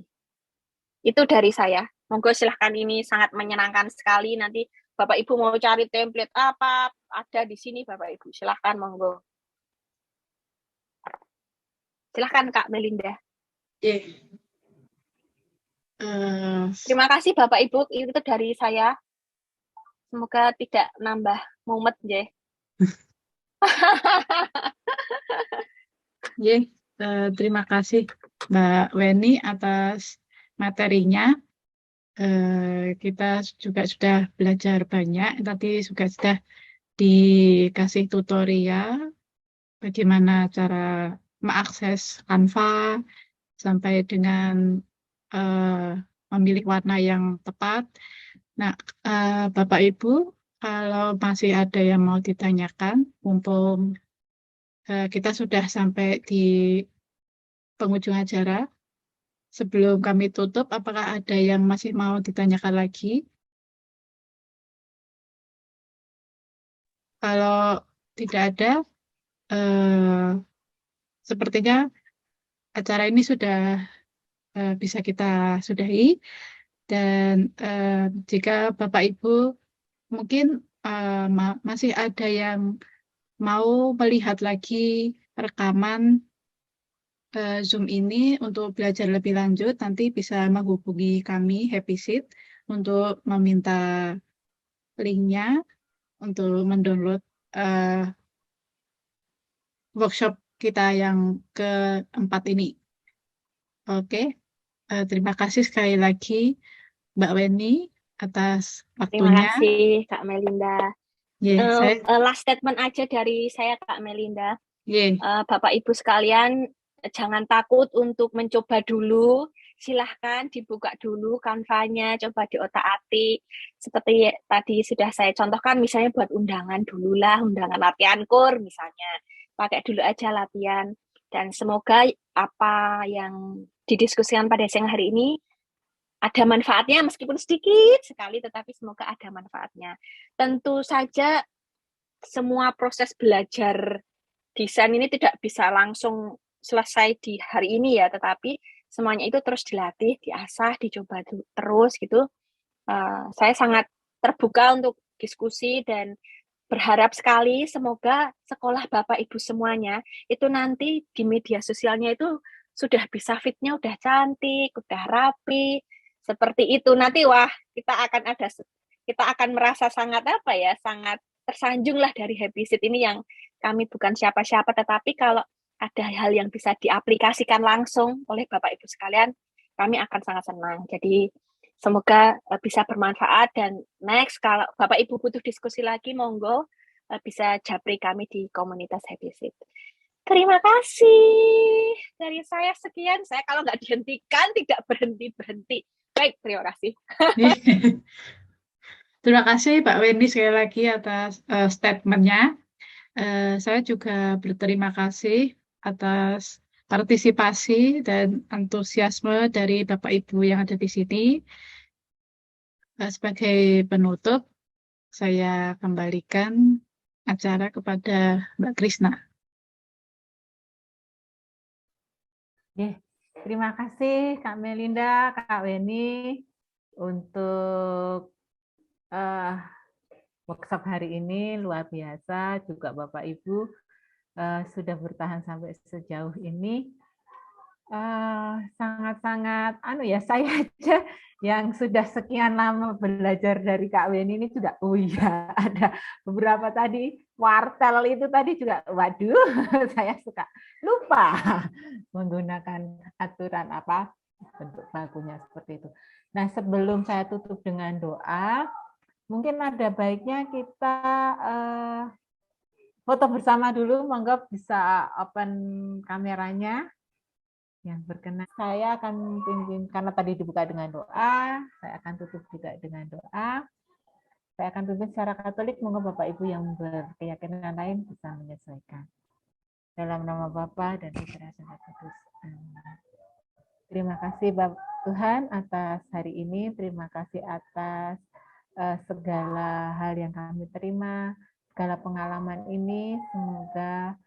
Itu dari saya. Monggo silahkan, ini sangat menyenangkan sekali. Nanti Bapak Ibu mau cari template apa, ada di sini Bapak Ibu. Silahkan, monggo. Silahkan Kak Melinda. Terima kasih Bapak Ibu, itu dari saya. Semoga tidak nambah mumet ya. Terima kasih Mbak Weni atas materinya. Kita juga sudah belajar banyak. Tadi juga sudah dikasih tutorial bagaimana cara mengakses Canva sampai dengan memilih warna yang tepat. Nah, Bapak Ibu, kalau masih ada yang mau ditanyakan, mumpung kita sudah sampai di penghujung acara. Sebelum kami tutup, apakah ada yang masih mau ditanyakan lagi? Kalau tidak ada, sepertinya acara ini sudah bisa kita sudahi. Dan jika Bapak Ibu mungkin masih ada yang mau melihat lagi rekaman Zoom ini untuk belajar lebih lanjut, nanti bisa menghubungi kami, Happy Seat, untuk meminta linknya untuk mendownload workshop kita yang keempat ini. Oke, terima kasih sekali lagi Mbak Weni atas waktunya. Terima kasih Kak Melinda. Last statement aja dari saya Kak Melinda. Bapak Ibu sekalian, jangan takut untuk mencoba dulu. Silahkan dibuka dulu Canva-nya, coba diotak-atik. Seperti tadi sudah saya contohkan, misalnya buat undangan dululah, undangan latihan kur misalnya. Pakai dulu aja latihan. Dan semoga apa yang didiskusikan pada siang hari ini ada manfaatnya, meskipun sedikit sekali, tetapi semoga ada manfaatnya. Tentu saja semua proses belajar desain ini tidak bisa langsung selesai di hari ini ya, tetapi semuanya itu terus dilatih, diasah, dicoba terus gitu. Saya sangat terbuka untuk diskusi dan berharap sekali semoga sekolah Bapak Ibu semuanya itu nanti di media sosialnya itu sudah bisa fitnya udah cantik, udah rapi, seperti itu. Nanti wah, kita akan merasa sangat sangat tersanjung lah dari Happy Seat ini, yang kami bukan siapa-siapa, tetapi kalau ada hal yang bisa diaplikasikan langsung oleh Bapak Ibu sekalian, kami akan sangat senang. Jadi semoga bisa bermanfaat, dan next kalau Bapak Ibu butuh diskusi lagi, monggo bisa japri kami di komunitas Happy Seat. Terima kasih. Dari saya sekian. Saya kalau nggak dihentikan tidak berhenti-berhenti. Baik, terima kasih. Terima kasih Pak Wendy sekali lagi atas statementnya. Saya juga berterima kasih atas partisipasi dan antusiasme dari Bapak Ibu yang ada di sini. Sebagai penutup, saya kembalikan acara kepada Mbak Krisna. Terima kasih Kak Melinda, Kak Weni untuk workshop hari ini luar biasa. Juga Bapak Ibu sudah bertahan sampai sejauh ini. Sangat-sangat saya aja yang sudah sekian lama belajar dari Kak Weni ini juga, ada beberapa tadi wartel itu tadi juga, waduh, saya suka lupa menggunakan aturan bentuk bakunya seperti itu. Nah, sebelum saya tutup dengan doa, mungkin ada baiknya kita foto bersama dulu, monggo bisa open kameranya. Yang berkenan, saya akan pimpin, karena tadi dibuka dengan doa, saya akan tutup juga dengan doa. Saya akan pimpin secara Katolik, monggo Bapak Ibu yang berkeyakinan lain bisa menyesuaikan. Dalam nama Bapa dan Putra dan Roh Kudus. Terima kasih Bapak Tuhan atas hari ini, terima kasih atas segala hal yang kami terima. segala pengalaman ini, semoga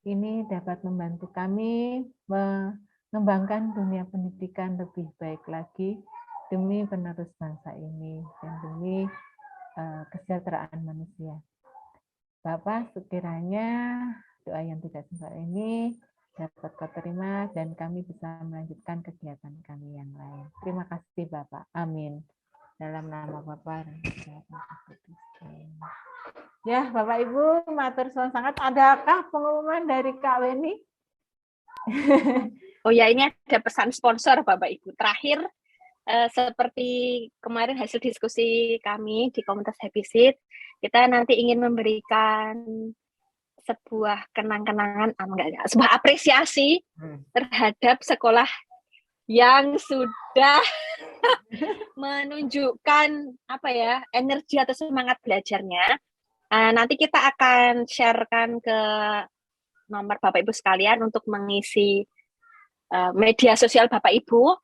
ini dapat membantu kami mengembangkan dunia pendidikan lebih baik lagi demi penerus bangsa ini dan demi kesejahteraan manusia. Bapak, sekiranya doa yang tidak singkat ini dapat kau terima dan kami bisa melanjutkan kegiatan kami yang lain. Terima kasih Bapak. Amin. Dalam nama Bapa dan Putra dan Roh Kudus. Ya, Bapak Ibu, matur suwun sangat. Adakah pengumuman dari Kak Weni? Oh ya, ini ada pesan sponsor Bapak Ibu. Terakhir, seperti kemarin hasil diskusi kami di komunitas Happy Seed, kita nanti ingin memberikan sebuah kenang-kenangan, sebuah apresiasi terhadap sekolah yang sudah menunjukkan energi atau semangat belajarnya. Nanti kita akan sharekan ke nomor Bapak Ibu sekalian untuk mengisi media sosial Bapak Ibu,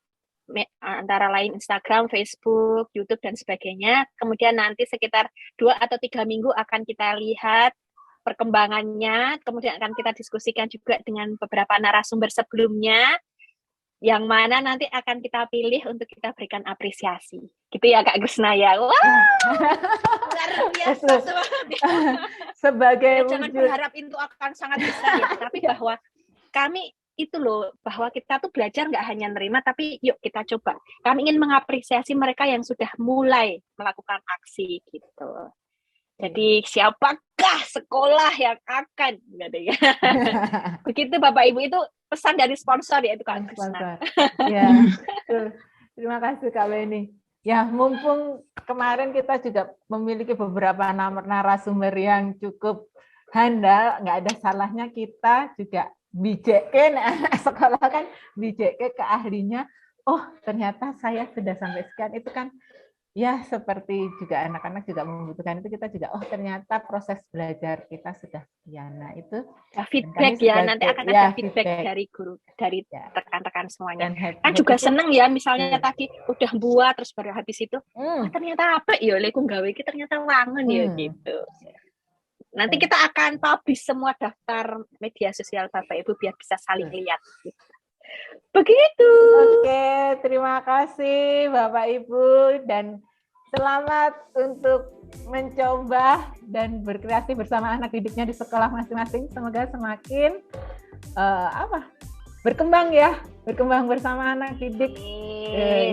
antara lain Instagram, Facebook, YouTube, dan sebagainya. Kemudian nanti sekitar 2 atau 3 minggu akan kita lihat perkembangannya, kemudian akan kita diskusikan juga dengan beberapa narasumber sebelumnya, yang mana nanti akan kita pilih untuk kita berikan apresiasi. Gitu ya Kak Gusna ya. Wah, luar biasa sebagai jangan berharap itu akan sangat besar ya, tapi bahwa kami itu loh, bahwa kita tuh belajar nggak hanya nerima, tapi yuk kita coba. Kami ingin mengapresiasi mereka yang sudah mulai melakukan aksi gitu. Jadi siapakah sekolah yang akan gitu ya. Begitu Bapak Ibu, itu pesan dari sponsor ya, itu Kak Krisna. Ya, terima kasih Kak Weni. Ya, mumpung kemarin kita juga memiliki beberapa narasumber yang cukup handal, nggak ada salahnya kita juga bijekin sekolah kan, bijekin ke ahlinya. Oh, ternyata saya sudah sampai sekian. Itu kan ya seperti juga anak-anak juga membutuhkan itu, kita juga ternyata proses belajar kita sudah sekian. Nah, itu feedback ya, nanti akan ada feedback dari guru, dari rekan-rekan semuanya. Kan juga seneng ya, misalnya tadi udah buat terus baru habis itu ternyata apa ya leku gawe iki ternyata wangen ya gitu. Nanti kita akan publish semua daftar media sosial Bapak Ibu biar bisa saling lihat. Begitu. Oke, terima kasih Bapak Ibu dan selamat untuk mencoba dan berkreasi bersama anak didiknya di sekolah masing-masing. Semoga semakin berkembang ya, berkembang bersama anak didik.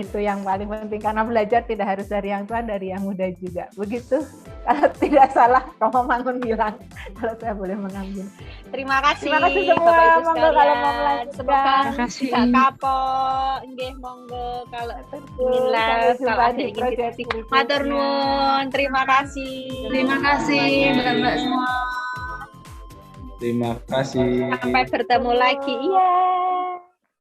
Itu yang paling penting, karena belajar tidak harus dari yang tua, dari yang muda juga. Begitu. Kalau tidak salah, Romo Mangun bilang, kalau saya boleh mengambil. Terima kasih semua. Bapak Ibu Monggo kalau mau sekalian. Semoga tidak kapok. Nggih, monggo kalau bismillah, kalau ada ingin diskusi. Matur nuwun. Terima kasih. Terima kasih Mbak-mbak semua. Terima kasih. Sampai bertemu lagi. Iya.